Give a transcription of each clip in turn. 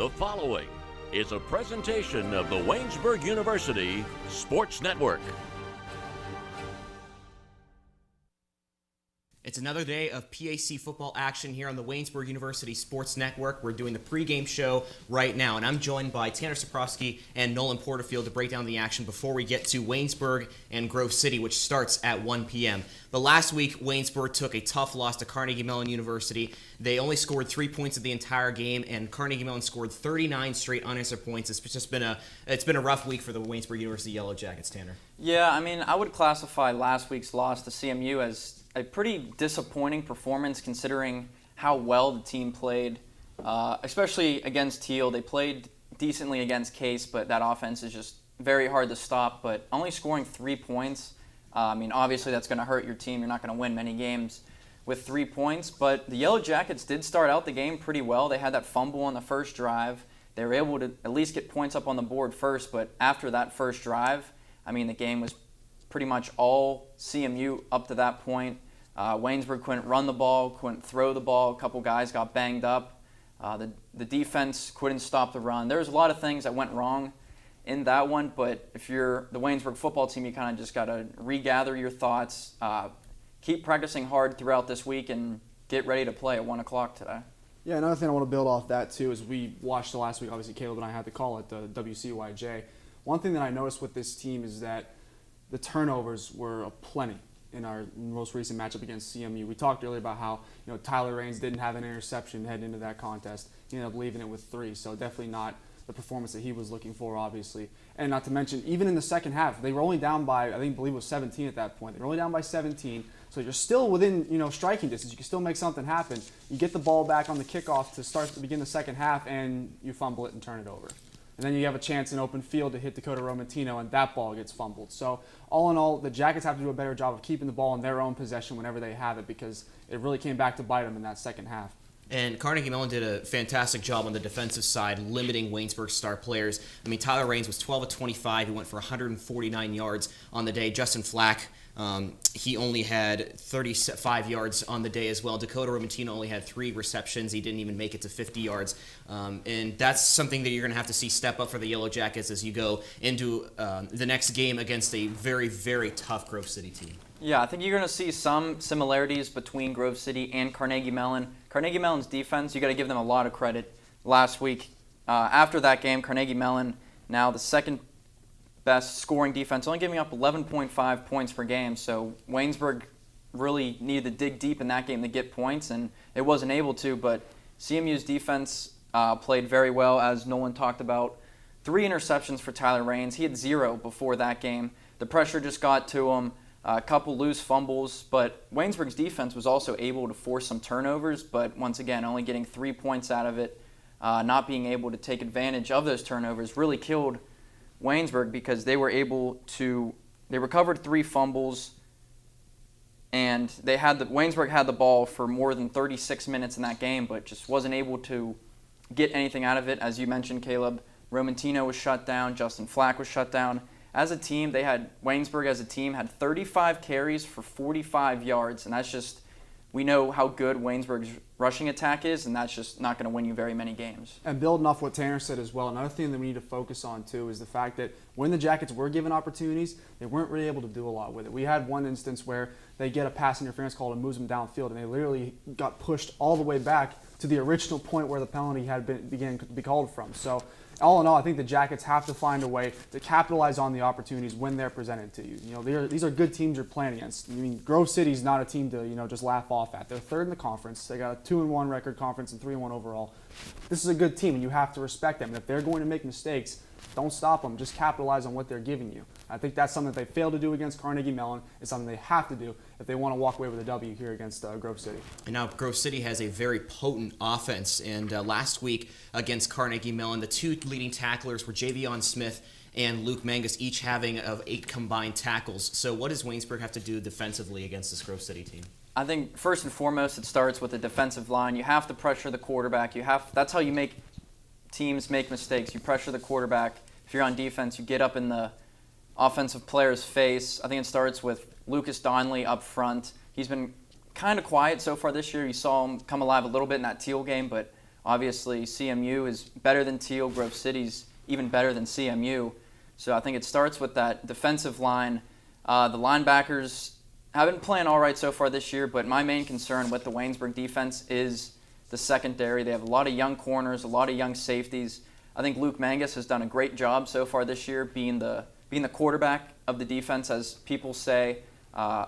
The following is a presentation of the Waynesburg University Sports Network. It's another day of PAC football action here on the Waynesburg University Sports Network. We're doing the pregame show right now, and I'm joined by Tanner Saprowski and Nolan Porterfield to break down the action before we get to Waynesburg and Grove City, which starts at 1 p.m. But last week, Waynesburg took a tough loss to Carnegie Mellon University. They only scored 3 points in the entire game, and Carnegie Mellon scored 39 straight unanswered points. It's just been a rough week for the Waynesburg University Yellow Jackets, Tanner. Yeah, I mean, I would classify last week's loss to CMU as a pretty disappointing performance considering how well the team played, especially against Teal. They played decently against Case, but that offense is just very hard to stop. But only scoring 3 points, I mean, obviously that's going to hurt your team. You're not going to win many games with 3 points. But the Yellow Jackets did start out the game pretty well. They had that fumble on the first drive. They were able to at least get points up on the board first, but after that first drive, I mean, the game was pretty much all CMU up to that point. Waynesburg couldn't run the ball, couldn't throw the ball. A couple guys got banged up. The defense couldn't stop the run. There was a lot of things that went wrong in that one, but if you're the Waynesburg football team, you kind of just got to regather your thoughts, keep practicing hard throughout this week, and get ready to play at 1 o'clock today. Yeah, another thing I want to build off that, too, is we watched the last week. Obviously, Caleb and I had the call at the WCYJ. One thing that I noticed with this team is that the turnovers were aplenty in our most recent matchup against CMU. We talked earlier about how Tyler Raines didn't have an interception heading into that contest. He ended up leaving it with 3, so definitely not the performance that he was looking for, obviously. And not to mention, even in the second half, they were only down by, I believe it was 17 at that point. They were only down by 17, so you're still within striking distance. You can still make something happen. You get the ball back on the kickoff to begin the second half, and you fumble it and turn it over. And then you have a chance in open field to hit Dakota Romantino, and that ball gets fumbled. So all in all, the Jackets have to do a better job of keeping the ball in their own possession whenever they have it, because it really came back to bite them in that second half. And Carnegie Mellon did a fantastic job on the defensive side, limiting Waynesburg's star players. I mean, Tyler Raines was 12 of 25. He went for 149 yards on the day. Justin Flack, he only had 35 yards on the day as well. Dakota Romantino only had 3 receptions. He didn't even make it to 50 yards. And that's something that you're going to have to see step up for the Yellow Jackets as you go into the next game against a very, very tough Grove City team. Yeah, I think you're going to see some similarities between Grove City and Carnegie Mellon. Carnegie Mellon's defense, you got to give them a lot of credit. Last week, after that game, Carnegie Mellon, now the second best scoring defense, only giving up 11.5 points per game. So Waynesburg really needed to dig deep in that game to get points, and it wasn't able to. But CMU's defense played very well, as Nolan talked about. 3 interceptions for Tyler Raines. He had 0 before that game. The pressure just got to him. A couple loose fumbles, but Waynesburg's defense was also able to force some turnovers, but once again, only getting 3 points out of it, not being able to take advantage of those turnovers really killed Waynesburg, because they recovered 3 fumbles, and Waynesburg had the ball for more than 36 minutes in that game, but just wasn't able to get anything out of it. As you mentioned, Caleb, Romantino was shut down, Justin Flack was shut down. As a team, Waynesburg as a team had 35 carries for 45 yards, and that's just, we know how good Waynesburg's rushing attack is, and that's just not going to win you very many games. And building off what Tanner said as well, another thing that we need to focus on too is the fact that when the Jackets were given opportunities, they weren't really able to do a lot with it. We had one instance where they get a pass interference call and moves them downfield, and they literally got pushed all the way back to the original point where the penalty began to be called from. So all in all, I think the Jackets have to find a way to capitalize on the opportunities when they're presented to you. These are good teams you're playing against. I mean, Grove City's not a team to just laugh off at. They're 3rd in the conference. They got a 2-1 record conference and 3-1 overall. This is a good team, and you have to respect them. And if they're going to make mistakes, don't stop them. Just capitalize on what they're giving you. I think that's something that they failed to do against Carnegie Mellon. It's something they have to do if they want to walk away with a W here against Grove City. And now Grove City has a very potent offense. And last week against Carnegie Mellon, the 2 leading tacklers were Javion Smith and Luke Mangus, each having 8 combined tackles. So what does Waynesburg have to do defensively against this Grove City team? I think first and foremost, it starts with the defensive line. You have to pressure the quarterback. That's how you make teams make mistakes. You pressure the quarterback. If you're on defense, you get up in the offensive player's face. I think it starts with Lucas Donnelly up front. He's been kind of quiet so far this year. You saw him come alive a little bit in that Teal game, but Obviously, CMU is better than Teal. Grove City's even better than CMU. So I think it starts with that defensive line. The linebackers have been playing all right so far this year, but my main concern with the Waynesburg defense is the secondary. They have a lot of young corners, a lot of young safeties. I think Luke Mangus has done a great job so far this year being the quarterback of the defense, as people say.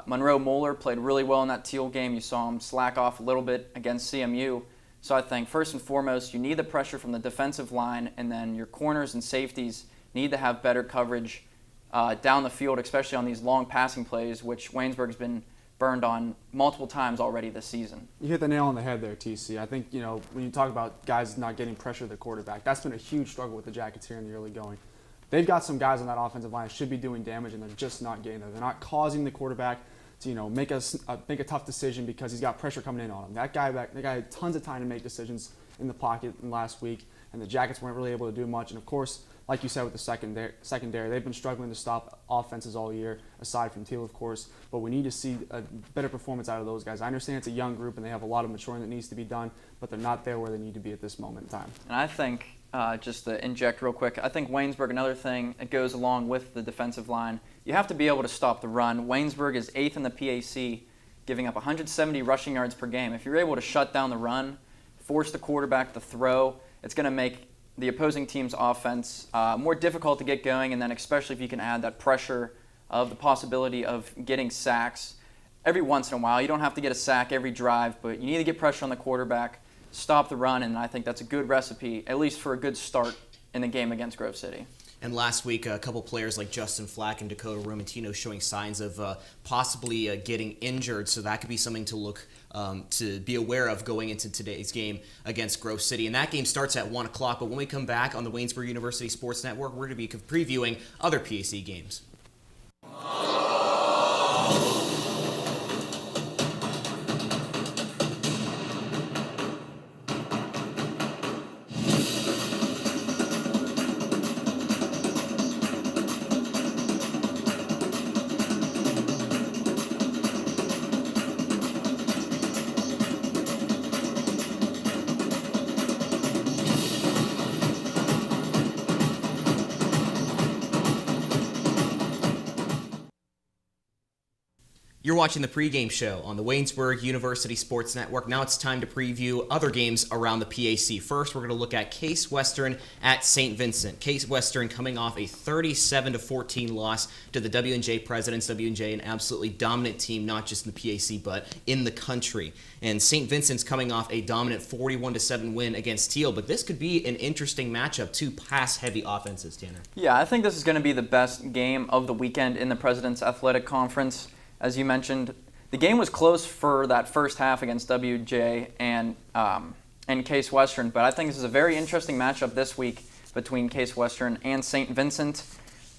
Monroe Moeller played really well in that Teal game. You saw him slack off a little bit against CMU. So I think first and foremost, you need the pressure from the defensive line, and then your corners and safeties need to have better coverage down the field, especially on these long passing plays, which Waynesburg's been burned on multiple times already this season. You hit the nail on the head there, TC. I think, when you talk about guys not getting pressure to the quarterback, that's been a huge struggle with the Jackets here in the early going. They've got some guys on that offensive line that should be doing damage, and they're just not getting there. They're not causing the quarterback to, make a tough decision because he's got pressure coming in on him. That guy had tons of time to make decisions in the pocket last week, and the Jackets weren't really able to do much. And of course, like you said with the secondary, they've been struggling to stop offenses all year, aside from Teal, of course. But we need to see a better performance out of those guys. I understand it's a young group and they have a lot of maturing that needs to be done, but they're not there where they need to be at this moment in time. And I think, just to inject real quick, I think Waynesburg, another thing that goes along with the defensive line, you have to be able to stop the run. Waynesburg is 8th in the PAC, giving up 170 rushing yards per game. If you're able to shut down the run, force the quarterback to throw, it's going to make the opposing team's offense more difficult to get going, and then especially if you can add that pressure of the possibility of getting sacks every once in a while. You don't have to get a sack every drive, but you need to get pressure on the quarterback, stop the run, and I think that's a good recipe, at least for a good start in the game against Grove City. And last week, a couple players like Justin Flack and Dakota Romatino showing signs of possibly getting injured, so that could be something to look to be aware of going into today's game against Grove City. And that game starts at 1 o'clock, but when we come back on the Waynesburg University Sports Network, we're going to be previewing other PAC games. You're watching the pregame show on the Waynesburg University Sports Network. Now it's time to preview other games around the PAC. First, we're going to look at Case Western at St. Vincent. Case Western coming off a 37-14 loss to the W&J Presidents. W&J, an absolutely dominant team, not just in the PAC, but in the country. And St. Vincent's coming off a dominant 41-7 win against Teal. But this could be an interesting matchup, two pass-heavy offenses, Tanner. Yeah, I think this is going to be the best game of the weekend in the President's Athletic Conference. As you mentioned, the game was close for that first half against WJ and Case Western, but I think this is a very interesting matchup this week between Case Western and St. Vincent.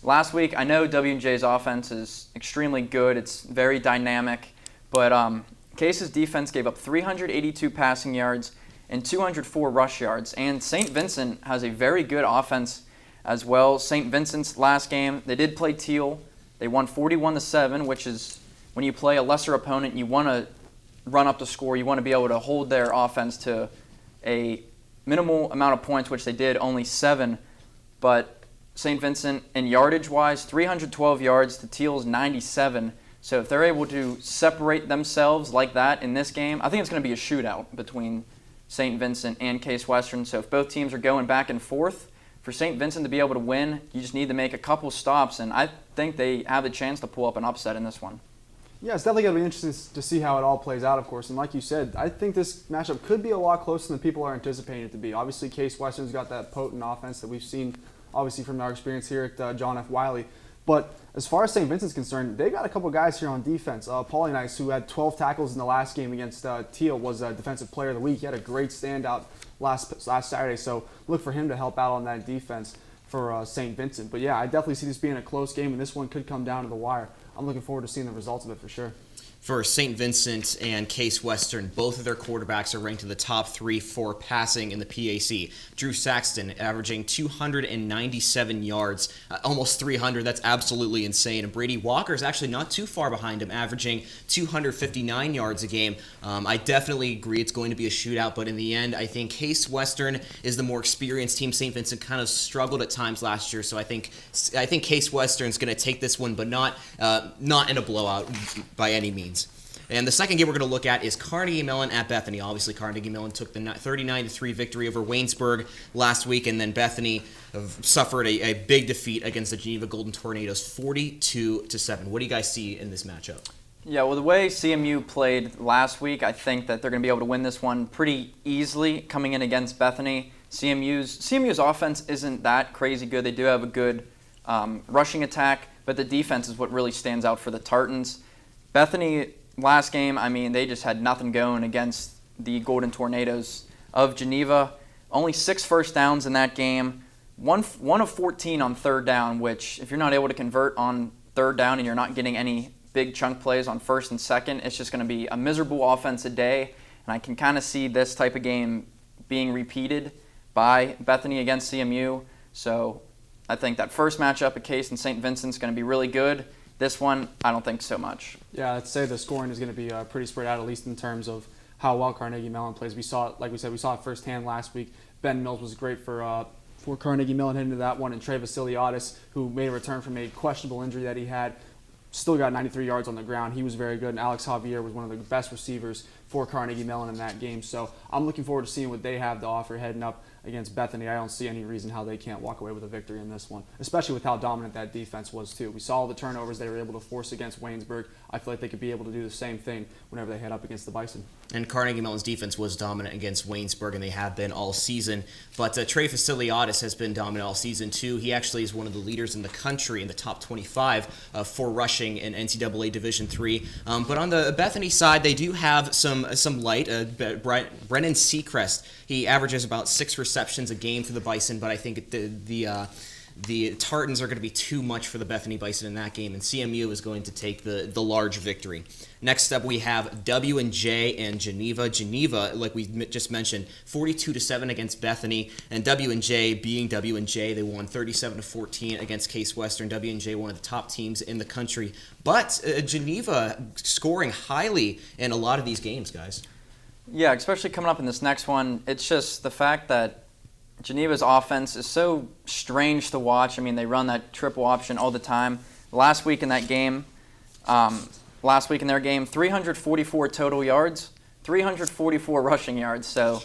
Last week, I know WJ's offense is extremely good. It's very dynamic, but Case's defense gave up 382 passing yards and 204 rush yards, and St. Vincent has a very good offense as well. St. Vincent's last game, they did play Teal. They won 41-7, which is, when you play a lesser opponent, you want to run up the score. You want to be able to hold their offense to a minimal amount of points, which they did, only 7. But St. Vincent, in yardage-wise, 312 yards to Teal's 97. So if they're able to separate themselves like that in this game, I think it's going to be a shootout between St. Vincent and Case Western. So if both teams are going back and forth, for St. Vincent to be able to win, you just need to make a couple stops, and I think they have a chance to pull up an upset in this one. Yeah, it's definitely going to be interesting to see how it all plays out, of course. And like you said, I think this matchup could be a lot closer than people are anticipating it to be. Obviously, Case Western's got that potent offense that we've seen, obviously, from our experience here at John F. Wiley. But as far as St. Vincent's concerned, they've got a couple guys here on defense. Paulie Nice, who had 12 tackles in the last game against Teal, was a Defensive Player of the Week. He had a great standout last Saturday, so look for him to help out on that defense for St. Vincent. But yeah, I definitely see this being a close game, and this one could come down to the wire. I'm looking forward to seeing the results of it for sure. For St. Vincent and Case Western, both of their quarterbacks are ranked in the top 3 for passing in the PAC. Drew Saxton averaging 297 yards, almost 300. That's absolutely insane. And Brady Walker is actually not too far behind him, averaging 259 yards a game. I definitely agree it's going to be a shootout, but in the end, I think Case Western is the more experienced team. St. Vincent kind of struggled at times last year, so I think Case Western's going to take this one, but not in a blowout by any means. And the second game we're going to look at is Carnegie Mellon at Bethany. Obviously, Carnegie Mellon took the 39-3 victory over Waynesburg last week, and then Bethany suffered a big defeat against the Geneva Golden Tornadoes, 42-7. What do you guys see in this matchup? Yeah, well, the way CMU played last week, I think that they're going to be able to win this one pretty easily coming in against Bethany. CMU's offense isn't that crazy good. They do have a good rushing attack, but the defense is what really stands out for the Tartans. Bethany, last game, I mean, they just had nothing going against the Golden Tornadoes of Geneva. Only 6 first downs in that game. One of 14 on third down, which if you're not able to convert on third down and you're not getting any big chunk plays on first and second, it's just going to be a miserable offensive day. And I can kind of see this type of game being repeated by Bethany against CMU. So I think that first matchup at Case and St. Vincent's going to be really good. This one, I don't think so much. Yeah, I'd say the scoring is going to be pretty spread out, at least in terms of how well Carnegie Mellon plays. We saw it, like we said, we saw it firsthand last week. Ben Mills was great for Carnegie Mellon heading into that one, and Trey Vasiliotis, who made a return from a questionable injury that he had, still got 93 yards on the ground. He was very good, and Alex Javier was one of the best receivers for Carnegie Mellon in that game. So I'm looking forward to seeing what they have to offer heading up against Bethany. I don't see any reason how they can't walk away with a victory in this one, especially with how dominant that defense was too. We saw all the turnovers they were able to force against Waynesburg. I feel like they could be able to do the same thing whenever they head up against the Bison. And Carnegie Mellon's defense was dominant against Waynesburg, and they have been all season. But Trey Vasiliotis has been dominant all season too. He actually is one of the leaders in the country in the top 25 for rushing in NCAA Division III. But on the Bethany side, they do have some light. Brennan Seacrest, he averages about 6 receptions a game for the Bison, but I think the Tartans are going to be too much for the Bethany Bison in that game, and CMU is going to take the large victory. Next up, we have W&J and Geneva. Geneva, like we just mentioned, 42-7 against Bethany, and W&J being W&J, they won 37-14 against Case Western. W&J, one of the top teams in the country, but Geneva scoring highly in a lot of these games, guys. Yeah, especially coming up in this next one, it's just the fact that Geneva's offense is so strange to watch. I mean, they run that triple option all the time. Last week in their game, 344 total yards, 344 rushing yards. So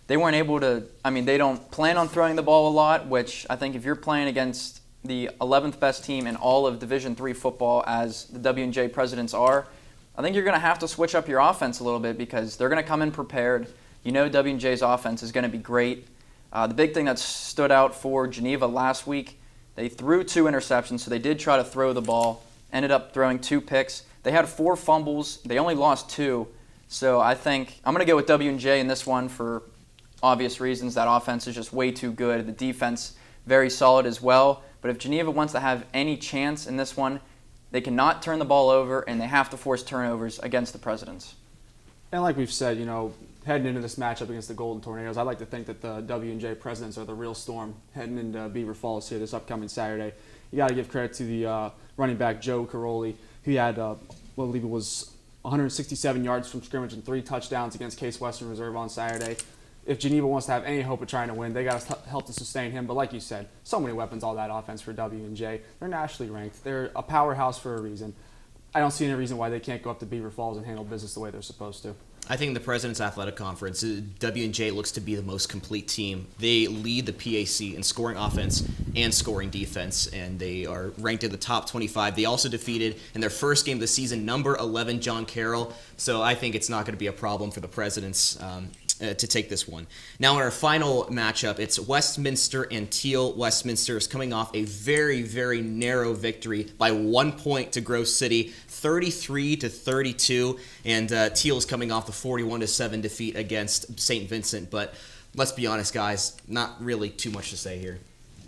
they weren't able to, I mean, they don't plan on throwing the ball a lot, which I think if you're playing against the 11th best team in all of Division III football, as the W&J Presidents are, I think you're going to have to switch up your offense a little bit because they're going to come in prepared. You know W&J's offense is going to be great. The big thing that stood out for Geneva last week, they threw 2 interceptions, so they did try to throw the ball, ended up throwing 2 picks. They had 4 fumbles. They only lost 2. So I think I'm going to go with W&J in this one for obvious reasons. That offense is just way too good. The defense, very solid as well. But if Geneva wants to have any chance in this one, they cannot turn the ball over, and they have to force turnovers against the Presidents. And like we've said, heading into this matchup against the Golden Tornadoes, I like to think that the W&J Presidents are the real storm heading into Beaver Falls here this upcoming Saturday. You got to give credit to the running back Joe Caroli. He had, I believe it was 167 yards from scrimmage and 3 touchdowns against Case Western Reserve on Saturday. If Geneva wants to have any hope of trying to win, they got to help to sustain him. But like you said, so many weapons, all that offense for W&J. They're nationally ranked. They're a powerhouse for a reason. I don't see any reason why they can't go up to Beaver Falls and handle business the way they're supposed to. I think the President's Athletic Conference, W&J looks to be the most complete team. They lead the PAC in scoring offense and scoring defense, and they are ranked in the top 25. They also defeated, in their first game of the season, number 11 John Carroll. So I think it's not going to be a problem for the Presidents to take this one. Now in our final matchup, it's Westminster and Teal. Westminster is coming off a very, very narrow victory by 1 point to Grove City, 33-32, and Teal is coming off the 41-7 defeat against St. Vincent. But let's be honest, guys, not really too much to say here.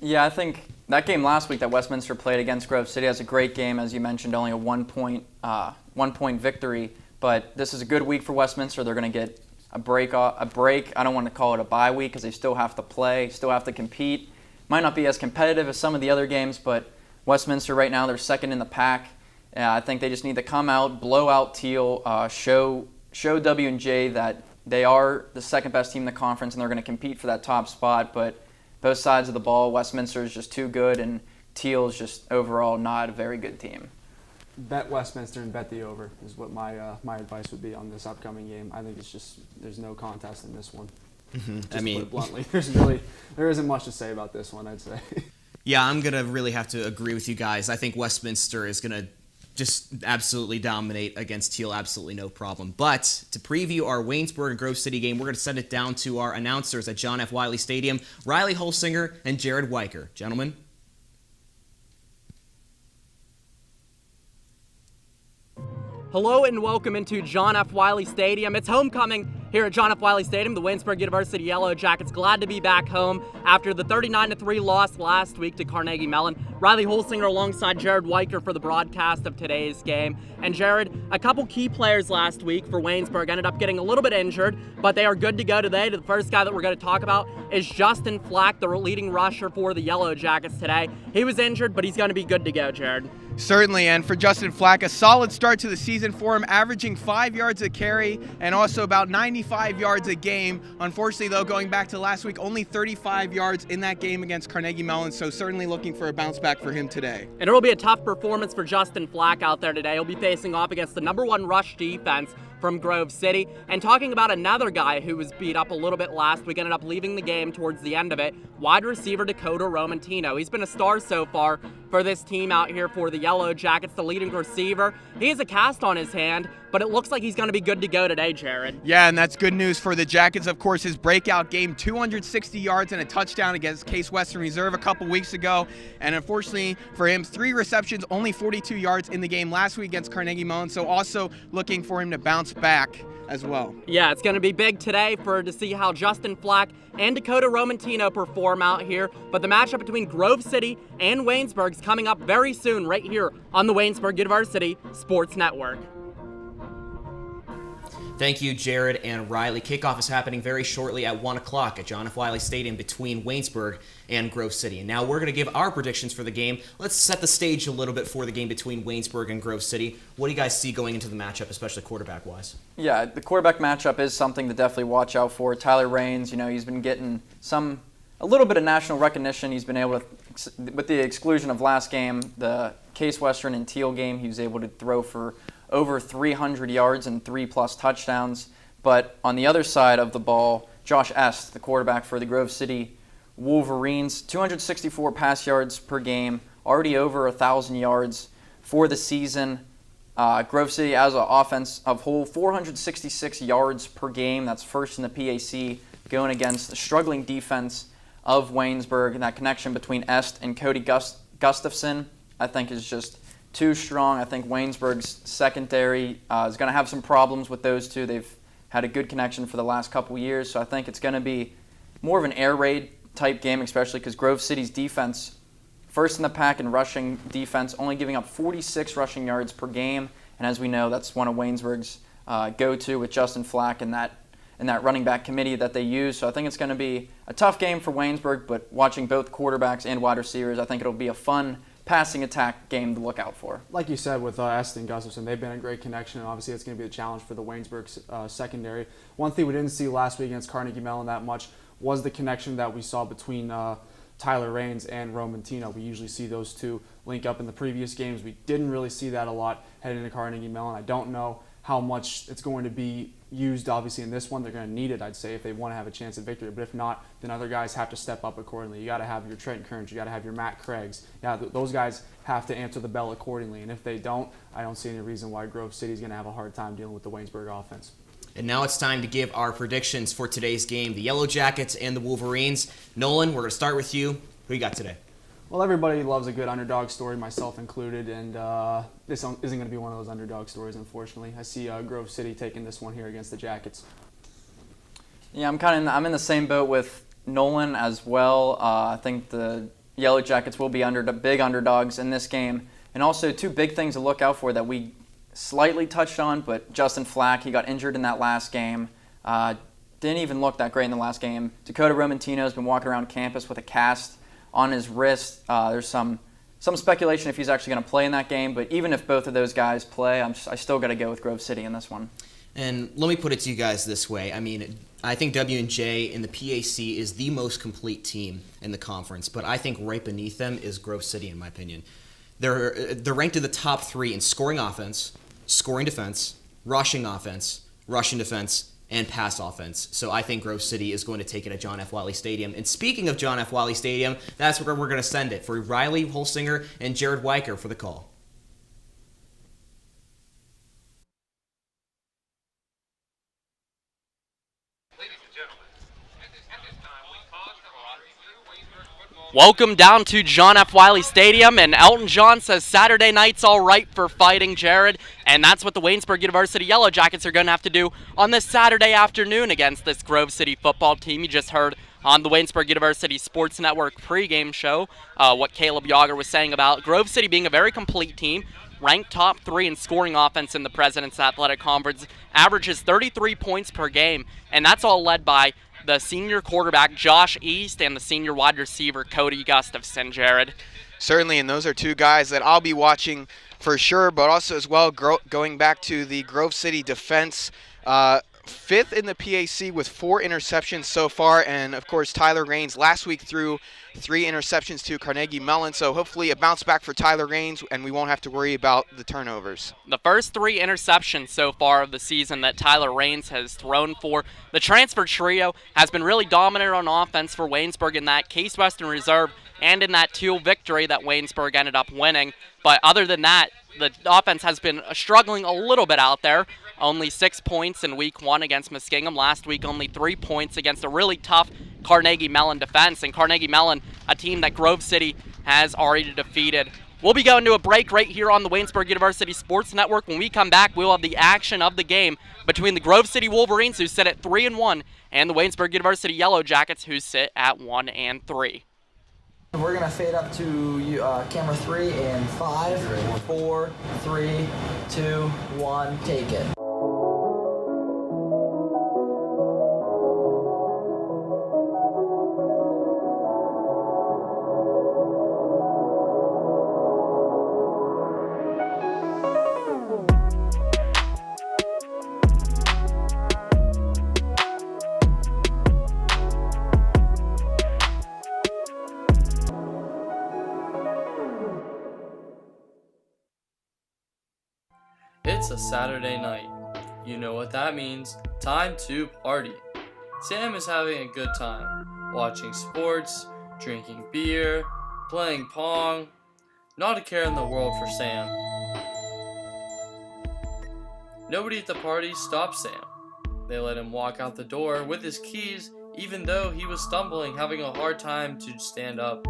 Yeah, I think that game last week that Westminster played against Grove City was a great game, as you mentioned, only a one-point victory. But this is a good week for Westminster. They're going to get a break. I don't want to call it a bye week because they still have to play, still have to compete. Might not be as competitive as some of the other games, but Westminster right now, they're second in the pack. I think they just need to come out, blow out Teal, show W&J that they are the second best team in the conference and they're going to compete for that top spot. But both sides of the ball, Westminster is just too good and Teal is just overall not a very good team. Bet Westminster and bet the over is what my advice would be on this upcoming game. I think it's just there's no contest in this one. Just put it bluntly, there isn't much to say about this one, I'd say. Yeah, I'm going to really have to agree with you guys. I think Westminster is going to just absolutely dominate against Teal, absolutely no problem. But to preview our Waynesburg and Grove City game, we're going to send it down to our announcers at John F. Wiley Stadium, Riley Holsinger and Jared Wiker. Gentlemen. Hello and welcome into John F. Wiley Stadium. It's homecoming here at John F. Wiley Stadium. The Waynesburg University Yellow Jackets glad to be back home after the 39-3 loss last week to Carnegie Mellon. Riley Holsinger alongside Jared Wiker for the broadcast of today's game. And Jared, a couple key players last week for Waynesburg ended up getting a little bit injured, but they are good to go today. The first guy that we're going to talk about is Justin Flack, the leading rusher for the Yellow Jackets today. He was injured, but he's going to be good to go, Jared. Certainly, and for Justin Flack, a solid start to the season for him, averaging 5 yards a carry and also about 95 yards a game. Unfortunately, though, going back to last week, only 35 yards in that game against Carnegie Mellon, so certainly looking for a bounce back for him today. And it'll be a tough performance for Justin Flack out there today. He'll be facing off against the #1 rush defense from Grove City. And talking about another guy who was beat up a little bit last week, ended up leaving the game towards the end of it, wide receiver Dakota Romantino. He's been a star so far for this team out here for the Yellow Jackets, the leading receiver. He has a cast on his hand, but it looks like he's going to be good to go today, Jared. Yeah, and that's good news for the Jackets. Of course, his breakout game, 260 yards and a touchdown against Case Western Reserve a couple weeks ago. And unfortunately for him, 3 receptions, only 42 yards in the game last week against Carnegie Mellon. So also looking for him to bounce back as well. Yeah, it's going to be big today to see how Justin Flack and Dakota Romantino perform out here. But the matchup between Grove City and Waynesburg is coming up very soon right here on the Waynesburg University Sports Network. Thank you, Jared and Riley. Kickoff is happening very shortly at 1 o'clock at John F. Wiley Stadium between Waynesburg and Grove City. And now we're going to give our predictions for the game. Let's set the stage a little bit for the game between Waynesburg and Grove City. What do you guys see going into the matchup, especially quarterback-wise? Yeah, the quarterback matchup is something to definitely watch out for. Tyler Raines, he's been getting a little bit of national recognition. He's been able to, with the exclusion of last game, the Case Western and Teal game, he was able to throw for over 300 yards and 3+ touchdowns. But on the other side of the ball, Josh Est, the quarterback for the Grove City Wolverines, 264 pass yards per game, already over 1,000 yards for the season. Grove City as an offense of whole, 466 yards per game. That's first in the PAC, going against the struggling defense of Waynesburg. And that connection between Est and Cody Gustafson, I think, is just too strong. I think Waynesburg's secondary is going to have some problems with those two. They've had a good connection for the last couple years, so I think it's going to be more of an air raid type game, especially because Grove City's defense, first in the pack in rushing defense, only giving up 46 rushing yards per game. And as we know, that's one of Waynesburg's go-to with Justin Flack and that running back committee that they use. So I think it's going to be a tough game for Waynesburg, but watching both quarterbacks and wide receivers, I think it'll be a fun passing attack game to look out for. Like you said, with Est and Gustafson, they've been a great connection, and obviously it's going to be a challenge for the Waynesburg secondary. One thing we didn't see last week against Carnegie Mellon that much was the connection that we saw between Tyler Raines and Romantino. We usually see those two link up in the previous games. We didn't really see that a lot heading into Carnegie Mellon. I don't know how much it's going to be used, obviously, in this one. They're going to need it, I'd say, if they want to have a chance at victory. But if not, then other guys have to step up accordingly. You got to have your Trent Kearns. You got to have your Matt Craigs. Yeah, those guys have to answer the bell accordingly. And if they don't, I don't see any reason why Grove City is going to have a hard time dealing with the Waynesburg offense. And now it's time to give our predictions for today's game, the Yellow Jackets and the Wolverines. Nolan, we're going to start with you. Who you got today? Well, everybody loves a good underdog story, myself included, and this isn't going to be one of those underdog stories, unfortunately. I see Grove City taking this one here against the Jackets. Yeah, I'm in the same boat with Nolan as well. I think the Yellow Jackets will be big underdogs in this game. And also 2 big things to look out for that we slightly touched on, but Justin Flack, he got injured in that last game. Didn't even look that great in the last game. Dakota Romantino's been walking around campus with a cast on his wrist. There's some speculation if he's actually going to play in that game, but even if both of those guys play, I still got to go with Grove City in this one. And let me put it to you guys this way. I mean, I think W&J in the PAC is the most complete team in the conference, but I think right beneath them is Grove City, in my opinion. They're ranked in the top 3 in scoring offense, scoring defense, rushing offense, rushing defense, and pass offense. So I think Grove City is going to take it at John F. Wiley Stadium. And speaking of John F. Wiley Stadium, that's where we're going to send it for Riley Holsinger and Jared Wiker for the call. Welcome down to John F. Wiley Stadium, and Elton John says Saturday night's all right for Fighting Jared, and that's what the Waynesburg University Yellow Jackets are going to have to do on this Saturday afternoon against this Grove City football team. You just heard on the Waynesburg University Sports Network pregame show what Caleb Yager was saying about Grove City being a very complete team, ranked top 3 in scoring offense in the President's Athletic Conference, averages 33 points per game, and that's all led by the senior quarterback Josh East and the senior wide receiver Cody Gustafson. Jared. Certainly, and those are 2 guys that I'll be watching for sure, but also as well going back to the Grove City defense, 5th in the PAC with 4 interceptions so far, and of course Tyler Raines last week threw 3 interceptions to Carnegie Mellon, so hopefully a bounce back for Tyler Raines and we won't have to worry about the turnovers. The first 3 interceptions so far of the season that Tyler Raines has thrown for. The transfer trio has been really dominant on offense for Waynesburg in that Case Western Reserve and in that 2 victory that Waynesburg ended up winning. But other than that, the offense has been struggling a little bit out there. Only 6 points in week 1 against Muskingum. Last week, only 3 points against a really tough Carnegie Mellon defense. And Carnegie Mellon, a team that Grove City has already defeated. We'll be going to a break right here on the Waynesburg University Sports Network. When we come back, we'll have the action of the game between the Grove City Wolverines, who sit at 3-1, and the Waynesburg University Yellow Jackets, who sit at 1-3. We're going to fade up to camera 3 in 5, 4, 3, 2, 1, take it. It's a Saturday night. You know what that means. Time to party. Sam is having a good time, watching sports, drinking beer, playing pong. Not a care in the world for Sam. Nobody at the party stops Sam. They let him walk out the door with his keys, even though he was stumbling, having a hard time to stand up.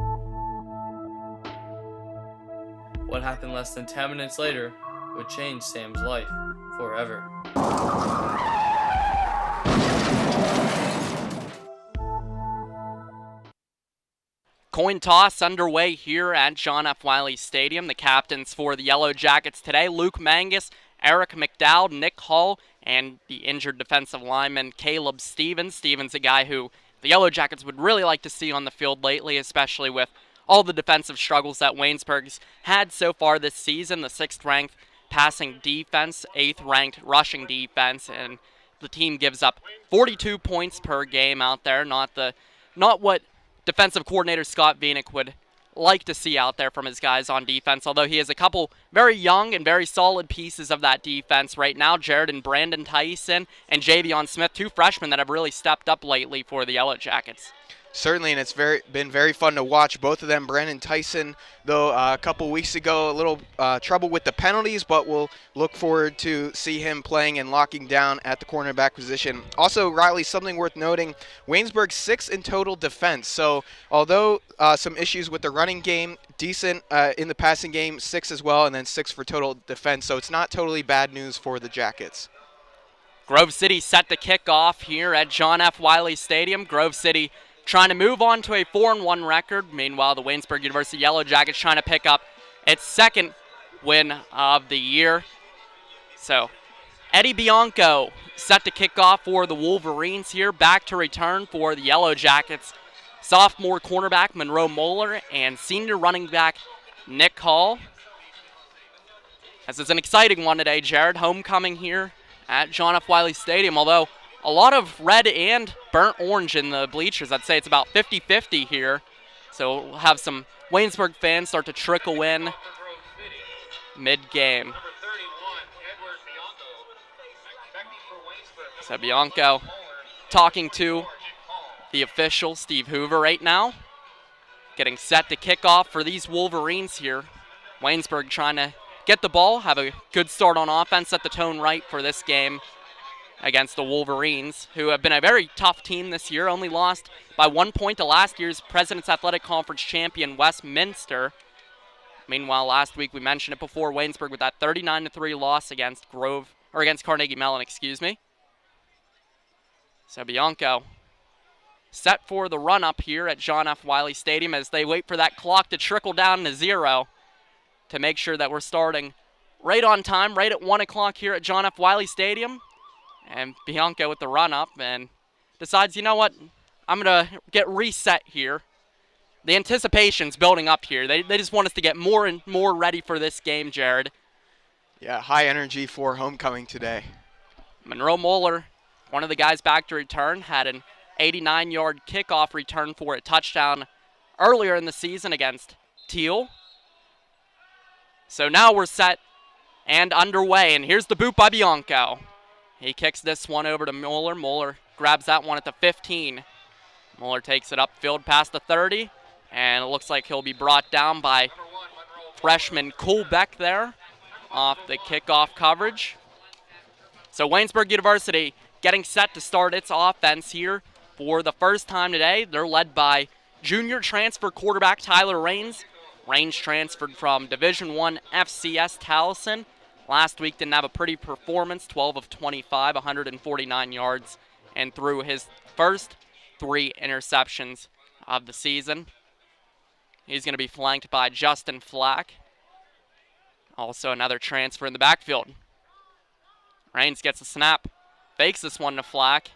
What happened less than 10 minutes later would change Sam's life forever. Coin toss underway here at John F. Wiley Stadium. The captains for the Yellow Jackets today, Luke Mangus, Eric McDowd, Nick Hall, and the injured defensive lineman Caleb Stevens. Stevens, a guy who the Yellow Jackets would really like to see on the field lately, especially with all the defensive struggles that Waynesburg's had so far this season. The 6th-ranked passing defense, 8th-ranked rushing defense, and the team gives up 42 points per game out there. Not what defensive coordinator Scott Vienick would like to see out there from his guys on defense, although he has a couple very young and very solid pieces of that defense right now. Jared and Brandon Tyson and Javion Smith, 2 freshmen that have really stepped up lately for the Yellow Jackets. Certainly, and it's been very fun to watch both of them. Brandon Tyson, though, a couple weeks ago, a little trouble with the penalties, but we'll look forward to see him playing and locking down at the cornerback position. Also, Riley, something worth noting, Waynesburg 6th in total defense. So although some issues with the running game, decent in the passing game, 6 as well, and then 6 for total defense. So it's not totally bad news for the Jackets. Grove City set to kick off here at John F. Wiley Stadium. Grove City trying to move on to a 4-1 record. Meanwhile, the Waynesburg University Yellow Jackets trying to pick up its second win of the year. So, Eddie Bianco set to kick off for the Wolverines here. Back to return for the Yellow Jackets. Sophomore cornerback Monroe Moeller and senior running back Nick Hall. This is an exciting one today, Jared. Homecoming here at John F. Wiley Stadium, although a lot of red and burnt orange in the bleachers. I'd say it's about 50-50 here. So we'll have some Waynesburg fans start to trickle in mid-game. So Bianco talking to the official, Steve Hoover, right now. Getting set to kick off for these Wolverines here. Waynesburg trying to get the ball, have a good start on offense, set the tone right for this game against the Wolverines, who have been a very tough team this year, only lost by 1 point to last year's President's Athletic Conference champion Westminster. Meanwhile, last week we mentioned it before, Waynesburg with that 39-3 loss against Carnegie Mellon, excuse me. So Bianco set for the run-up here at John F. Wiley Stadium as they wait for that clock to trickle down to 0 to make sure that we're starting right on time, right at 1 o'clock here at John F. Wiley Stadium. And Bianco with the run-up and decides, you know what, I'm going to get reset here. The anticipation's building up here. They just want us to get more and more ready for this game, Jared. Yeah, high energy for homecoming today. Monroe Moeller, one of the guys back to return, had an 89-yard kickoff return for a touchdown earlier in the season against Teal. So now we're set and underway, and here's the boot by Bianco. He kicks this one over to Moeller. Moeller grabs that one at the 15. Moeller takes it upfield past the 30, and it looks like he'll be brought down by freshman Colbeck there off the kickoff coverage. So Waynesburg University getting set to start its offense here for the first time today. They're led by junior transfer quarterback Tyler Raines. Raines transferred from Division I FCS Towson. Last week didn't have a pretty performance, 12 of 25, 149 yards, and threw his first 3 interceptions of the season. He's going to be flanked by Justin Flack, also another transfer in the backfield. Raines gets a snap, fakes this one to Flack,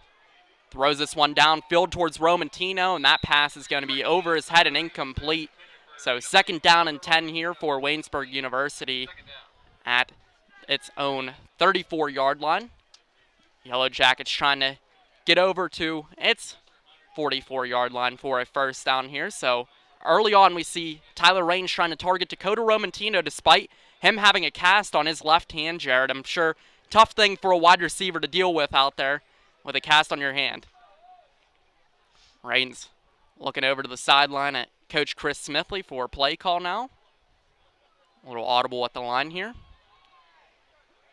throws this one downfield towards Romantino, and that pass is going to be over his head and incomplete. So 2nd down and 10 here for Waynesburg University at its own 34-yard line. Yellow Jackets trying to get over to its 44-yard line for a first down here. So early on we see Tyler Raines trying to target Dakota Romantino despite him having a cast on his left hand, Jared. I'm sure tough thing for a wide receiver to deal with out there with a cast on your hand. Raines looking over to the sideline at Coach Chris Smithley for play call now. A little audible at the line here.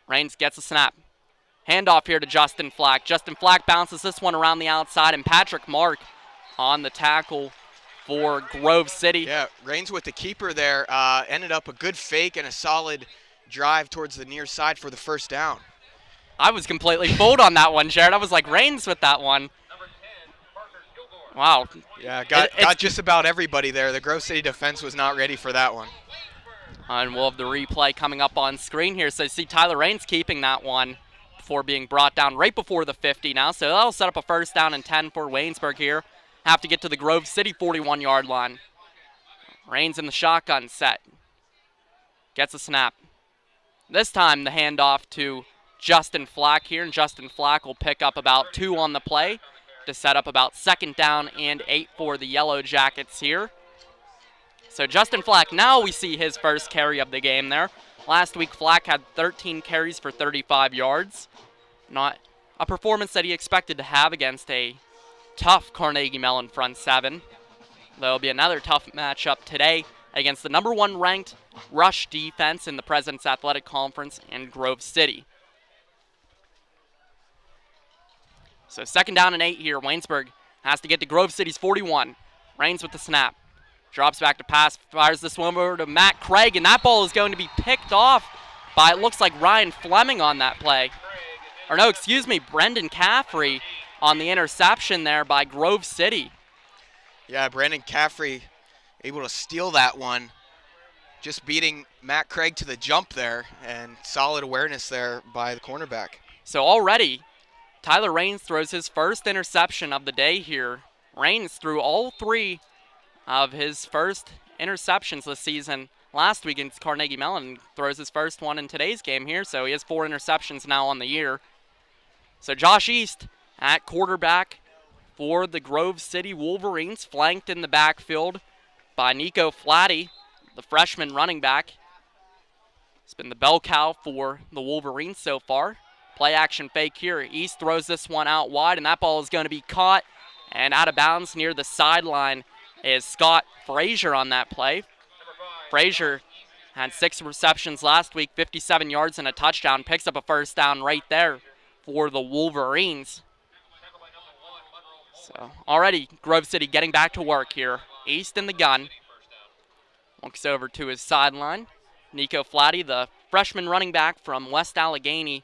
Raines gets a snap. Handoff here to Justin Flack. Justin Flack bounces this one around the outside, and Patrick Mark on the tackle for Grove City. Yeah, Raines with the keeper there. Ended up a good fake and a solid drive towards the near side for the first down. I was completely fooled on that one, Jared. I was like, Raines with that one. Wow. Yeah, got just about everybody there. The Grove City defense was not ready for that one. And we'll have the replay coming up on screen here. So you see Tyler Raines keeping that one before being brought down right before the 50 now. So that'll set up a 1st down and 10 for Waynesburg here. Have to get to the Grove City 41-yard line. Raines in the shotgun set. Gets a snap. This time the handoff to Justin Flack here. And Justin Flack will pick up about 2 on the play to set up about 2nd down and 8 for the Yellow Jackets here. So Justin Flack, now we see his first carry of the game there. Last week, Flack had 13 carries for 35 yards. Not a performance that he expected to have against a tough Carnegie Mellon front 7. There'll be another tough matchup today against the number 1 ranked rush defense in the President's Athletic Conference in Grove City. So 2nd down and 8 here. Waynesburg has to get to Grove City's 41. Raines with the snap. Drops back to pass, fires this one over to Matt Craig, and that ball is going to be picked off by, it looks like, Ryan Fleming on that play. Or no, excuse me, Brendan Caffrey on the interception there by Grove City. Yeah, Brandon Caffrey able to steal that one. Just beating Matt Craig to the jump there, and solid awareness there by the cornerback. So already, Tyler Raines throws his first interception of the day here. Raines threw all 3 of his first interceptions this season. Last week against Carnegie Mellon, throws his first one in today's game here, so he has 4 interceptions now on the year. So Josh East at quarterback for the Grove City Wolverines, flanked in the backfield by Nico Flatty, the freshman running back. It's been the bell cow for the Wolverines so far. Play action fake here. East throws this one out wide, and that ball is going to be caught and out of bounds near the sideline is Scott Frazier on that play. Frazier had 6 receptions last week, 57 yards and a touchdown. Picks up a first down right there for the Wolverines. So already Grove City getting back to work here. East in the gun. Looks over to his sideline. Nico Flatty, the freshman running back from West Allegheny,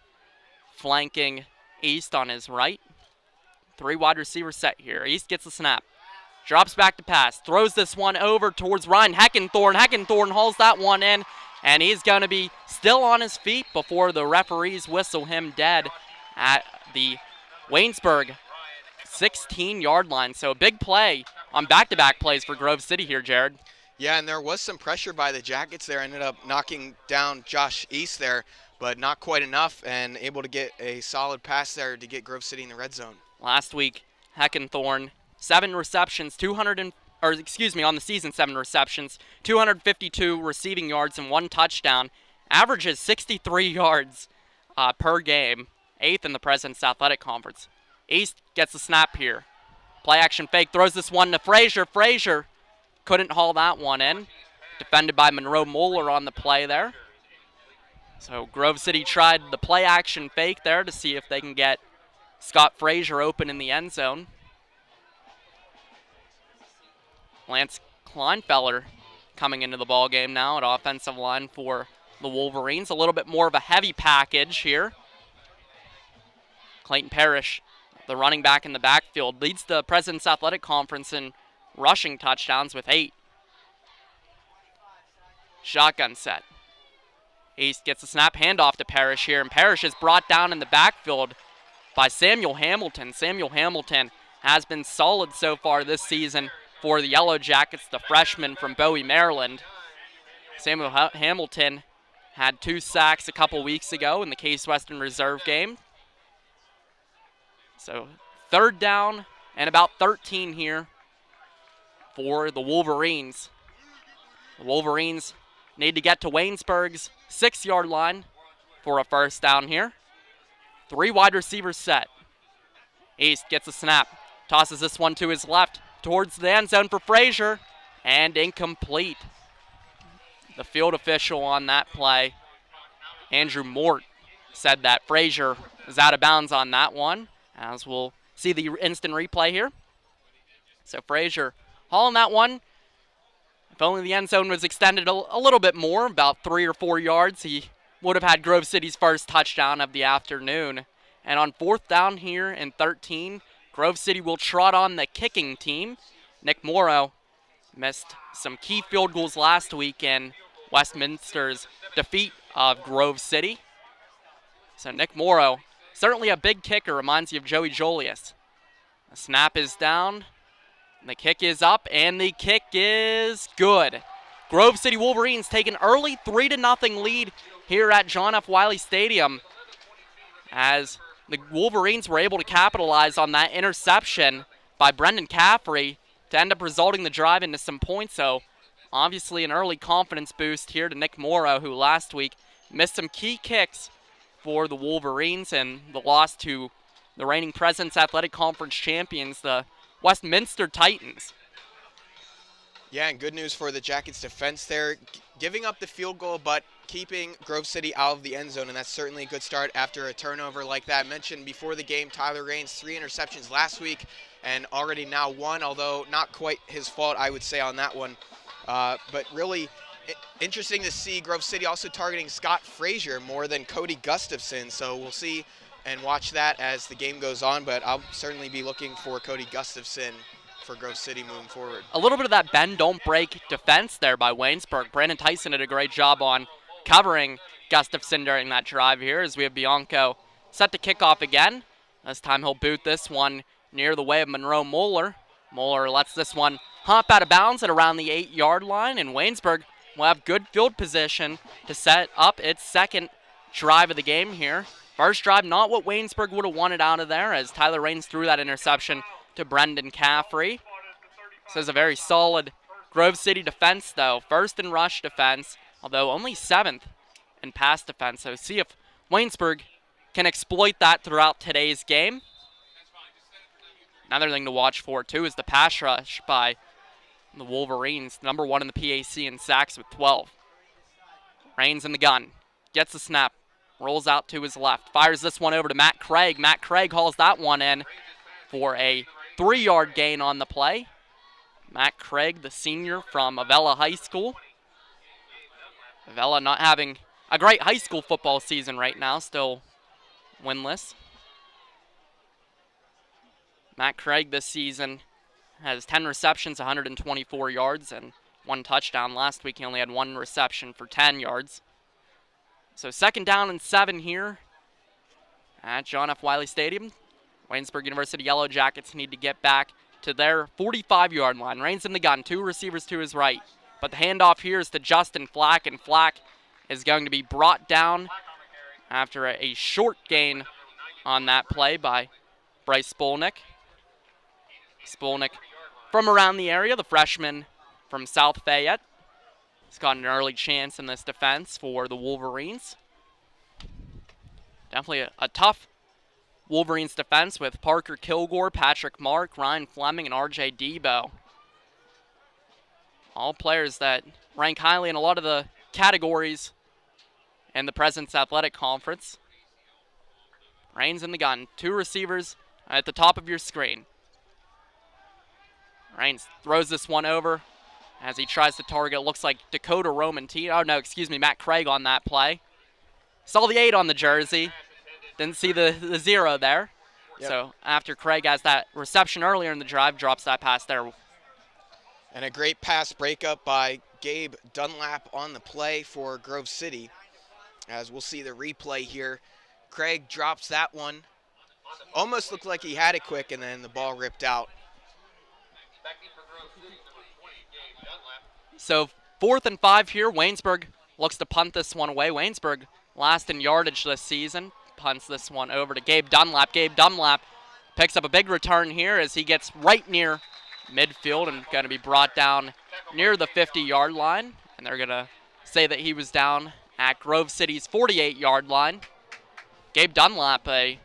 flanking East on his right. 3 wide receiver set here. East gets the snap. Drops back to pass. Throws this one over towards Ryan Heckenthorn. Heckenthorn hauls that one in, and he's going to be still on his feet before the referees whistle him dead at the Waynesburg 16-yard line. So a big play on back-to-back plays for Grove City here, Jared. Yeah, and there was some pressure by the Jackets there. Ended up knocking down Josh East there, but not quite enough, and able to get a solid pass there to get Grove City in the red zone. Last week, Heckenthorn, 7 receptions, on the season, 7 receptions, 252 receiving yards and 1 touchdown. Averages 63 yards per game, 8th in the President's Athletic Conference. East gets the snap here. Play action fake, throws this one to Frazier. Frazier couldn't haul that one in. Defended by Monroe Moeller on the play there. So Grove City tried the play action fake there to see if they can get Scott Frazier open in the end zone. Lance Kleinfeller coming into the ball game now at offensive line for the Wolverines. A little bit more of a heavy package here. Clayton Parrish, the running back in the backfield, leads the President's Athletic Conference in rushing touchdowns with 8. Shotgun set. East gets a snap, handoff to Parrish here, and Parrish is brought down in the backfield by Samuel Hamilton. Samuel Hamilton has been solid so far this season for the Yellow Jackets, the freshman from Bowie, Maryland. Samuel Hamilton had 2 sacks a couple weeks ago in the Case Western Reserve game. So 3rd down and about 13 here for the Wolverines. The Wolverines need to get to Waynesburg's 6-yard line for a first down here. 3 wide receivers set. East gets a snap, tosses this one to his left towards the end zone for Frazier, and incomplete. The field official on that play, Andrew Mort, said that Frazier is out of bounds on that one, as we'll see the instant replay here. So Frazier hauling that one. If only the end zone was extended a little bit more, about 3 or 4 yards, he would have had Grove City's first touchdown of the afternoon. And on 4th down here and 13, Grove City will trot on the kicking team. Nick Morrow missed some key field goals last week in Westminster's defeat of Grove City. So Nick Morrow, certainly a big kicker, reminds you of Joey Jolius. The snap is down, the kick is up, and the kick is good. Grove City Wolverines take an early 3-0 lead here at John F. Wiley Stadium, as the Wolverines were able to capitalize on that interception by Brendan Caffrey to end up resulting the drive into some points. So obviously an early confidence boost here to Nick Morrow, who last week missed some key kicks for the Wolverines and the loss to the reigning President's Athletic Conference champions, the Westminster Titans. Yeah, and good news for the Jackets defense there, giving up the field goal but keeping Grove City out of the end zone, and that's certainly a good start after a turnover like that. Mentioned before the game, Tyler Raines, 3 interceptions last week and already now 1, although not quite his fault, I would say, on that one. But really interesting to see Grove City also targeting Scott Frazier more than Cody Gustafson, so we'll see and watch that as the game goes on, but I'll certainly be looking for Cody Gustafson for Grove City moving forward. A little bit of that bend, don't break defense there by Waynesburg. Brandon Tyson did a great job on covering Gustafson during that drive here as we have Bianco set to kick off again. This time he'll boot this one near the way of Monroe Moeller. Moeller lets this one hop out of bounds at around the 8-yard line, and Waynesburg will have good field position to set up its second drive of the game here. First drive, not what Waynesburg would have wanted out of there, as Tyler Raines threw that interception to Brendan Caffrey. This is a very solid Grove City defense, though. First in rush defense, although only 7th in pass defense. So see if Waynesburg can exploit that throughout today's game. Another thing to watch for, too, is the pass rush by the Wolverines, number 1 in the PAC in sacks with 12. Raines in the gun, gets the snap, rolls out to his left, fires this one over to Matt Craig. Matt Craig hauls that one in for a 3-yard gain on the play. Matt Craig, the senior from Avella High School. Avella not having a great high school football season right now, still winless. Matt Craig this season has 10 receptions, 124 yards, and 1 touchdown. Last week he only had 1 reception for 10 yards. So 2nd down and 7 here at John F. Wiley Stadium. Waynesburg University Yellow Jackets need to get back to their 45-yard line. Raines in the gun, 2 receivers to his right. But the handoff here is to Justin Flack, and Flack is going to be brought down after a short gain on that play by Bryce Spolnick. Spolnick from around the area, the freshman from South Fayette. He's got an early chance in this defense for the Wolverines. Definitely a tough Wolverines defense with Parker Kilgore, Patrick Mark, Ryan Fleming, and R.J. Debo. All players that rank highly in a lot of the categories in the President's Athletic Conference. Raines in the gun, 2 receivers at the top of your screen. Raines throws this one over as he tries to target, looks like Dakota Matt Craig on that play. Saw the 8 on the jersey. Didn't see the 0 there. Yep. So after Craig has that reception earlier in the drive, drops that pass there. And a great pass breakup by Gabe Dunlap on the play for Grove City. As we'll see the replay here. Craig drops that one. Almost looked like he had it quick, and then the ball ripped out. So 4th and 5 here. Waynesburg looks to punt this one away. Waynesburg last in yardage this season. Punts this one over to Gabe Dunlap. Gabe Dunlap picks up a big return here as he gets right near midfield and going to be brought down near the 50-yard line. And they're going to say that he was down at Grove City's 48-yard line. Gabe Dunlap, a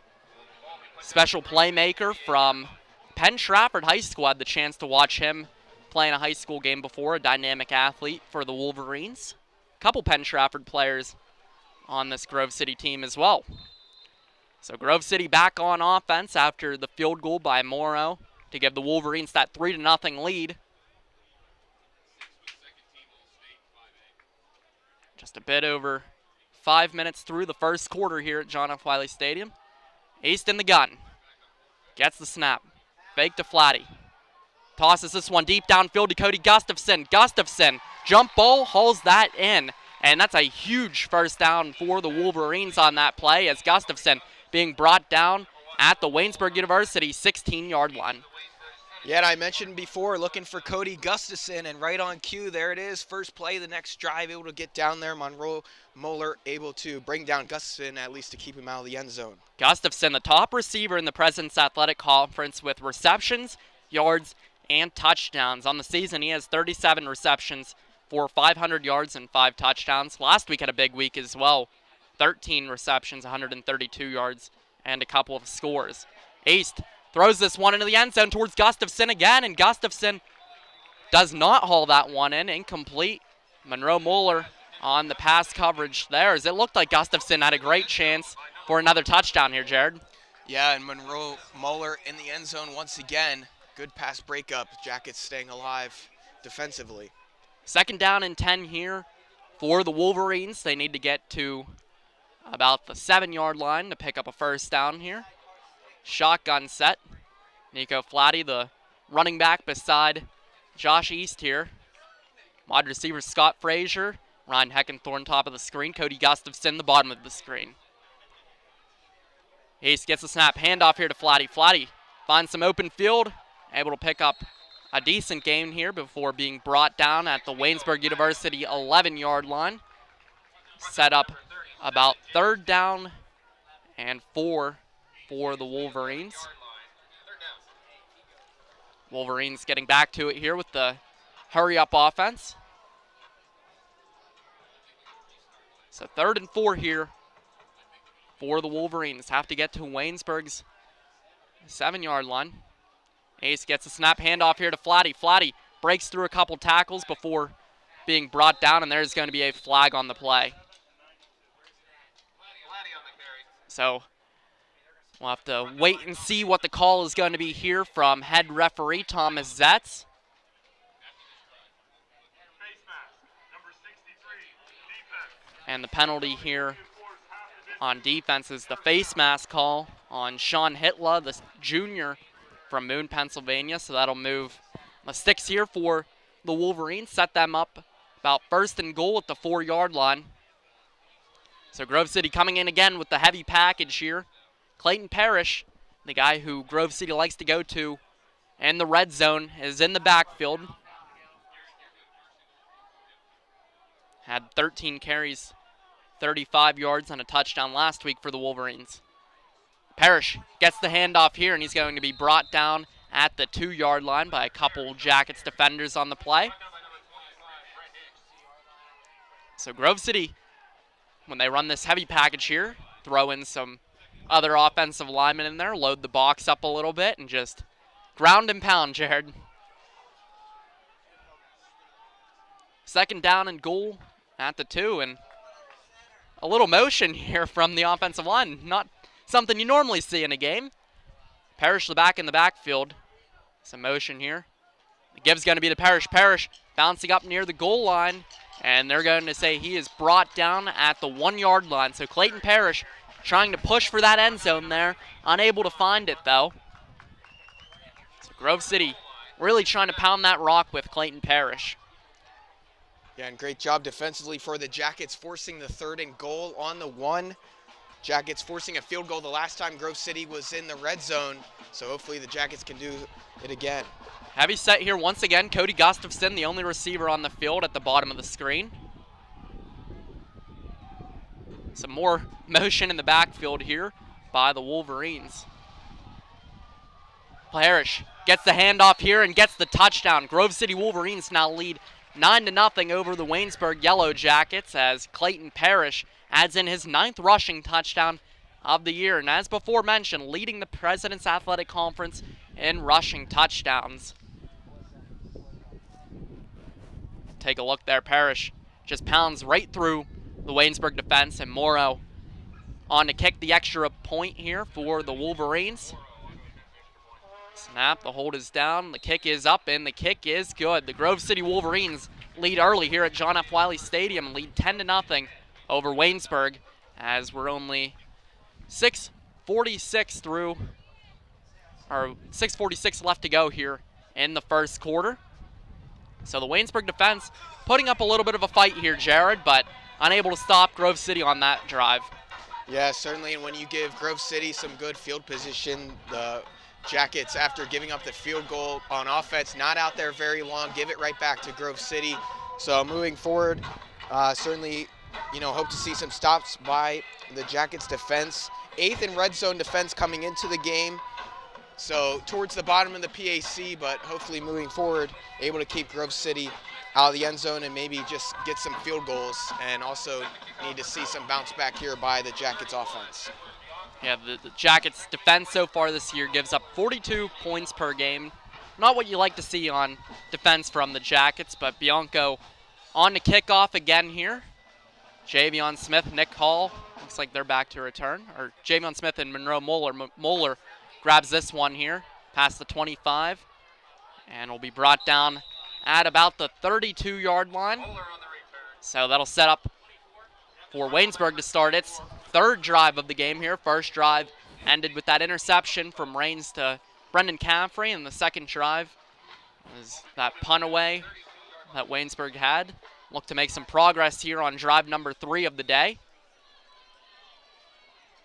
special playmaker from Penn Trafford High School. Had the chance to watch him play in a high school game before, a dynamic athlete for the Wolverines. A couple Penn Trafford players on this Grove City team as well. So Grove City back on offense after the field goal by Morrow to give the Wolverines that 3-0 lead. Just a bit over 5 minutes through the first quarter here at John F. Wiley Stadium. East in the gun. Gets the snap. Fake to Flatty. Tosses this one deep downfield to Cody Gustafson. Gustafson, jump ball, hauls that in. And that's a huge first down for the Wolverines on that play as Gustafson being brought down at the Waynesburg University 16-yard line. Yeah, and I mentioned before, looking for Cody Gustafson, and right on cue, there it is. First play, the next drive, able to get down there. Monroe Moeller able to bring down Gustafson, at least to keep him out of the end zone. Gustafson, the top receiver in the President's Athletic Conference with receptions, yards, and touchdowns. On the season, he has 37 receptions for 500 yards and 5 touchdowns. Last week had a big week as well. 13 receptions, 132 yards, and a couple of scores. East throws this one into the end zone towards Gustafson again, and Gustafson does not haul that one in. Incomplete. Monroe Moeller on the pass coverage there, as it looked like Gustafson had a great chance for another touchdown here, Jared. Yeah, and Monroe Moeller in the end zone once again. Good pass breakup. Jackets staying alive defensively. 2nd down and 10 here for the Wolverines. They need to get to about the 7-yard line to pick up a first down here. Shotgun set. Nico Flatty, the running back beside Josh East here. Wide receiver Scott Frazier. Ryan Heckenthorn top of the screen. Cody Gustafson the bottom of the screen. East gets the snap. Handoff here to Flatty. Flatty finds some open field. Able to pick up a decent gain here before being brought down at the Waynesburg University 11-yard line. Set up about 3rd down and 4 for the Wolverines. Wolverines getting back to it here with the hurry-up offense. So 3rd and 4 here for the Wolverines. Have to get to Waynesburg's 7-yard line. Ace gets a snap handoff here to Flatty. Flatty breaks through a couple tackles before being brought down, and there's going to be a flag on the play. So we'll have to wait and see what the call is going to be here from head referee Thomas Zetz. And the penalty here on defense is the face mask call on Sean Hitler, the junior from Moon, Pennsylvania. So that'll move the sticks here for the Wolverines, set them up about 1st and goal at the 4-yard line. So Grove City coming in again with the heavy package here. Clayton Parrish, the guy who Grove City likes to go to in the red zone, is in the backfield. Had 13 carries, 35 yards, and a touchdown last week for the Wolverines. Parrish gets the handoff here, and he's going to be brought down at the 2-yard line by a couple Jackets defenders on the play. So Grove City, when they run this heavy package here, throw in some other offensive linemen in there, load the box up a little bit, and just ground and pound, Jared. 2nd down and goal at the 2, and a little motion here from the offensive line. Not something you normally see in a game. Parrish the back in the backfield. Some motion here. The give's going to be to Parrish. Parrish bouncing up near the goal line, and they're going to say he is brought down at the 1-yard line. So Clayton Parrish trying to push for that end zone there. Unable to find it, though. So Grove City really trying to pound that rock with Clayton Parrish. Yeah, and great job defensively for the Jackets, forcing the 3rd and goal on the 1. Jackets forcing a field goal the last time Grove City was in the red zone, so hopefully the Jackets can do it again. Heavy set here once again. Cody Gustafson, the only receiver on the field at the bottom of the screen. Some more motion in the backfield here by the Wolverines. Parrish gets the handoff here and gets the touchdown. Grove City Wolverines now lead 9-0 over the Waynesburg Yellow Jackets as Clayton Parrish adds in his 9th rushing touchdown of the year. And as before mentioned, leading the President's Athletic Conference in rushing touchdowns. Take a look there. Parrish just pounds right through the Waynesburg defense, and Morrow on to kick the extra point here for the Wolverines. Snap, the hold is down, the kick is up, and the kick is good. The Grove City Wolverines lead early here at John F. Wiley Stadium, lead 10-0 over Waynesburg, as we're only 6:46 left to go here in the first quarter. So the Waynesburg defense putting up a little bit of a fight here, Jared, but unable to stop Grove City on that drive. Yeah, certainly, and when you give Grove City some good field position, the Jackets, after giving up the field goal on offense, not out there very long, give it right back to Grove City. So moving forward, certainly, hope to see some stops by the Jackets defense. 8th in red zone defense coming into the game. So towards the bottom of the PAC, but hopefully moving forward, able to keep Grove City out of the end zone and maybe just get some field goals, and also need to see some bounce back here by the Jackets offense. Yeah, the Jackets defense so far this year gives up 42 points per game. Not what you like to see on defense from the Jackets, but Bianco on to kickoff again here. Javion Smith, Nick Hall, looks like they're back to return. Or Javion Smith and Monroe Moeller. Moeller grabs this one here, past the 25, and will be brought down at about the 32-yard line. So that'll set up for Waynesburg to start its 3rd drive of the game here. First drive ended with that interception from Raines to Brendan Caffrey, and the 2nd drive As that punt away that Waynesburg had. Look to make some progress here on drive number 3 of the day.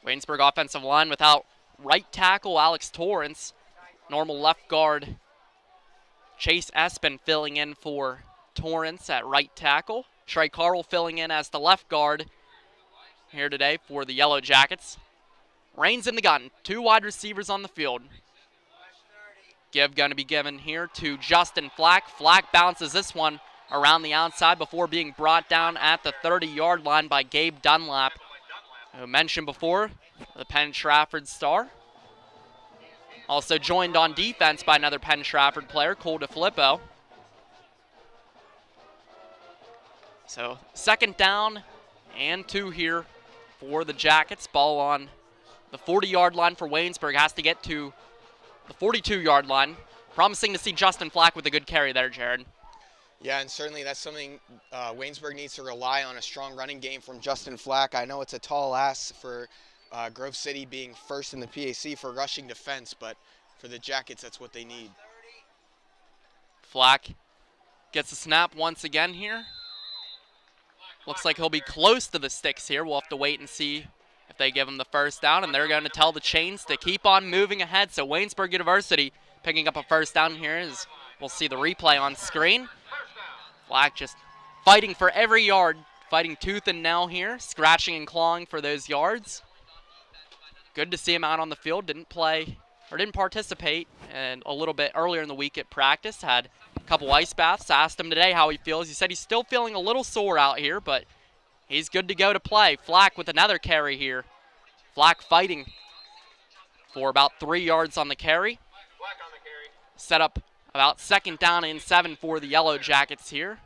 Waynesburg offensive line without right tackle Alex Torrance. Normal left guard Chase Espin filling in for Torrance at right tackle. Trey Carl filling in as the left guard here today for the Yellow Jackets. Rains in the gun. 2 wide receivers on the field. Give going to be given here to Justin Flack. Flack bounces this one around the outside before being brought down at the 30-yard line by Gabe Dunlap, who mentioned before, the Penn Trafford star. Also joined on defense by another Penn Trafford player, Cole DeFilippo. So 2nd down and 2 here for the Jackets. Ball on the 40-yard line for Waynesburg. Has to get to the 42-yard line. Promising to see Justin Flack with a good carry there, Jared. Yeah, and certainly that's something Waynesburg needs to rely on, a strong running game from Justin Flack. I know it's a tall ask for Grove City being first in the PAC for rushing defense, but for the Jackets, that's what they need. Flack gets a snap once again here. Looks like he'll be close to the sticks here. We'll have to wait and see if they give him the first down, and they're going to tell the chains to keep on moving ahead. So Waynesburg University picking up a first down here, as we'll see the replay on screen. Flack just fighting for every yard, fighting tooth and nail here, scratching and clawing for those yards. Good to see him out on the field. Didn't participate and a little bit earlier in the week at practice. Had a couple ice baths. Asked him today how he feels. He said he's still feeling a little sore out here, but he's good to go to play. Flack with another carry here. Flack fighting for about 3 yards on the carry. Set up about 2nd down and 7 for the Yellow Jackets here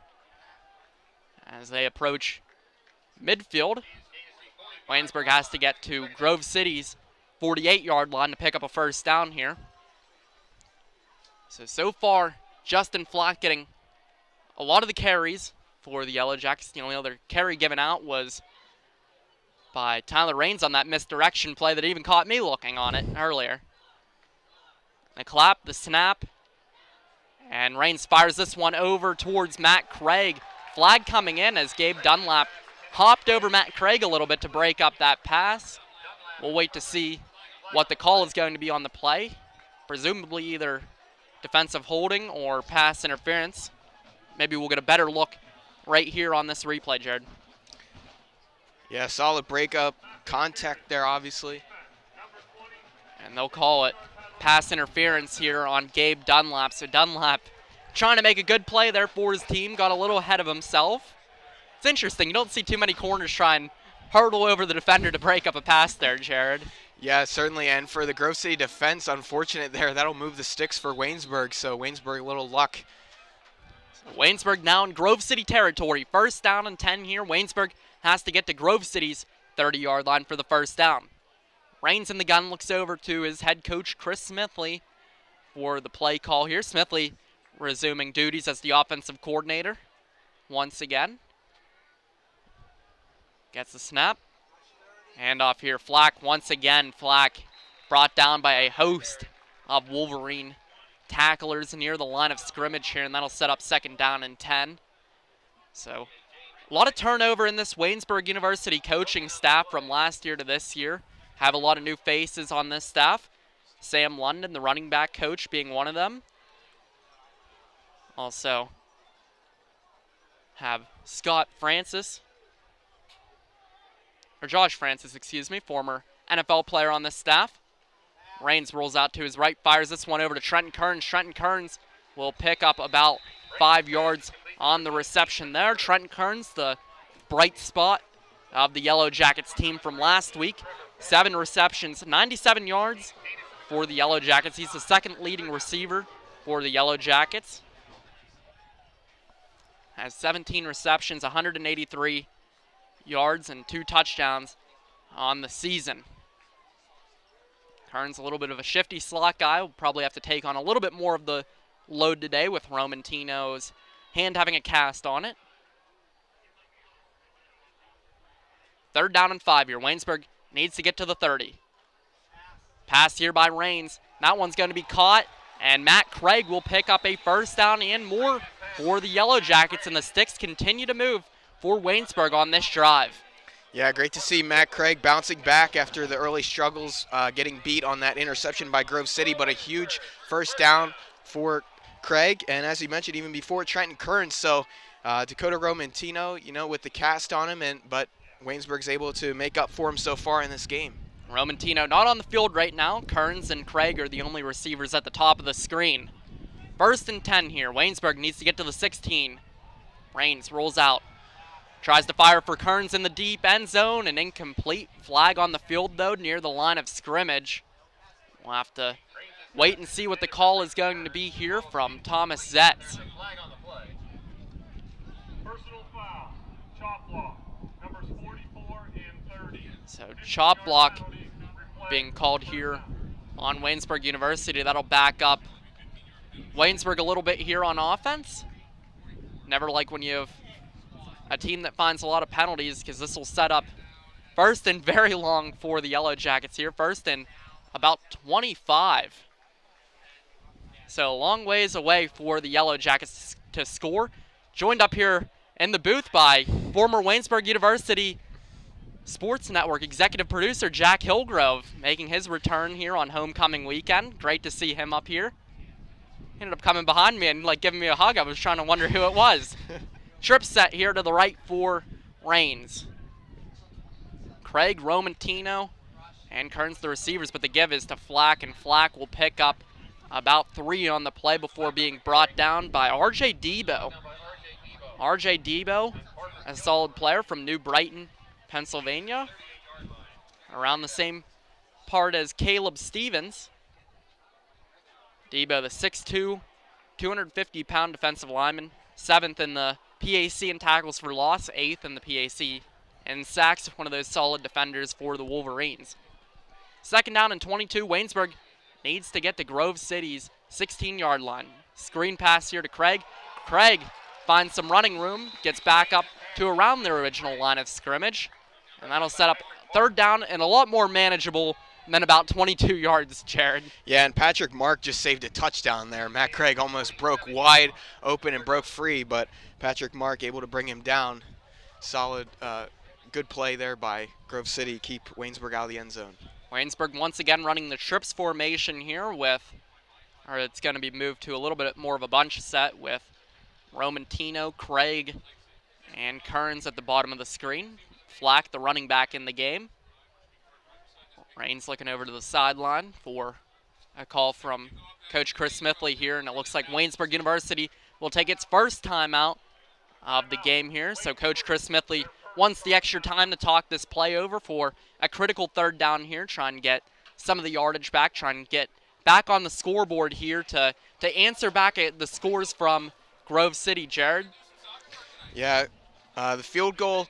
as they approach midfield. Waynesburg has to get to Grove City's 48-yard line to pick up a first down here. So far, Justin Flack getting a lot of the carries for the Yellow Jackets. The only other carry given out was by Tyler Raines on that misdirection play that even caught me looking on it earlier. The clap, the snap, and Raines fires this one over towards Matt Craig. Flag coming in as Gabe Dunlap hopped over Matt Craig a little bit to break up that pass. We'll wait to see what the call is going to be on the play. Presumably either defensive holding or pass interference. Maybe we'll get a better look right here on this replay, Jared. Yeah, solid breakup, contact there, obviously. And they'll call it pass interference here on Gabe Dunlap. So Dunlap trying to make a good play there for his team, got a little ahead of himself. It's interesting, you don't see too many corners try and hurdle over the defender to break up a pass there, Jared. Yeah, certainly, and for the Grove City defense, unfortunate there, that'll move the sticks for Waynesburg, so Waynesburg a little luck. So Waynesburg now in Grove City territory. 1st down and 10 here. Waynesburg has to get to Grove City's 30-yard line for the first down. Raines in the gun, looks over to his head coach, Chris Smithley, for the play call here. Smithley resuming duties as the offensive coordinator once again. Gets the snap. Handoff here. Flack once again. Flack brought down by a host of Wolverine tacklers near the line of scrimmage here, and that'll set up 2nd down and 10. So a lot of turnover in this Waynesburg University coaching staff from last year to this year. Have a lot of new faces on this staff. Sam London, the running back coach, being one of them. Also have Scott Francis, or Josh Francis, excuse me, former NFL player on this staff. Raines rolls out to his right, fires this one over to Trenton Kearns. Trenton Kearns will pick up about 5 yards on the reception there. Trenton Kearns, the bright spot of the Yellow Jackets team from last week. 7 receptions, 97 yards for the Yellow Jackets. He's the 2nd leading receiver for the Yellow Jackets. Has 17 receptions, 183 yards, and 2 touchdowns on the season. Kearns a little bit of a shifty slot guy. Will probably have to take on a little bit more of the load today with Roman Tino's hand having a cast on it. 3rd down and 5 here. Waynesburg needs to get to the 30. Pass here by Raines. That one's going to be caught And Matt Craig will pick up a first down and more for the Yellow Jackets, and the sticks continue to move for Waynesburg on this drive. Yeah, great to see Matt Craig bouncing back after the early struggles, getting beat on that interception by Grove City, but a huge first down for Craig, and as you mentioned, even before Trenton Kearns. So Dakota Romantino, with the cast on him, but Waynesburg's able to make up for him so far in this game. Romantino not on the field right now. Kearns and Craig are the only receivers at the top of the screen. 1st and 10 here. Waynesburg needs to get to the 16. Rains rolls out. Tries to fire for Kearns in the deep end zone. An incomplete flag on the field, though, near the line of scrimmage. We'll have to wait and see what the call is going to be here from Thomas Zetz. Personal foul, chop block, numbers 44 and 30. So chop block being called here on Waynesburg University. That'll back up Waynesburg a little bit here on offense. Never like when you have a team that finds a lot of penalties, because this will set up 1st and very long for the Yellow Jackets here. 1st and about 25. So a long ways away for the Yellow Jackets to score. Joined up here in the booth by former Waynesburg University Sports Network executive producer Jack Hillgrove, making his return here on homecoming weekend. Great to see him up here. He ended up coming behind me and giving me a hug. I was trying to wonder who it was. Trip set here to the right for Rains. Craig, Romantino, and Kearns the receivers, but the give is to Flack, and Flack will pick up about 3 on the play before being brought down by R.J. Debo. R.J. Debo, a solid player from New Brighton, Pennsylvania. Around the same part as Caleb Stevens. Debo, the 6'2", 250-pound defensive lineman, 7th in the PAC in tackles for loss, 8th in the PAC in sacks, one of those solid defenders for the Wolverines. 2nd down and 22, Waynesburg needs to get to Grove City's 16-yard line. Screen pass here to Craig. Craig finds some running room, gets back up to around their original line of scrimmage, and that'll set up 3rd down and a lot more manageable than about 22 yards, Jared. Yeah, and Patrick Mark just saved a touchdown there. Matt Craig almost broke wide open and broke free, but Patrick Mark able to bring him down. Solid, good play there by Grove City, keep Waynesburg out of the end zone. Waynesburg once again running the trips formation here it's going to be moved to a little bit more of a bunch set with Romantino, Craig, and Kearns at the bottom of the screen. Flack, the running back in the game. Rains looking over to the sideline for a call from Coach Chris Smithley here, and it looks like Waynesburg University will take its first timeout of the game here. So Coach Chris Smithley wants the extra time to talk this play over for a critical 3rd down here, trying to get some of the yardage back, trying to get back on the scoreboard here to answer back at the scores from Grove City. Jared? Yeah, the field goal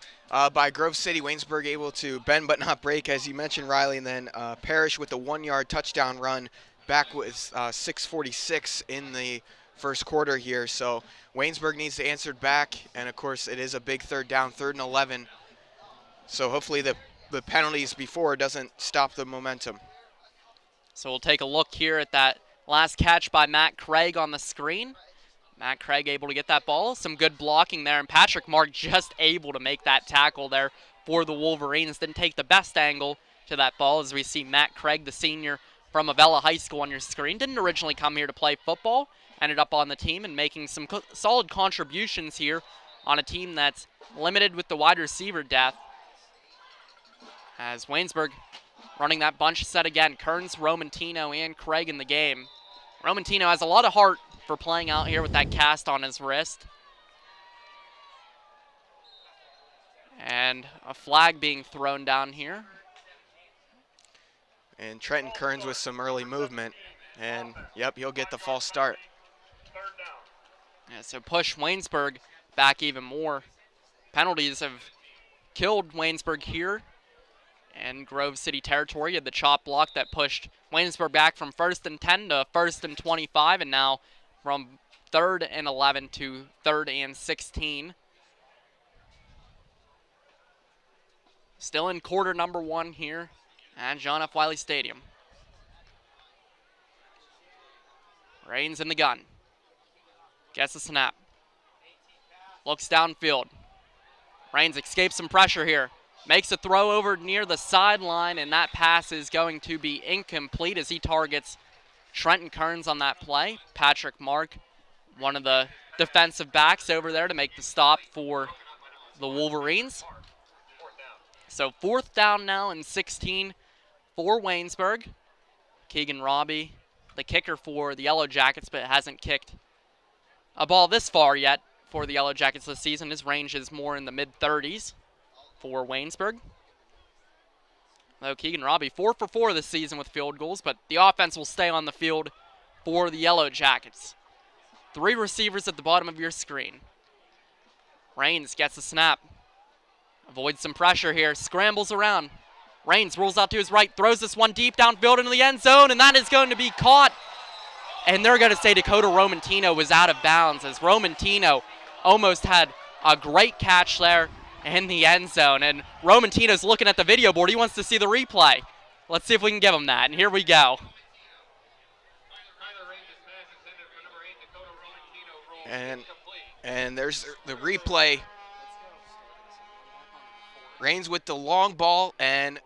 by Grove City, Waynesburg able to bend but not break, as you mentioned, Riley, and then Parrish with a 1-yard touchdown run back with 6:46 in the first quarter here. So Waynesburg needs to answer back, and of course it is a big 3rd down, 3rd and 11. So hopefully the penalties before doesn't stop the momentum. So we'll take a look here at that last catch by Matt Craig on the screen. Matt Craig able to get that ball. Some good blocking there, and Patrick Mark just able to make that tackle there for the Wolverines. Didn't take the best angle to that ball, as we see Matt Craig, the senior from Avella High School on your screen. Didn't originally come here to play football. Ended up on the team and making some solid contributions here on a team that's limited with the wide receiver depth. As Waynesburg running that bunch set again. Kearns, Romantino, and Craig in the game. Romantino has a lot of heart for playing out here with that cast on his wrist. And a flag being thrown down here. And Trenton Kearns with some early movement. And, yep, he'll get the false start. Yeah, so push Waynesburg back even more. Penalties have killed Waynesburg here in Grove City territory. You had the chop block that pushed Waynesburg back from 1st and 10 to 1st and 25, and now from 3rd and 11 to 3rd and 16. Still in quarter number 1 here at John F. Wiley Stadium. Rains in the gun. Gets the snap. Looks downfield. Rains escapes some pressure here. Makes a throw over near the sideline, and that pass is going to be incomplete as he targets Trenton Kearns on that play. Patrick Mark, one of the defensive backs over there to make the stop for the Wolverines. So 4th down now and 16 for Waynesburg. Keegan Robbie, the kicker for the Yellow Jackets, but hasn't kicked a ball this far yet for the Yellow Jackets this season. His range is more in the mid-30s for Waynesburg. Though Keegan Robbie, 4 for 4 this season with field goals, but the offense will stay on the field for the Yellow Jackets. 3 receivers at the bottom of your screen. Rains gets the snap. Avoids some pressure here, scrambles around. Rains rolls out to his right, throws this one deep downfield into the end zone, and that is going to be caught. And they're going to say Dakota Romantino was out of bounds, as Romantino almost had a great catch there in the end zone. And Romantino's looking at the video board. He wants to see the replay. Let's see if we can give him that. And here we go. And there's the replay. Rains with the long ball, and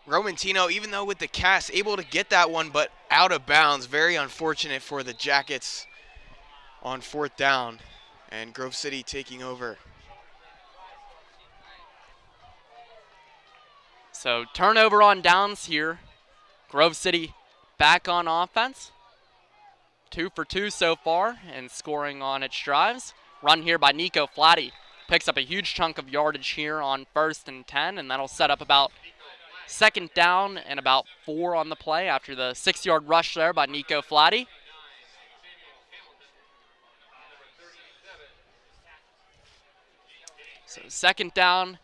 Romantino, even though with the cast, able to get that one, but out of bounds. Very unfortunate for the Jackets on 4th down, and Grove City taking over. So turnover on downs here. Grove City back on offense. 2 for 2 so far and scoring on its drives. Run here by Nico Flatty. Picks up a huge chunk of yardage here on 1st and 10, and that'll set up about 2nd down and about 4 on the play after the 6-yard rush there by Nico Flatty. So 2nd down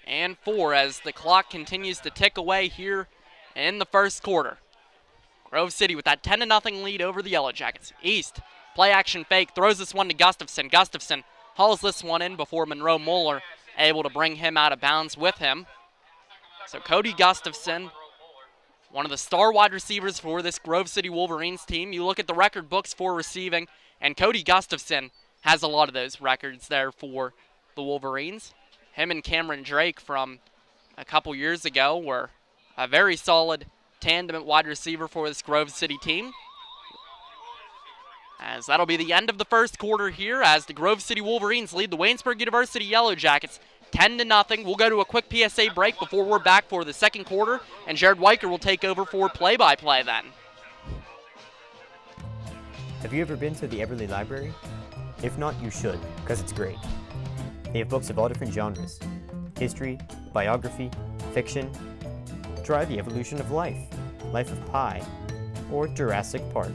and 4 as the clock continues to tick away here in the 1st quarter. Grove City with that 10-0 lead over the Yellow Jackets. East, play action fake, throws this one to Gustafson. Gustafson hauls this one in before Monroe Moeller able to bring him out of bounds with him. So Cody Gustafson, one of the star wide receivers for this Grove City Wolverines team. You look at the record books for receiving, and Cody Gustafson has a lot of those records there for the Wolverines. Him and Cameron Drake from a couple years ago were a very solid tandem at wide receiver for this Grove City team. As that'll be the end of the 1st quarter here as the Grove City Wolverines lead the Waynesburg University Yellow Jackets 10-0. We'll go to a quick PSA break before we're back for the 2nd quarter, and Jared Wiker will take over for play-by-play then. Have you ever been to the Everly Library? If not, you should, because it's great. They have books of all different genres: history, biography, fiction. Try The Evolution of Life, Life of Pi, or Jurassic Park.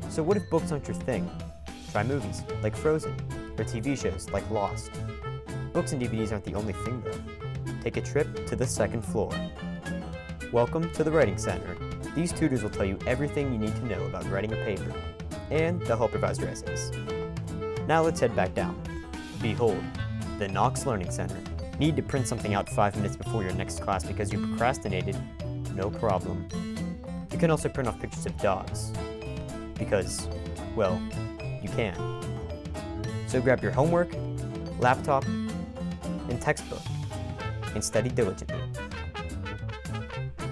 So what if books aren't your thing? Try movies, like Frozen, or TV shows, like Lost. Books and DVDs aren't the only thing, though. Take a trip to the 2nd floor. Welcome to the Writing Center. These tutors will tell you everything you need to know about writing a paper, and they'll help revise your essays. Now let's head back down. Behold, the Knox Learning Center. Need to print something out 5 minutes before your next class because you procrastinated? No problem. You can also print off pictures of dogs. Because, well, you can. So grab your homework, laptop, and textbook, and study diligently.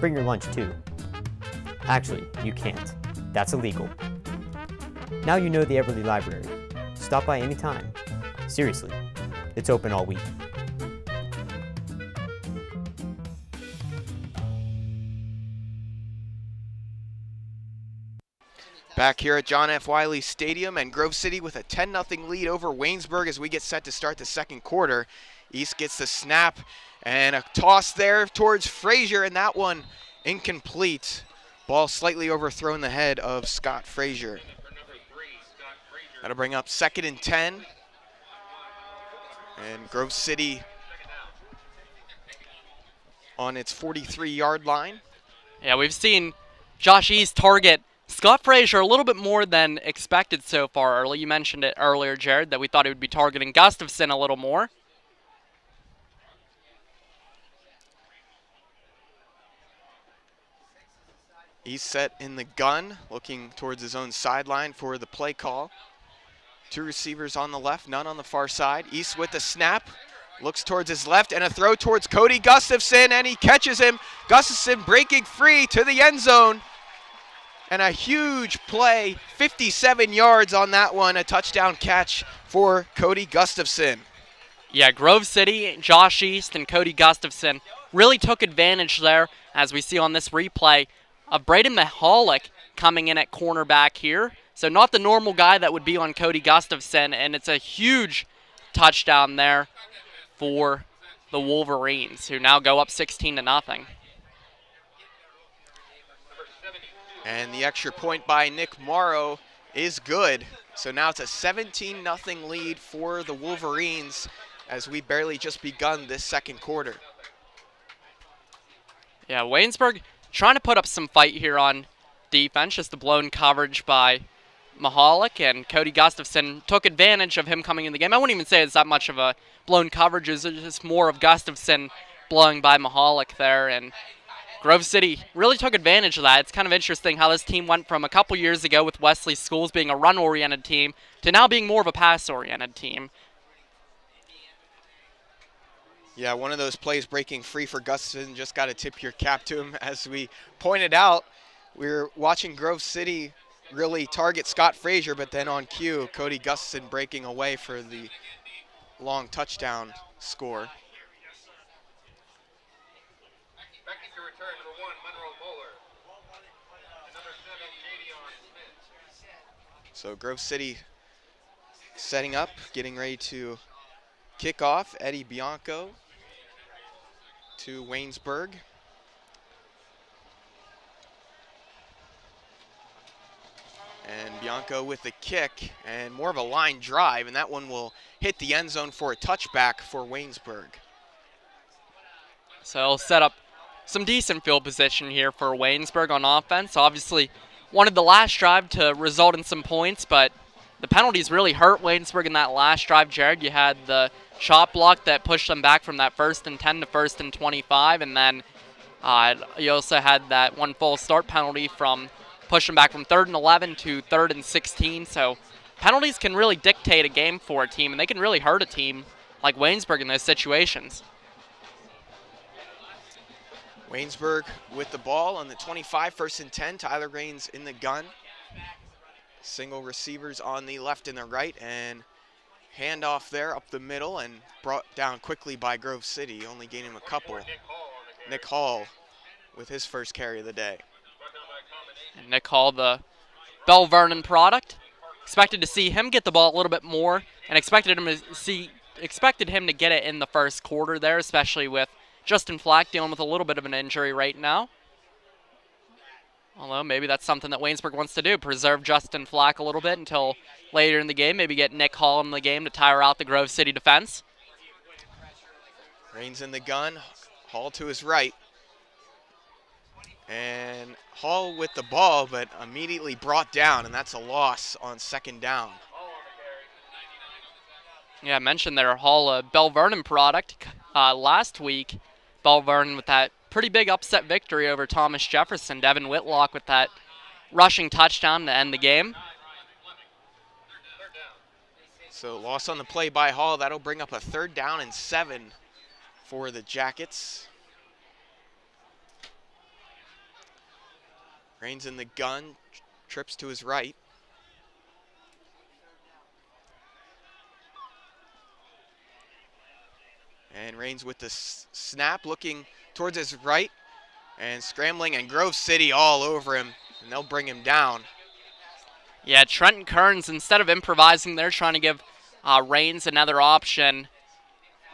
Bring your lunch too. Actually, you can't. That's illegal. Now you know the Everly Library. Stop by anytime. Seriously, it's open all week. Back here at John F. Wiley Stadium, and Grove City with a 10-0 lead over Waynesburg as we get set to start the 2nd quarter. East gets the snap and a toss there towards Frazier, and that one incomplete. Ball slightly overthrown the head of Scott Frazier. That'll bring up 2nd and 10. And Grove City on its 43-yard line. Yeah, we've seen Josh East target Scott Frazier a little bit more than expected so far early. You mentioned it earlier, Jared, that we thought he would be targeting Gustafson a little more. He's set in the gun, looking towards his own sideline for the play call. 2 receivers on the left, none on the far side. East with the snap, looks towards his left, and a throw towards Cody Gustafson, and he catches him. Gustafson breaking free to the end zone. And a huge play, 57 yards on that one, a touchdown catch for Cody Gustafson. Yeah, Grove City, Josh East, and Cody Gustafson really took advantage there, as we see on this replay, of Braden Mahalik coming in at cornerback here. So not the normal guy that would be on Cody Gustafson, and it's a huge touchdown there for the Wolverines, who now go up 16-0. And the extra point by Nick Morrow is good. So now it's a 17-0 lead for the Wolverines as we barely just begun this second quarter. Yeah, Waynesburg trying to put up some fight here on defense, just a blown coverage by Mahalik, and Cody Gustafson took advantage of him coming in the game. I wouldn't even say it's that much of a blown coverage. It's just more of Gustafson blowing by Mahalik there, and Grove City really took advantage of that. It's kind of interesting how this team went from a couple years ago with Wesley Schools being a run-oriented team to now being more of a pass-oriented team. Yeah, one of those plays breaking free for Gustafson, just got to tip your cap to him. As we pointed out, we were watching Grove City really target Scott Frazier, but then on cue, Cody Gustafson breaking away for the long touchdown score. So Grove City setting up, getting ready to kick off. Eddie Bianco to Waynesburg. And Bianco with the kick, and more of a line drive, and that one will hit the end zone for a touchback for Waynesburg. So he'll set up some decent field position here for Waynesburg on offense. Obviously wanted the last drive to result in some points, but the penalties really hurt Waynesburg in that last drive, Jared. You had the shot block that pushed them back from that 1st and 10 to 1st and 25, and then you also had that one false start penalty from pushing back from 3rd and 11 to 3rd and 16. So penalties can really dictate a game for a team, and they can really hurt a team like Waynesburg in those situations. Waynesburg with the ball on the 25, 1st and 10. Tyler Raines in the gun. Single receivers on the left and the right, and handoff there up the middle and brought down quickly by Grove City, only gaining a couple. Nick Hall with his first carry of the day. And Nick Hall, the Bell Vernon product. Expected to see him get the ball a little bit more, and expected him to get it in the first quarter there, especially with Justin Flack dealing with a little bit of an injury right now. Although maybe that's something that Waynesburg wants to do, preserve Justin Flack a little bit until later in the game, maybe get Nick Hall in the game to tire out the Grove City defense. Raines in the gun, Hall to his right. And Hall with the ball, but immediately brought down, and that's a loss on 2nd down. Yeah, I mentioned there, Hall, a Bell Vernon product. Last week, Bell Vernon with that pretty big upset victory over Thomas Jefferson. Devin Whitlock with that rushing touchdown to end the game. So loss on the play by Hall. That'll bring up a 3rd down and 7 for the Jackets. Raines in the gun, trips to his right. And Raines with the snap, looking towards his right and scrambling, and Grove City all over him, and they'll bring him down. Yeah, Trenton Kearns, instead of improvising there, trying to give Raines another option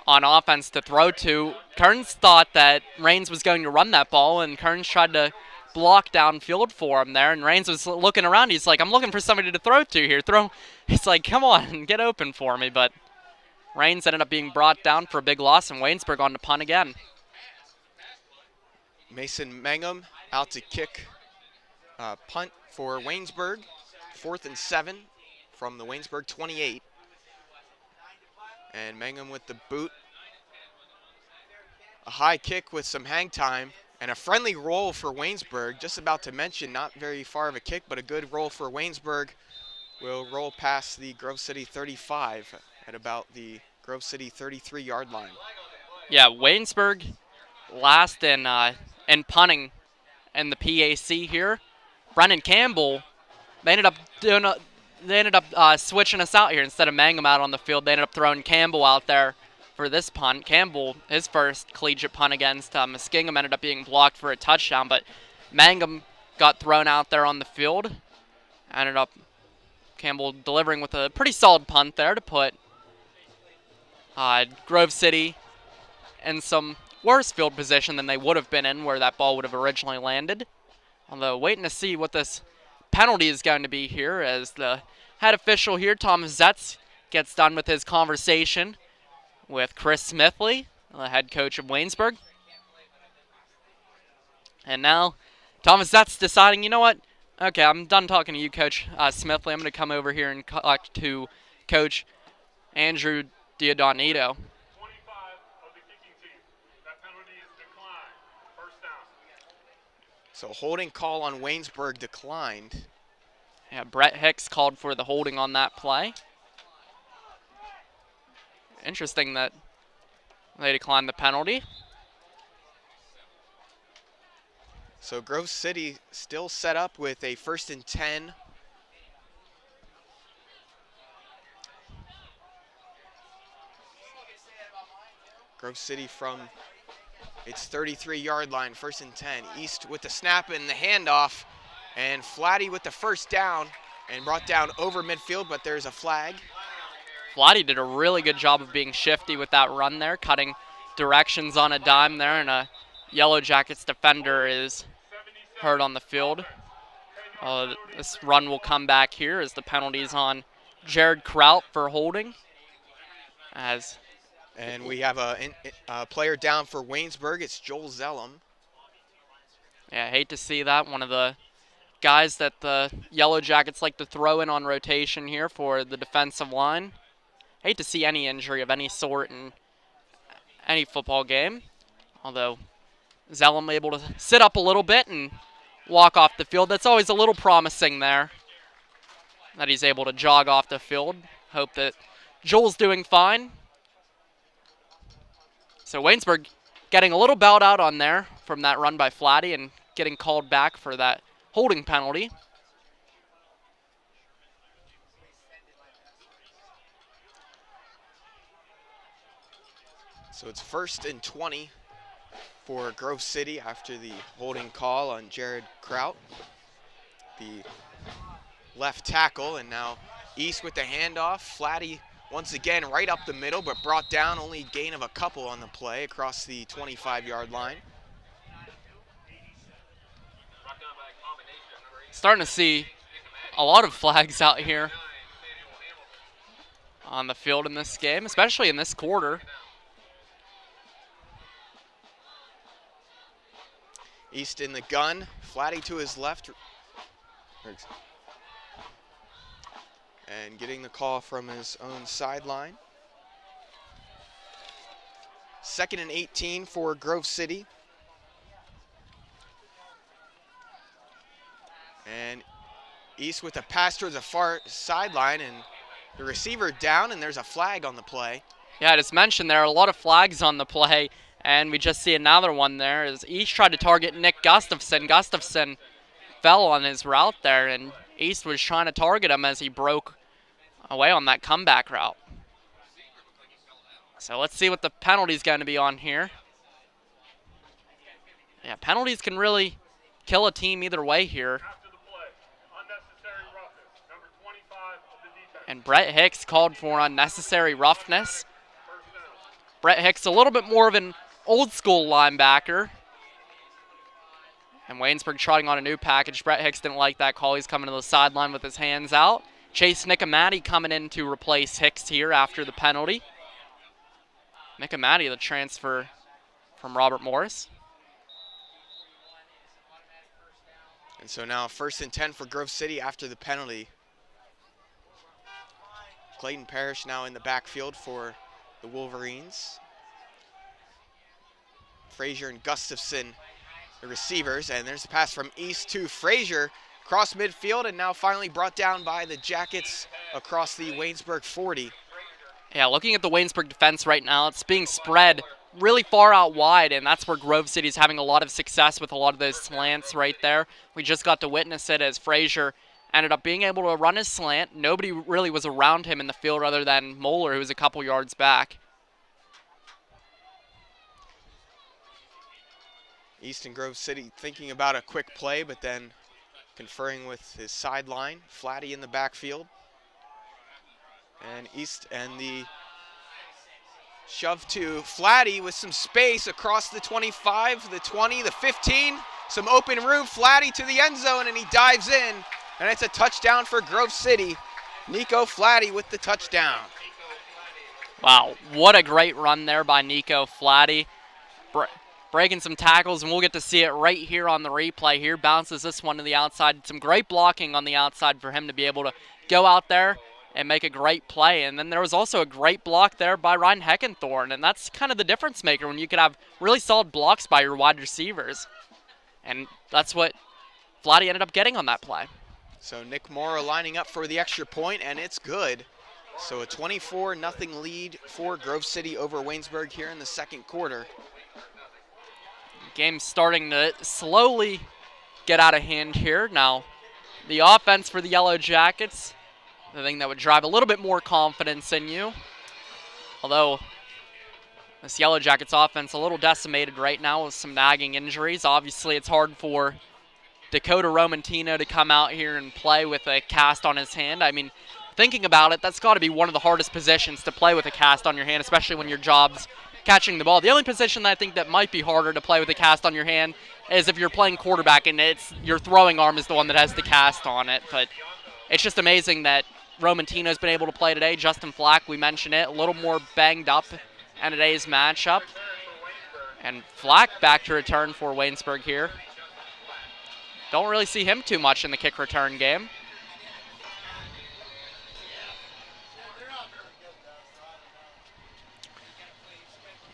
on offense to throw to. Kearns thought that Raines was going to run that ball, and Kearns tried to block downfield for him there, and Raines was looking around. He's like, I'm looking for somebody to throw to here. He's like, come on, get open for me, but Raines ended up being brought down for a big loss, and Waynesburg on to punt again. Mason Mangum out to kick punt for Waynesburg. 4th and 7 from the Waynesburg 28. And Mangum with the boot. A high kick with some hang time, And a friendly roll for Waynesburg. Just about to mention, not very far of a kick, but a good roll for Waynesburg. Will roll past the Grove City 35 at about the Grove City 33-yard line. Yeah, Waynesburg last in punting in the PAC here. Brennan Campbell, they ended up switching us out here instead of Mangum out on the field. They ended up throwing Campbell out there for this punt. Campbell, his first collegiate punt against Muskingum, ended up being blocked for a touchdown, but Mangum got thrown out there on the field. Ended up Campbell delivering with a pretty solid punt there to put Grove City in some worse field position than they would have been in where that ball would have originally landed. Although waiting to see what this penalty is going to be here as the head official here, Thomas Zetz, gets done with his conversation with Chris Smithley, the head coach of Waynesburg. And now Thomas Zetz deciding, you know what? Okay, I'm done talking to you, Coach Smithley. I'm going to come over here and talk to Coach Andrew Diodonito. So holding call on Waynesburg declined. Yeah, Brett Hicks called for the holding on that play. Interesting that they declined the penalty. So Grove City still set up with a 1st and 10. Grove City from its 33-yard line, 1st and 10. East with the snap and the handoff, and Flatty with the first down and brought down over midfield, but there's a flag. Flatty did a really good job of being shifty with that run there, cutting directions on a dime there, and a Yellow Jackets defender is hurt on the field. This run will come back here as the penalty's on Jared Kraut for holding. And we have a player down for Waynesburg. It's Joel Zellum. Yeah, I hate to see that. One of the guys that the Yellow Jackets like to throw in on rotation here for the defensive line. Hate to see any injury of any sort in any football game. Although Zellum able to sit up a little bit and walk off the field. That's always a little promising there, that he's able to jog off the field. Hope that Joel's doing fine. So Waynesburg getting a little bailed out on there from that run by Flatty and getting called back for that holding penalty. So it's 1st and 20 for Grove City after the holding call on Jared Kraut, the left tackle. And now East with the handoff. Flatty once again right up the middle, but brought down, only gain of a couple on the play across the 25-yard line. Starting to see a lot of flags out here on the field in this game, especially in this quarter. East in the gun, Flatty to his left. And getting the call from his own sideline. 2nd and 18 for Grove City. And East with a pass towards the far sideline, and the receiver down, and there's a flag on the play. Yeah, I just mentioned there are a lot of flags on the play, and we just see another one there as East tried to target Nick Gustafson. Gustafson fell on his route there, and East was trying to target him as he broke away on that comeback route. So let's see what the penalty's going to be on here. Yeah, penalties can really kill a team either way here. And Brett Hicks called for unnecessary roughness. Brett Hicks a little bit more of an old school linebacker. And Waynesburg trotting on a new package. Brett Hicks didn't like that call. He's coming to the sideline with his hands out. Chase Nicomatti coming in to replace Hicks here after the penalty. Nicomatti, the transfer from Robert Morris. And so now 1st and 10 for Grove City after the penalty. Clayton Parrish now in the backfield for the Wolverines. Frazier and Gustafson the receivers, and there's a pass from East to Frazier across midfield, and now finally brought down by the Jackets across the Waynesburg 40. Yeah, looking at the Waynesburg defense right now, it's being spread really far out wide, and that's where Grove City's having a lot of success with a lot of those slants right there. We just got to witness it as Frazier ended up being able to run his slant. Nobody really was around him in the field other than Moeller, who was a couple yards back. East and Grove City thinking about a quick play, but then conferring with his sideline. Flatty in the backfield. And East and the shove to Flatty with some space across the 25, the 20, the 15. Some open room. Flatty to the end zone, and he dives in. And it's a touchdown for Grove City. Nico Flatty with the touchdown. Wow, what a great run there by Nico Flatty. Breaking some tackles, and we'll get to see it right here on the replay here. Bounces this one to the outside. Some great blocking on the outside for him to be able to go out there and make a great play. And then there was also a great block there by Ryan Heckenthorn, and that's kind of the difference maker when you can have really solid blocks by your wide receivers. And that's what Flatty ended up getting on that play. So Nick Morrow lining up for the extra point, and it's good. So a 24-0 lead for Grove City over Waynesburg here in the second quarter. Game's starting to slowly get out of hand here. Now, the offense for the Yellow Jackets, the thing that would drive a little bit more confidence in you. Although this Yellow Jackets offense a little decimated right now with some nagging injuries. Obviously, it's hard for Dakota Romantino to come out here and play with a cast on his hand. I mean, thinking about it, that's got to be one of the hardest positions to play with a cast on your hand, especially when your job's catching the ball. The only position that I think that might be harder to play with a cast on your hand is if you're playing quarterback and it's your throwing arm is the one that has the cast on it. But it's just amazing that Romantino's been able to play today. Justin Flack, we mentioned it, a little more banged up in today's matchup. And Flack back to return for Waynesburg here. Don't really see him too much in the kick return game.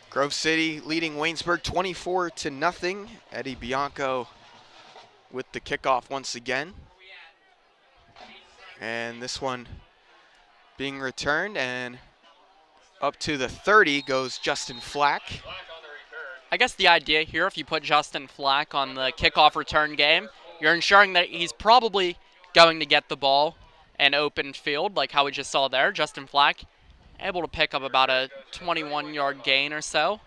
Grove City leading Waynesburg 24-0. Eddie Bianco with the kickoff once again. And this one being returned, and up to the 30 goes Justin Flack. I guess the idea here, if you put Justin Flack on the kickoff return game, you're ensuring that he's probably going to get the ball in open field, like how we just saw there. Justin Flack able to pick up about a 21-yard gain or so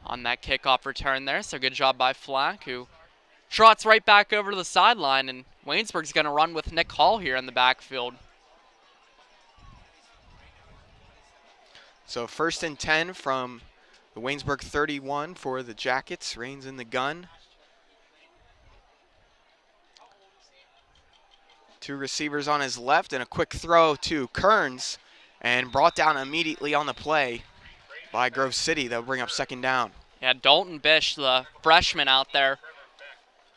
on that kickoff return there. So good job by Flack, who trots right back over to the sideline, and Waynesburg's going to run with Nick Hall here in the backfield. So 1st and 10 from the Waynesburg 31 for the Jackets. Rains in the gun. Two receivers on his left, and a quick throw to Kearns, and brought down immediately on the play by Grove City. That'll bring up 2nd down. Yeah, Dalton Bish, the freshman out there,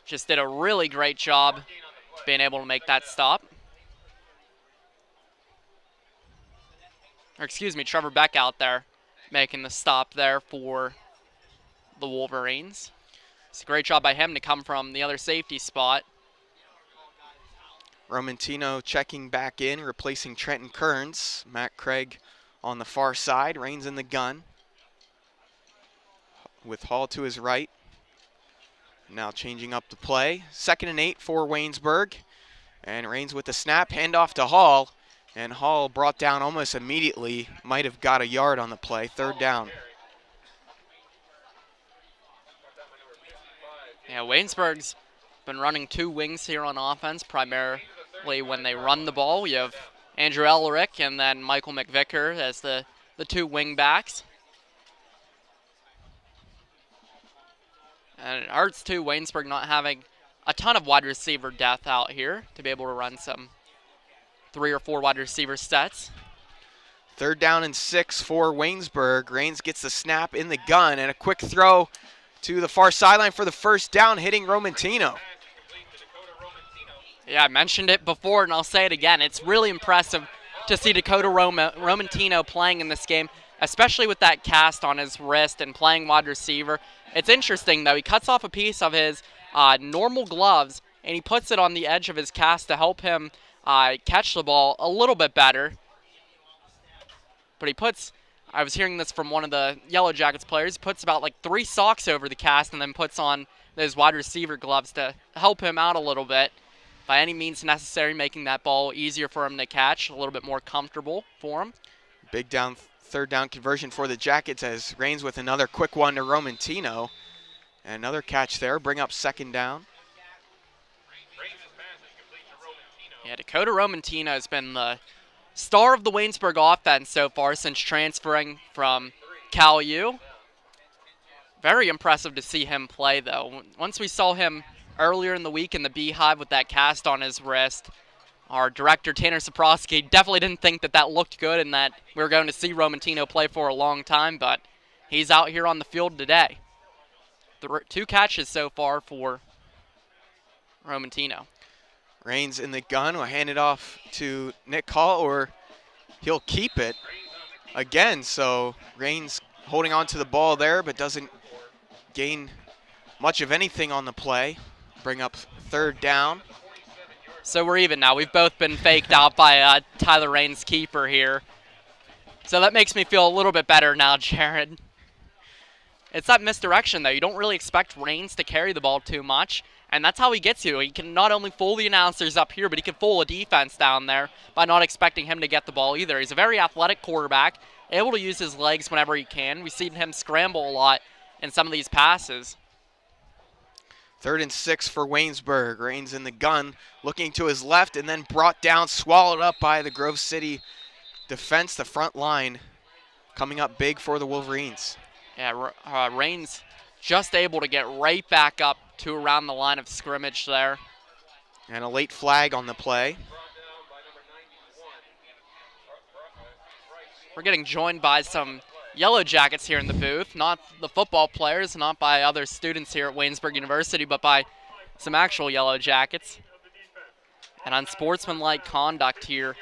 just did a really great job being able to make that stop. Or excuse me, Trevor Beck out there making the stop there for the Wolverines. It's a great job by him to come from the other safety spot. Romantino checking back in, replacing Trenton Kearns. Matt Craig on the far side, Rains in the gun, with Hall to his right. Now changing up the play. 2nd and 8 for Waynesburg. And Rains with the snap, handoff to Hall. And Hall brought down almost immediately. Might have got a yard on the play. 3rd down. Yeah, Waynesburg's been running two wings here on offense, primarily when they run the ball. You have Andrew Ellerick and then Michael McVicker as the two wing backs. And it hurts too, Waynesburg not having a ton of wide receiver depth out here to be able to run some 3 or 4 wide receiver sets. 3rd down and 6 for Waynesburg. Rains gets the snap in the gun, and a quick throw to the far sideline for the 1st down, hitting Romantino. Yeah, I mentioned it before, and I'll say it again. It's really impressive to see Dakota Romantino playing in this game, especially with that cast on his wrist and playing wide receiver. It's interesting, though. He cuts off a piece of his normal gloves, and he puts it on the edge of his cast to help him catch the ball a little bit better. But he puts, I was hearing this from one of the Yellow Jackets players, puts about like 3 socks over the cast and then puts on those wide receiver gloves to help him out a little bit. By any means necessary, making that ball easier for him to catch, a little bit more comfortable for him. Big third down conversion for the Jackets as Raines with another quick one to Romantino. And another catch there, bring up second down. Yeah, Dakota Romantino has been the star of the Waynesburg offense so far since transferring from Cal U. Very impressive to see him play, though. Once we saw him earlier in the week in the Beehive with that cast on his wrist, our director, Tanner Saprosky, definitely didn't think that that looked good and that we were going to see Romantino play for a long time, but he's out here on the field today. 2 catches so far for Romantino. Raines in the gun will hand it off to Nick Hall, or he'll keep it again. So Raines holding on to the ball there, but doesn't gain much of anything on the play. Bring up third down. So we're even now. We've both been faked out by Tyler Raines' keeper here. So that makes me feel a little bit better now, Jared. It's that misdirection, though. You don't really expect Raines to carry the ball too much, and that's how he gets you. He can not only fool the announcers up here, but he can fool a defense down there by not expecting him to get the ball either. He's a very athletic quarterback, able to use his legs whenever he can. We've seen him scramble a lot in some of these passes. 3rd and 6 for Waynesburg. Raines in the gun, looking to his left, and then brought down, swallowed up by the Grove City defense, the front line, coming up big for the Wolverines. Yeah, Raines just able to get right back up to around the line of scrimmage there. And a late flag on the play. We're getting joined by some Yellow Jackets here in the booth, not the football players, not by other students here at Waynesburg University, but by some actual Yellow Jackets. And unsportsmanlike conduct here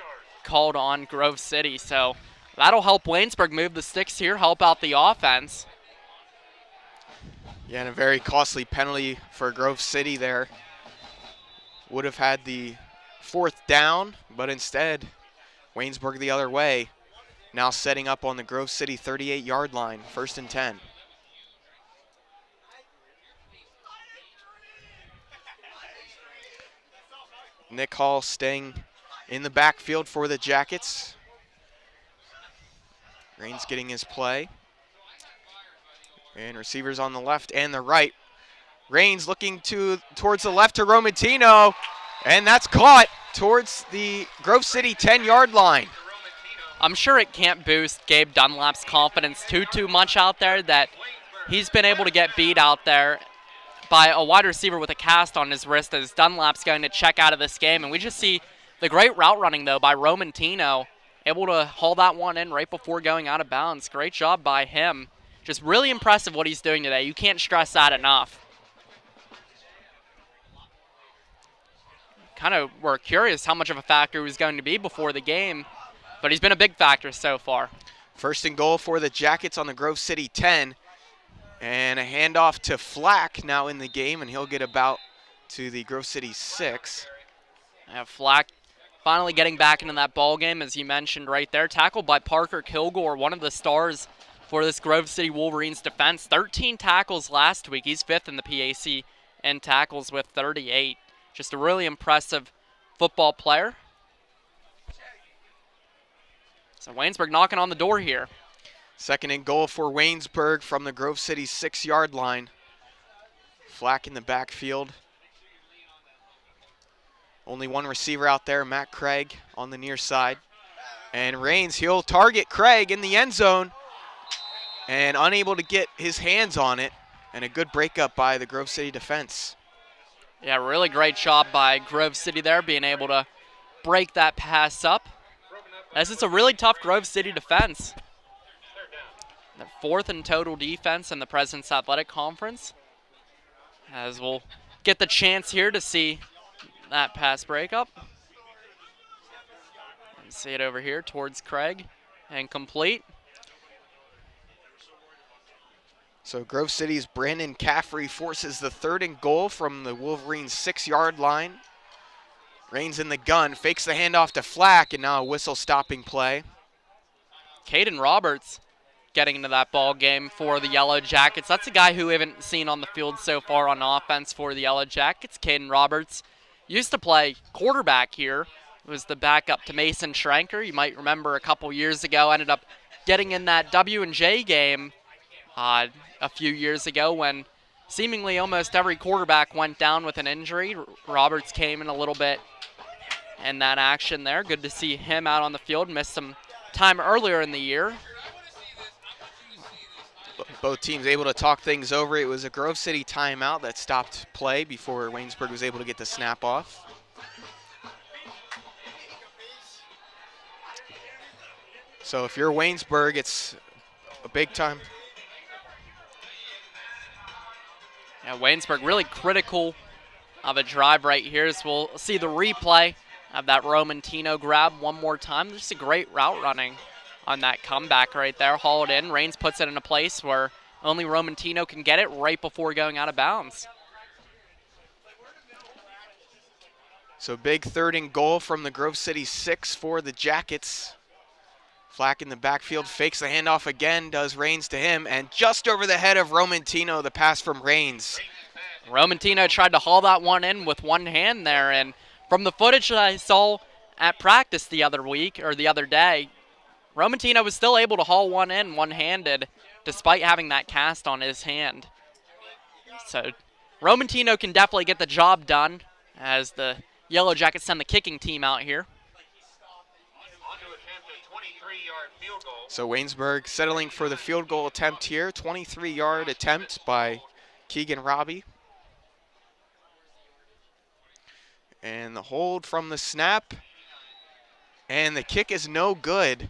called on Grove City, so that'll help Waynesburg move the sticks here, help out the offense. Yeah, and a very costly penalty for Grove City there. Would have had the 4th down, but instead, Waynesburg the other way. Now setting up on the Grove City 38-yard line, 1st and 10. Nick Hall staying in the backfield for the Jackets. Raines getting his play. And receivers on the left and the right. Raines looking towards the left to Romantino, and that's caught towards the Grove City 10-yard line. I'm sure it can't boost Gabe Dunlap's confidence too much out there that he's been able to get beat out there by a wide receiver with a cast on his wrist as Dunlap's going to check out of this game. And we just see the great route running, though, by Romantino, able to haul that one in right before going out of bounds. Great job by him. Just really impressive what he's doing today. You can't stress that enough. Kind of were curious how much of a factor he was going to be before the game, but he's been a big factor so far. 1st and goal for the Jackets on the Grove City 10. And a handoff to Flack now in the game, and he'll get about to the Grove City 6. Flack finally getting back into that ball game, as you mentioned right there. Tackled by Parker Kilgore, one of the stars for this Grove City Wolverines defense. 13 tackles last week. He's 5th in the PAC in tackles with 38. Just a really impressive football player. So Waynesburg knocking on the door here. 2nd and goal for Waynesburg from the Grove City 6-yard line. Flack in the backfield. Only one receiver out there, Matt Craig on the near side. And Raines, he'll target Craig in the end zone and unable to get his hands on it. And a good breakup by the Grove City defense. Yeah, really great job by Grove City there, being able to break that pass up. This is a really tough Grove City defense. The 4th in total defense in the President's Athletic Conference. As we'll get the chance here to see that pass breakup. And see it over here towards Craig and complete. So Grove City's Brandon Caffrey forces the 3rd and goal from the Wolverines' 6-yard line. Rains in the gun, fakes the handoff to Flack, and now a whistle stopping play. Caden Roberts getting into that ball game for the Yellow Jackets. That's a guy who we haven't seen on the field so far on offense for the Yellow Jackets. Caden Roberts used to play quarterback here. Was the backup to Mason Schranker. You might remember a couple years ago, ended up getting in that W&J game a few years ago when seemingly almost every quarterback went down with an injury. Roberts came in a little bit in that action there. Good to see him out on the field. Missed some time earlier in the year. Both teams able to talk things over. It was a Grove City timeout that stopped play before Waynesburg was able to get the snap off. So if you're Waynesburg, it's a big time. Yeah, Waynesburg really critical of a drive right here, as we'll see the replay of that Roman Tino grab one more time. Just a great route running on that comeback right there. Hauled in. Rains puts it in a place where only Roman Tino can get it right before going out of bounds. So big 3rd and goal from the Grove City 6 for the Jackets. Flack in the backfield, fakes the handoff again, does Rains to him, and just over the head of Roman Tino, the pass from Rains. Roman Tino tried to haul that one in with one hand there, and from the footage that I saw at practice the other week, or the other day, Roman Tino was still able to haul one in one-handed despite having that cast on his hand. So Roman Tino can definitely get the job done as the Yellow Jackets send the kicking team out here. So Waynesburg settling for the field goal attempt here. 23-yard attempt by Keegan Robbie. And the hold from the snap. And the kick is no good.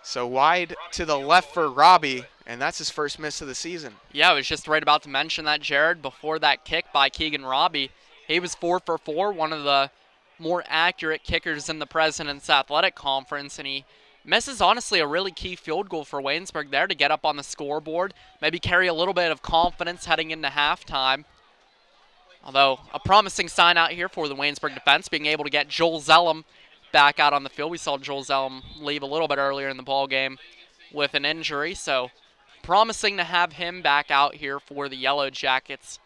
So wide to the left for Robbie, and that's his first miss of the season. Yeah, I was just right about to mention that, Jared. Before that kick by Keegan Robbie, he was 4 for 4, one of the more accurate kickers in the President's Athletic Conference, and he misses, honestly, a really key field goal for Waynesburg there to get up on the scoreboard, maybe carry a little bit of confidence heading into halftime. Although a promising sign out here for the Waynesburg defense, being able to get Joel Zellum back out on the field. We saw Joel Zellum leave a little bit earlier in the ball game with an injury, so promising to have him back out here for the Yellow Jackets.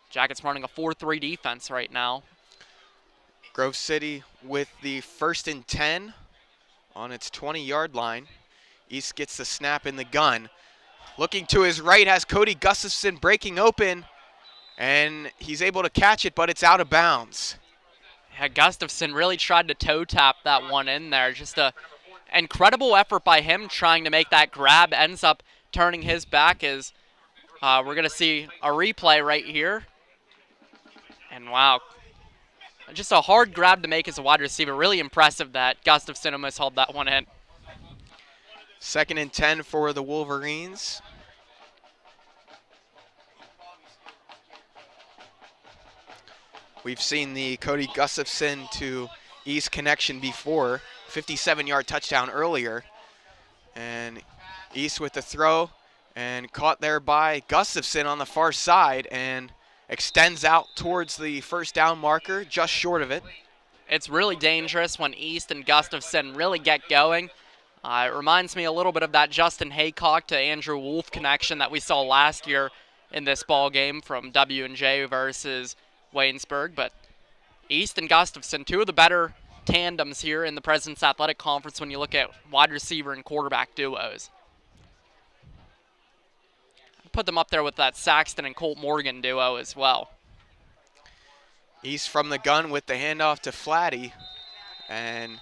Jackets running a 4-3 defense right now. Grove City with the 1st and 10 on its 20-yard line. East gets the snap in the gun. Looking to his right has Cody Gustafson breaking open, and he's able to catch it, but it's out of bounds. Yeah, Gustafson really tried to toe tap that one in there. Just a incredible effort by him trying to make that grab. Ends up turning his back as we're going to see a replay right here. And wow, just a hard grab to make as a wide receiver. Really impressive that Gustafson almost hauled that one in. 2nd and 10 for the Wolverines. We've seen the Cody Gustafson to East connection before. 57-yard touchdown earlier. And East with the throw and caught there by Gustafson on the far side and extends out towards the first down marker, just short of it. It's really dangerous when East and Gustafson really get going. It reminds me a little bit of that Justin Haycock to Andrew Wolf connection that we saw last year in this ball game from W&J versus Waynesburg. But East and Gustafson, two of the better tandems here in the President's Athletic Conference when you look at wide receiver and quarterback duos. Put them up there with that Saxton and Colt Morgan duo as well. East from the gun with the handoff to Flatty, and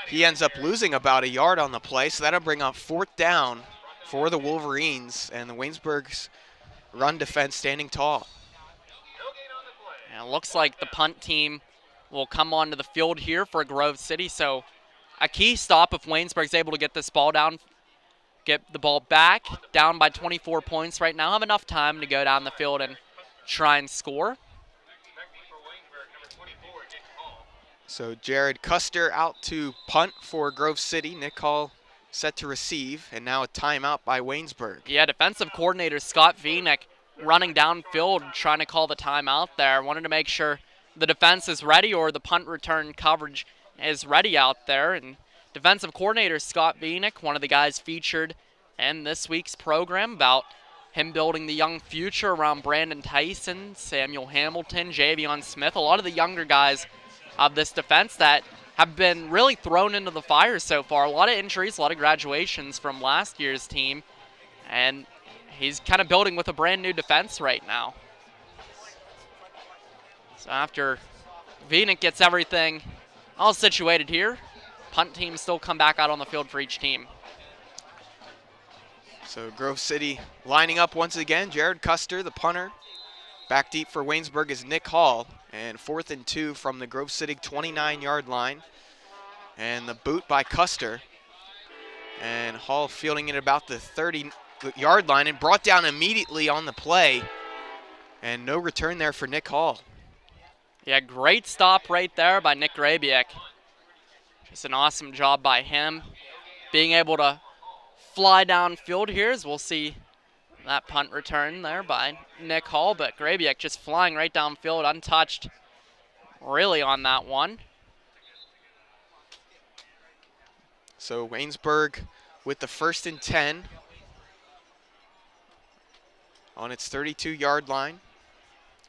he ends up losing about a yard on the play, so that'll bring up 4th down for the Wolverines, and the Waynesburg's run defense standing tall. And it looks like the punt team will come onto the field here for Grove City, so a key stop if Waynesburg's able to get this ball down, get the ball back, down by 24 points right now, have enough time to go down the field and try and score. So Jared Custer out to punt for Grove City. Nick Hall set to receive, and now a timeout by Waynesburg. Yeah, defensive coordinator Scott Vienick running downfield, trying to call the timeout there. Wanted to make sure the defense is ready or the punt return coverage is ready out there. And defensive coordinator Scott Vienick, one of the guys featured in this week's program about him building the young future around Brandon Tyson, Samuel Hamilton, Javion Smith, a lot of the younger guys of this defense that have been really thrown into the fire so far. A lot of injuries, a lot of graduations from last year's team, and he's kind of building with a brand new defense right now. So after Vienick gets everything all situated here, punt teams still come back out on the field for each team. So Grove City lining up once again. Jared Custer, the punter. Back deep for Waynesburg is Nick Hall. And 4th and 2 from the Grove City 29-yard line. And the boot by Custer. And Hall fielding it about the 30-yard line and brought down immediately on the play. And no return there for Nick Hall. Yeah, great stop right there by Nick Grabiak. Just an awesome job by him. Being able to fly downfield here, as we'll see that punt return there by Nick Hall, but Grabiak just flying right downfield, untouched really on that one. So Waynesburg with the 1st and 10 on its 32-yard line.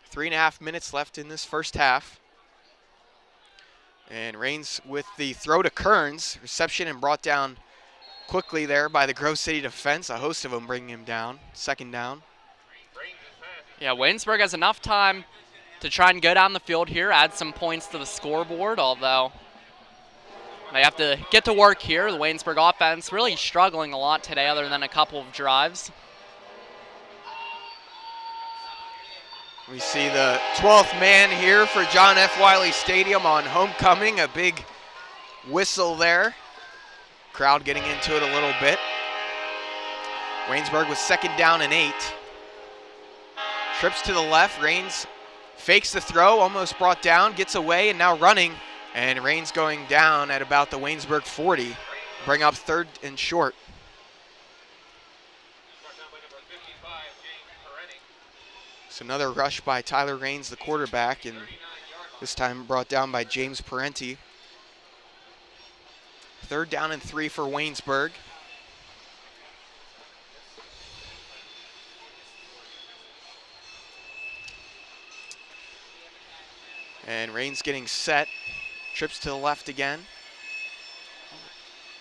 3.5 minutes left in this first half. And Raines with the throw to Kearns, reception and brought down quickly there by the Grove City defense. A host of them bringing him down. 2nd down. Yeah, Waynesburg has enough time to try and go down the field here, add some points to the scoreboard, although they have to get to work here. The Waynesburg offense really struggling a lot today other than a couple of drives. We see the 12th man here for John F. Wiley Stadium on homecoming. A big whistle there. Crowd getting into it a little bit. Waynesburg with 2nd down and 8. Trips to the left. Raines fakes the throw, almost brought down, gets away, and now running. And Raines going down at about the Waynesburg 40. Bring up 3rd and short. So another rush by Tyler Raines, the quarterback, and this time brought down by James Parenti. 3rd down and 3 for Waynesburg. And Raines getting set. Trips to the left again.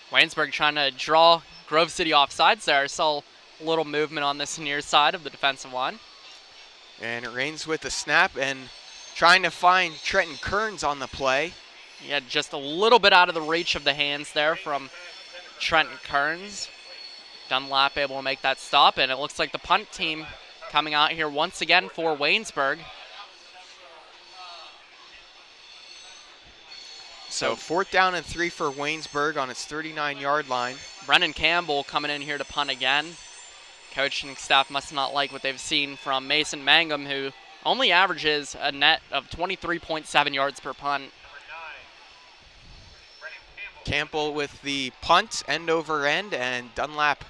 Waynesburg trying to draw Grove City offsides there. Saw a little movement on this near side of the defensive line. And Raines with the snap and trying to find Trenton Kearns on the play. Yeah, just a little bit out of the reach of the hands there from Trenton Kearns. Dunlap able to make that stop, and it looks like the punt team coming out here once again for Waynesburg. So 4th down and 3 for Waynesburg on its 39-yard line. Brendan Campbell coming in here to punt again. Coaching staff must not like what they've seen from Mason Mangum, who only averages a net of 23.7 yards per punt. Campbell with the punt, end over end, and Dunlap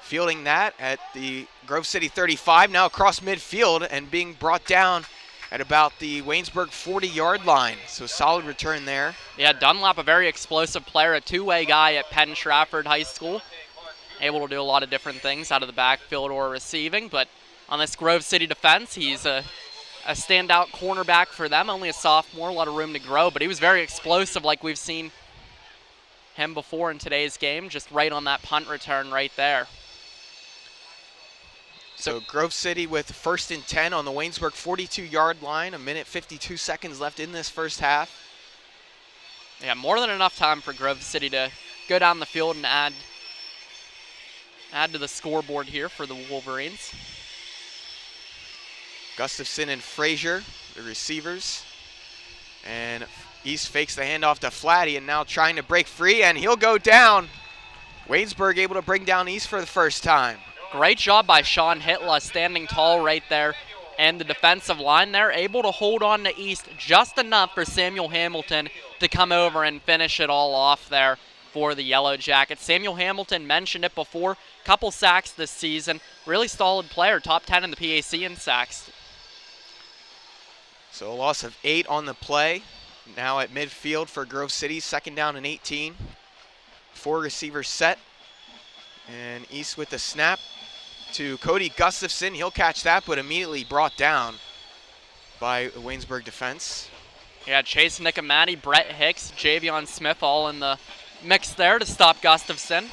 fielding that at the Grove City 35, now across midfield and being brought down at about the Waynesburg 40-yard line. So solid return there. Yeah, Dunlap, a very explosive player, a two-way guy at Penn Trafford High School. Able to do a lot of different things out of the backfield or receiving, but on this Grove City defense, he's a standout cornerback for them, only a sophomore, a lot of room to grow, but he was very explosive like we've seen him before in today's game, just right on that punt return right there. So Grove City with 1st and 10 on the Waynesburg 42-yard line, 1:52 seconds left in this first half. Yeah, more than enough time for Grove City to go down the field and add to the scoreboard here for the Wolverines. Gustafson and Frazier, the receivers. And East fakes the handoff to Flatty and now trying to break free, and he'll go down. Waynesburg able to bring down East for the first time. Great job by Sean Hitler, standing tall right there. And the defensive line there, able to hold on to East just enough for Samuel Hamilton to come over and finish it all off there. for the Yellow Jackets. Samuel Hamilton, mentioned it before, couple sacks this season. Really solid player, top 10 in the PAC in sacks. So a loss of 8 on the play. Now at midfield for Grove City, 2nd down and 18. 4 receivers set. And East with the snap to Cody Gustafson. He'll catch that, but immediately brought down by the Waynesburg defense. Yeah, Chase Nicomatti, Brett Hicks, Javion Smith all in the mix there to stop Gustafson.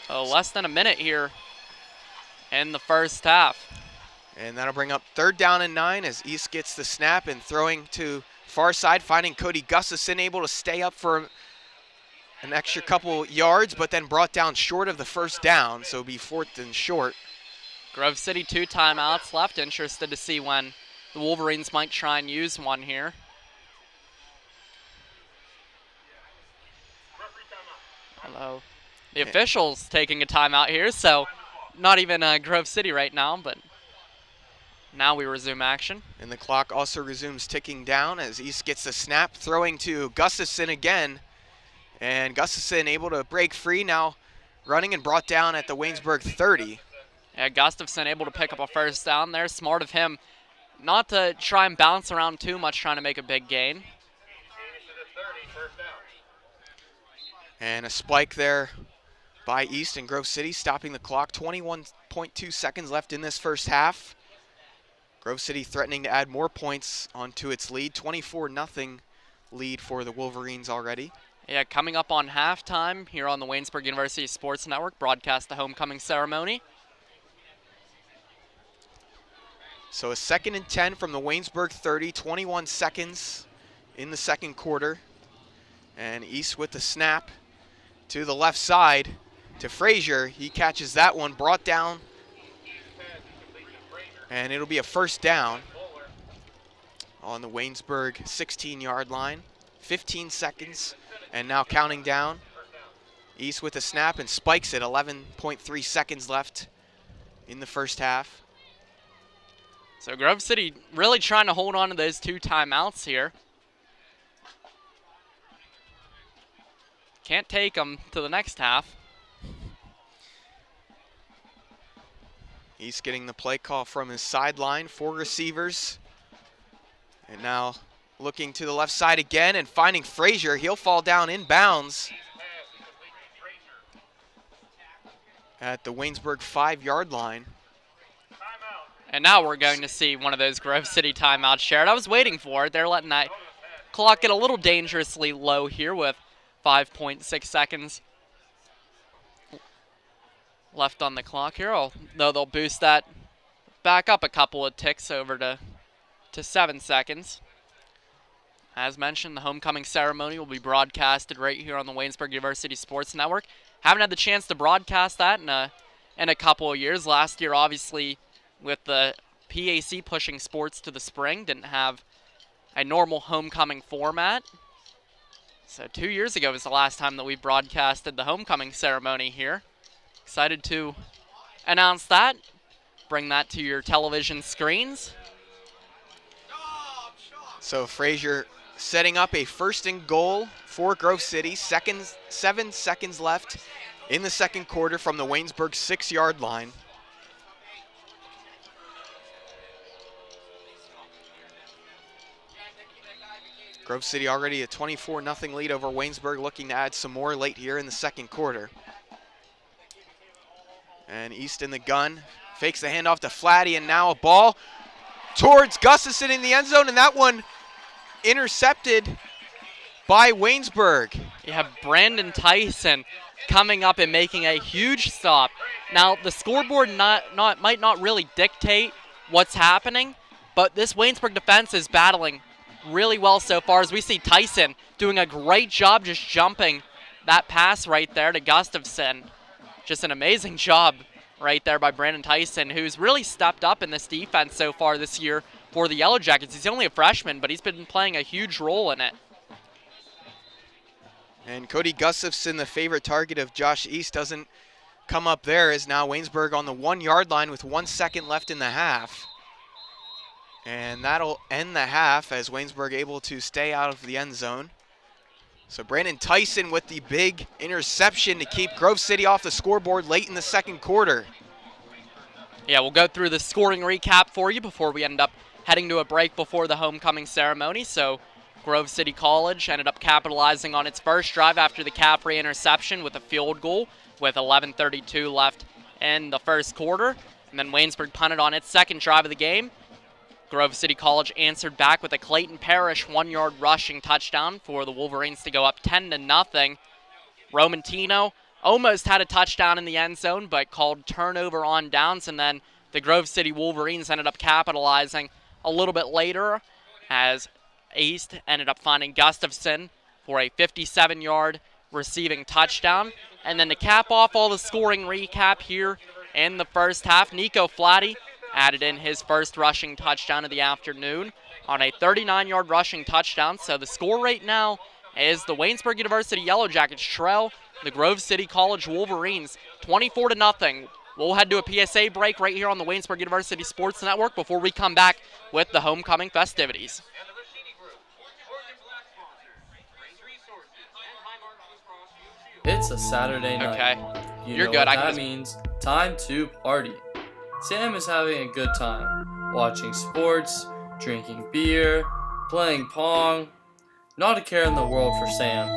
Oh, less than a minute here in the first half. And that'll bring up 3rd down and 9 as East gets the snap and throwing to far side, finding Cody Gustafson, able to stay up for an extra couple yards, but then brought down short of the 1st down, so it'll be 4th and short. Grove City 2 timeouts left. Interested to see when the Wolverines might try and use one here. Hello. The officials taking a timeout here, so not even Grove City right now, but now we resume action. And the clock also resumes ticking down as East gets the snap, throwing to Gustafson again. And Gustafson able to break free, now running and brought down at the Waynesburg 30. Yeah, Gustafson able to pick up a 1st down there. Smart of him not to try and bounce around too much, trying to make a big gain. And a spike there by East and Grove City, stopping the clock. 21.2 seconds left in this first half. Grove City threatening to add more points onto its lead. 24-0 lead for the Wolverines already. Yeah, coming up on halftime here on the Waynesburg University Sports Network, broadcast the homecoming ceremony. So a 2nd and 10 from the Waynesburg 30, 21 seconds in the 2nd quarter. And East with the snap to the left side to Frazier. He catches that one, brought down. And it'll be a 1st down on the Waynesburg 16-yard line. 15 seconds. And now counting down. East with a snap and spikes it. 11.3 seconds left in the first half. So Grove City really trying to hold on to those 2 timeouts here. Can't take them to the next half. East getting the play call from his sideline. 4 receivers. And now looking to the left side again and finding Frazier. He'll fall down in bounds at the Waynesburg 5-yard line. And now we're going to see one of those Grove City timeouts shared. I was waiting for it. They're letting that clock get a little dangerously low here with 5.6 seconds left on the clock here. Though they'll boost that back up a couple of ticks over to 7 seconds. As mentioned, the homecoming ceremony will be broadcasted right here on the Waynesburg University Sports Network. Haven't had the chance to broadcast that in a couple of years. Last year, obviously, with the PAC pushing sports to the spring, didn't have a normal homecoming format. So 2 years ago was the last time that we broadcasted the homecoming ceremony here. Excited to announce that, bring that to your television screens. So Frazier setting up a 1st and goal for Grove City. 7 seconds left in the 2nd quarter from the Waynesburg 6-yard line. Grove City already a 24-0 lead over Waynesburg, looking to add some more late here in the 2nd quarter. And East in the gun, fakes the handoff to Flatty, and now a ball towards Gustafson in the end zone, and that one intercepted by Waynesburg. You have Brandon Tyson coming up and making a huge stop. Now, the scoreboard might not really dictate what's happening, but this Waynesburg defense is battling really well so far, as we see Tyson doing a great job just jumping that pass right there to Gustafson. Just an amazing job right there by Brandon Tyson, who's really stepped up in this defense so far this year for the Yellow Jackets. He's only a freshman, but he's been playing a huge role in it. And Cody Gustafson, the favorite target of Josh East, doesn't come up there, as now Waynesburg on the 1-yard line with 1 second left in the half. And that'll end the half as Waynesburg able to stay out of the end zone. So Brandon Tyson with the big interception to keep Grove City off the scoreboard late in the second quarter. Yeah, we'll go through the scoring recap for you before we end up heading to a break before the homecoming ceremony. So Grove City College ended up capitalizing on its first drive after the Caffrey interception with a field goal with 11:32 left in the first quarter. And then Waynesburg punted on its second drive of the game. Grove City College answered back with a Clayton Parrish 1-yard rushing touchdown for the Wolverines to go up 10-0. Roman Tino almost had a touchdown in the end zone, but called turnover on downs, and then the Grove City Wolverines ended up capitalizing a little bit later as East ended up finding Gustafson for a 57-yard receiving touchdown. And then to cap off all the scoring recap here in the first half, Nico Flatty added in his first rushing touchdown of the afternoon on a 39-yard rushing touchdown. So the score right now is the Waynesburg University Yellow Jackets trail the Grove City College Wolverines 24-0. We'll head to a PSA break right here on the Waynesburg University Sports Network before we come back with the homecoming festivities. It's a Saturday night. Okay, You you're know good. What that means time to party. Sam is having a good time, watching sports, drinking beer, playing pong. Not a care in the world for Sam.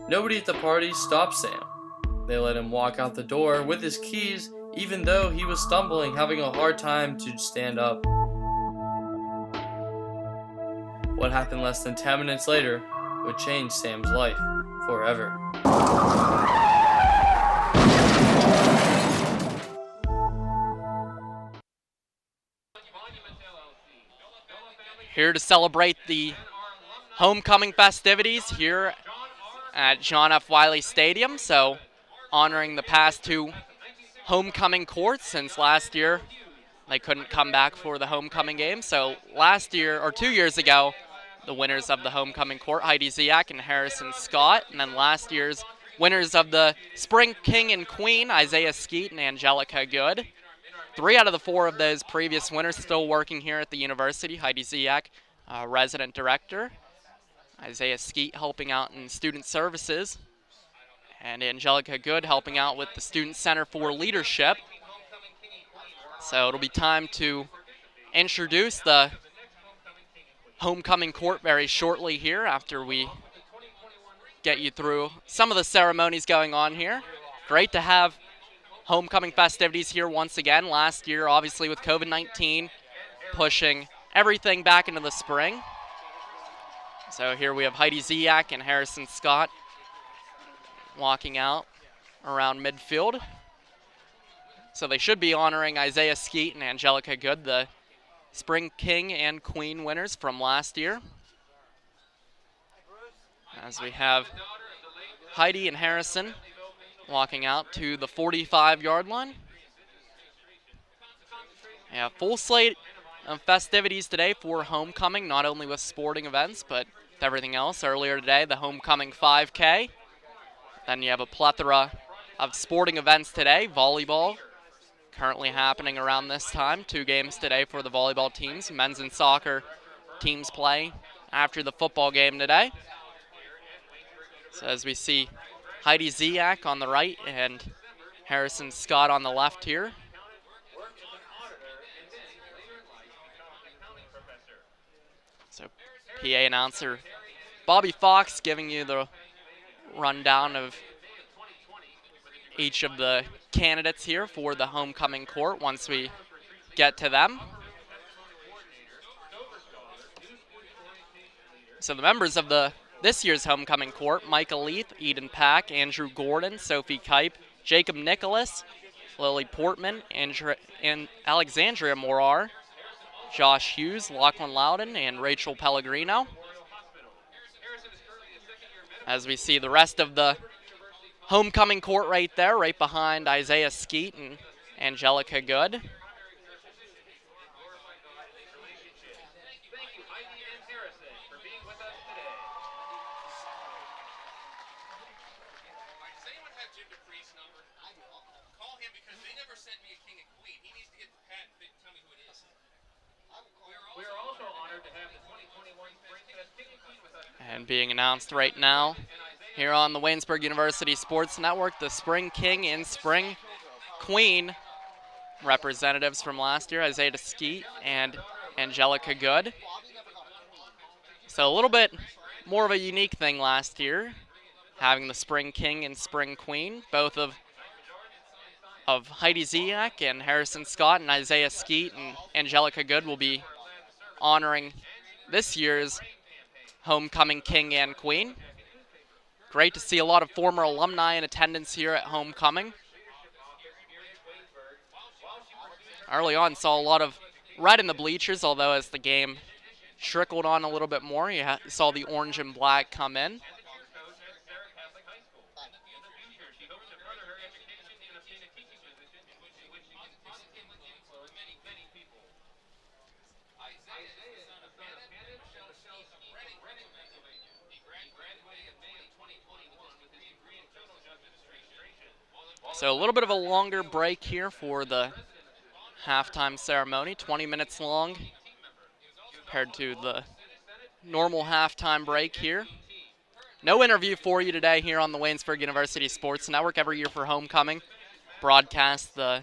Nobody at the party stopped Sam. They let him walk out the door with his keys, even though he was stumbling, having a hard time to stand up. What happened less than 10 minutes later would change Sam's life forever. Here to celebrate the homecoming festivities here at John F. Wiley Stadium. So honoring the past two homecoming courts since last year they couldn't come back for the homecoming game. So last year, or 2 years ago, the winners of the homecoming court, Heidi Ziak and Harrison Scott. And then last year's winners of the Spring King and Queen, Isaiah Skeet and Angelica Good. 3 out of the 4 of those previous winners still working here at the university. Heidi Ziak, resident director. Isaiah Skeet helping out in student services. And Angelica Good helping out with the Student Center for Leadership. So it'll be time to introduce the homecoming court very shortly here after we get you through some of the ceremonies going on here. Great to have homecoming festivities here once again. Last year, obviously, with COVID-19 pushing everything back into the spring. So here we have Heidi Ziak and Harrison Scott walking out around midfield. So they should be honoring Isaiah Skeet and Angelica Good, the Spring King and Queen winners from last year. As we have Heidi and Harrison walking out to the 45-yard line. Yeah, full slate of festivities today for homecoming, not only with sporting events, but with everything else. Earlier today, the homecoming 5K. Then you have a plethora of sporting events today. Volleyball currently happening around this time. 2 games today for the volleyball teams. Men's and soccer teams play after the football game today. So as we see Heidi Ziak on the right and Harrison Scott on the left here. So PA announcer Bobby Fox giving you the rundown of each of the candidates here for the homecoming court once we get to them. So the members of this year's homecoming court: Micah Leith, Eden Pack, Andrew Gordon, Sophie Kipe, Jacob Nicholas, Lily Portman, and Alexandria Morar, Josh Hughes, Lachlan Loudon, and Rachel Pellegrino. As we see the rest of the homecoming court right there, right behind Isaiah Skeet and Angelica Good. Call him because they never sent me a king and queen. He needs to get the patent. Tell me And being announced right now here on the Waynesburg University Sports Network, the Spring King and Spring Queen representatives from last year, Isaiah Skeet and Angelica Good. So a little bit more of a unique thing last year, having the Spring King and Spring Queen, both of Heidi Ziak and Harrison Scott, and Isaiah Skeet and Angelica Good will be honoring this year's homecoming king and queen. Great to see a lot of former alumni in attendance here at homecoming. Early on, saw a lot of red in the bleachers, although as the game trickled on a little bit more, you saw the orange and black come in. So a little bit of a longer break here for the halftime ceremony, 20 minutes long compared to the normal halftime break here. No interview for you today here on the Waynesburg University Sports Network. Every year for homecoming, broadcast the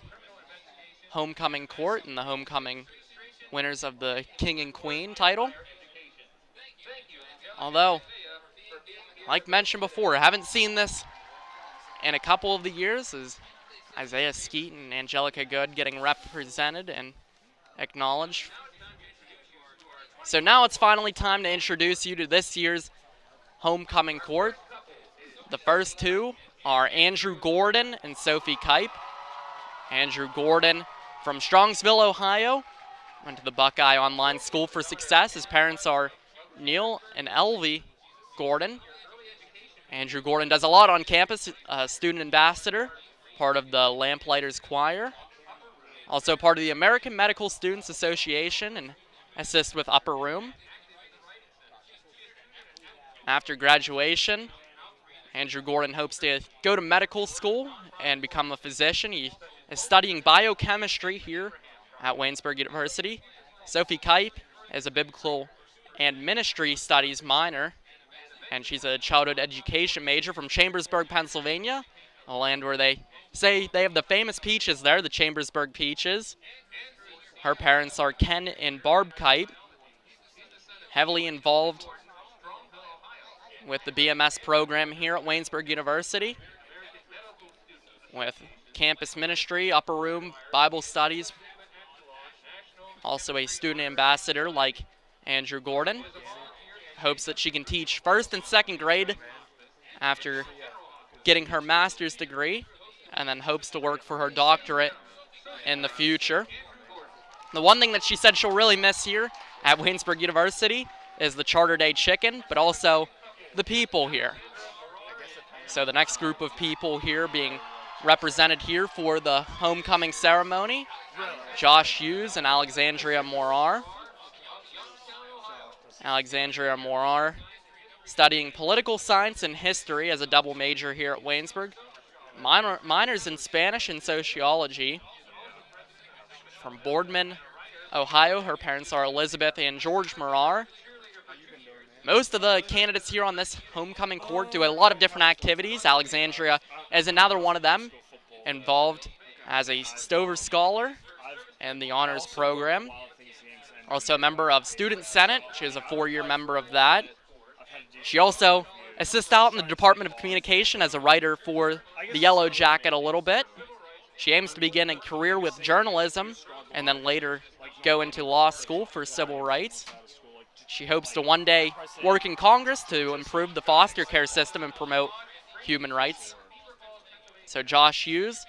homecoming court and the homecoming winners of the King and Queen title. Although, like mentioned before, I haven't seen this in a couple of the years, is Isaiah Skeet and Angelica Good getting represented and acknowledged. So now it's finally time to introduce you to this year's homecoming court. The first two are Andrew Gordon and Sophie Kipe. Andrew Gordon from Strongsville, Ohio, went to the Buckeye Online School for Success. His parents are Neil and Elvie Gordon. Andrew Gordon does a lot on campus, a student ambassador, part of the Lamplighters Choir, also part of the American Medical Students Association, and assists with Upper Room. After graduation, Andrew Gordon hopes to go to medical school and become a physician. He is studying biochemistry here at Waynesburg University. Sophie Kipe is a biblical and ministry studies minor, and she's a childhood education major from Chambersburg, Pennsylvania, a land where they say they have the famous peaches there, the Chambersburg Peaches. Her parents are Ken and Barb Kipe, heavily involved with the BMS program here at Waynesburg University, with campus ministry, Upper Room, Bible studies, also a student ambassador like Andrew Gordon. Hopes that she can teach first and second grade after getting her master's degree, and then hopes to work for her doctorate in the future. The one thing that she said she'll really miss here at Waynesburg University is the Charter Day chicken, but also the people here. So the next group of people here being represented here for the homecoming ceremony, Josh Hughes and Alexandria Morar. Alexandria Morar studying political science and history as a double major here at Waynesburg. Minors in Spanish and sociology. From Boardman, Ohio, her parents are Elizabeth and George Morar. Most of the candidates here on this homecoming court do a lot of different activities. Alexandria is another one of them, involved as a Stover Scholar in the honors program. Also a member of Student Senate. She is a 4-year member of that. She also assists out in the Department of Communication as a writer for the Yellow Jacket a little bit. She aims to begin a career with journalism and then later go into law school for civil rights. She hopes to one day work in Congress to improve the foster care system and promote human rights. So Josh Hughes,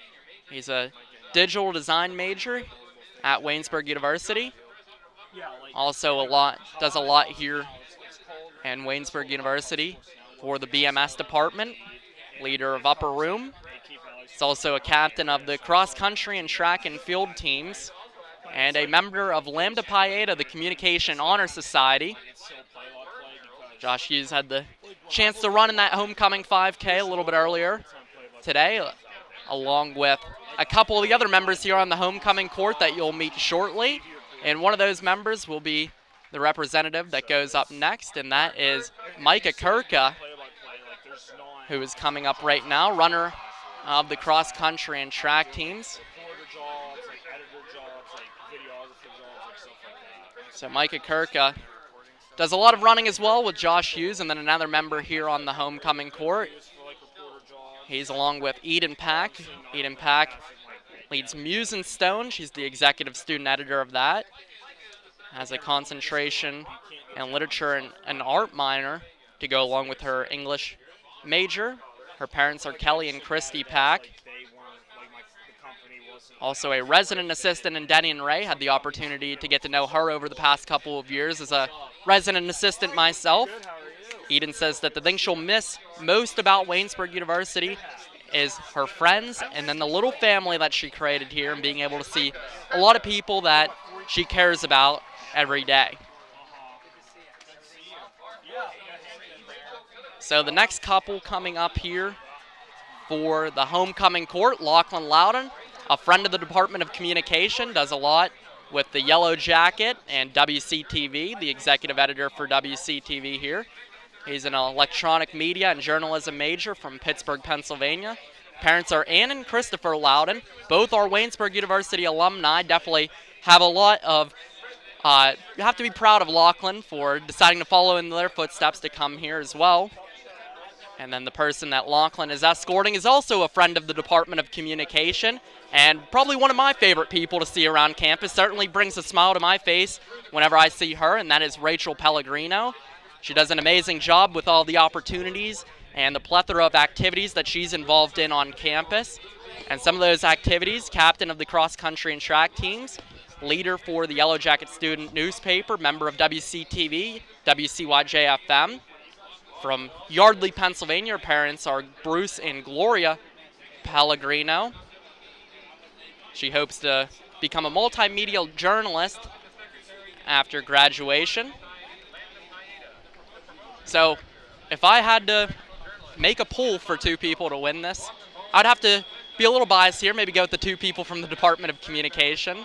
he's a digital design major at Waynesburg University. Also does a lot here in Waynesburg University for the BMS department, leader of Upper Room. He's also a captain of the cross-country and track and field teams, and a member of Lambda Pi Eta, the Communication Honor Society. Josh Hughes had the chance to run in that homecoming 5K a little bit earlier today, along with a couple of the other members here on the homecoming court that you'll meet shortly. And one of those members will be the representative that goes up next, and that is Micah Kirka, who is coming up right now, runner of the cross country and track teams. So Micah Kirka does a lot of running as well with Josh Hughes, and then another member here on the homecoming court. He's along with Eden Pack. Eden Pack leads Muse and Stone. She's the executive student editor of that. Has a concentration in literature and art minor to go along with her English major. Her parents are Kelly and Christy Pack. Also a resident assistant in Denny and Ray. Had the opportunity to get to know her over the past couple of years as a resident assistant myself. Eden says that the thing she'll miss most about Waynesburg University is her friends and then the little family that she created here and being able to see a lot of people that she cares about every day. So the next couple coming up here for the homecoming court, Lachlan Loudon, a friend of the Department of Communication, does a lot with the Yellow Jacket and WCTV, the executive editor for WCTV here. He's an electronic media and journalism major from Pittsburgh, Pennsylvania. Parents are Ann and Christopher Loudon. Both are Waynesburg University alumni. Definitely have a lot of, you have to be proud of Lachlan for deciding to follow in their footsteps to come here as well. And then the person that Lachlan is escorting is also a friend of the Department of Communication and probably one of my favorite people to see around campus. Certainly brings a smile to my face whenever I see her, and that is Rachel Pellegrino. She does an amazing job with all the opportunities and the plethora of activities that she's involved in on campus. And some of those activities, captain of the cross-country and track teams, leader for the Yellow Jacket student newspaper, member of WCTV, WCYJ-FM. From Yardley, Pennsylvania, her parents are Bruce and Gloria Pellegrino. She hopes to become a multimedia journalist after graduation. So if I had to make a poll for two people to win this, I'd have to be a little biased here, maybe go with the two people from the Department of Communication.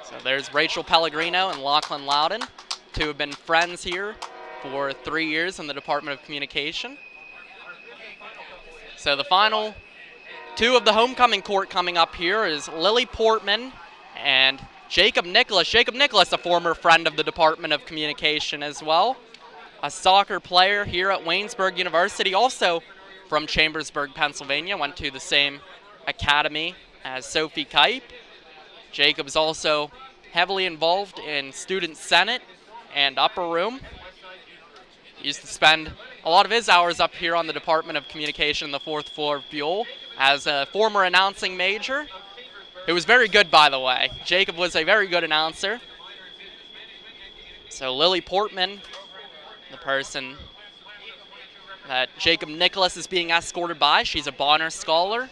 So there's Rachel Pellegrino and Lachlan Loudon. Two have been friends here for 3 years in the Department of Communication. So the final two of the homecoming court coming up here is Lily Portman and Jacob Nicholas. Jacob Nicholas, a former friend of the Department of Communication as well. A soccer player here at Waynesburg University, also from Chambersburg, Pennsylvania. Went to the same academy as Sophie Kipe. Jacob's also heavily involved in Student Senate and Upper Room. He used to spend a lot of his hours up here on the Department of Communication on the 4th floor of Buell as a former announcing major. It was very good, by the way. Jacob was a very good announcer. So Lily Portman, the person that Jacob Nicholas is being escorted by, she's a Bonner Scholar,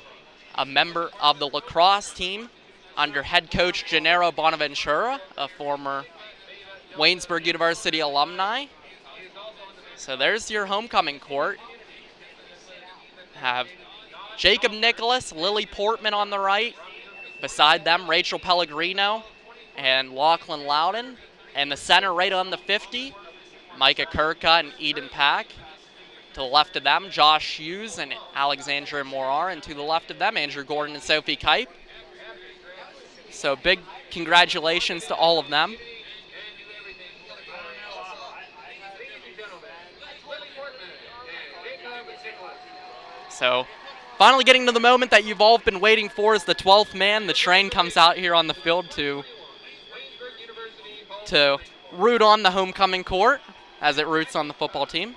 a member of the lacrosse team under head coach Gennaro Bonaventura, a former Waynesburg University alumni. So there's your homecoming court. Have Jacob Nicholas, Lily Portman on the right. Beside them, Rachel Pellegrino and Lachlan Loudon. And the center right on the 50, Micah Kirka and Eden Pack. To the left of them, Josh Hughes and Alexandra Morar. And to the left of them, Andrew Gordon and Sophie Kipe. So big congratulations to all of them. So finally getting to the moment that you've all been waiting for as the 12th man. The train comes out here on the field to root on the homecoming court as it roots on the football team.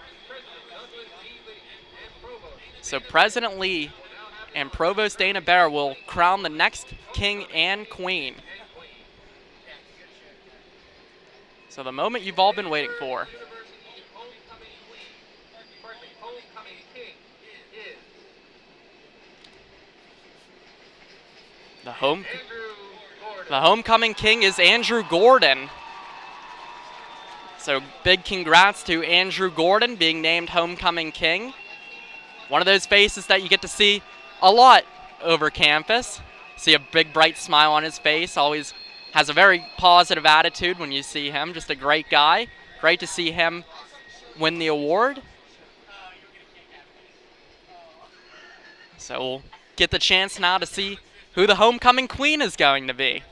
So President Lee and Provost Dana Bear will crown the next king and queen. So the moment you've all been waiting for. The homecoming king is Andrew Gordon. So big congrats to Andrew Gordon being named homecoming king. One of those faces that you get to see a lot over campus. See a big bright smile on his face, always has a very positive attitude when you see him. Just a great guy. Great to see him win the award. So we'll get the chance now to see who the homecoming queen is going to be,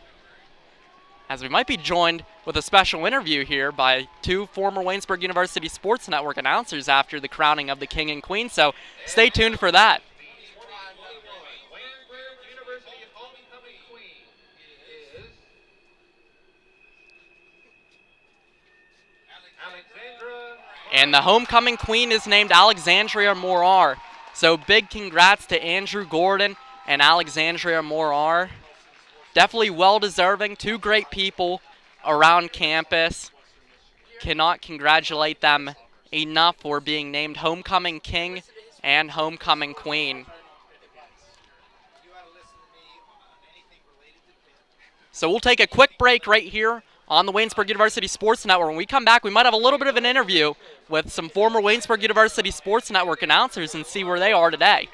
as we might be joined with a special interview here by two former Waynesburg University Sports Network announcers after the crowning of the king and queen. So stay tuned for that. And the homecoming queen is named Alexandria Morar. So big congrats to Andrew Gordon and Alexandria Morar. Definitely well-deserving. Two great people around campus. Cannot congratulate them enough for being named homecoming king and homecoming queen. So we'll take a quick break right here on the Waynesburg University Sports Network. When we come back, we might have a little bit of an interview with some former Waynesburg University Sports Network announcers and see where they are today.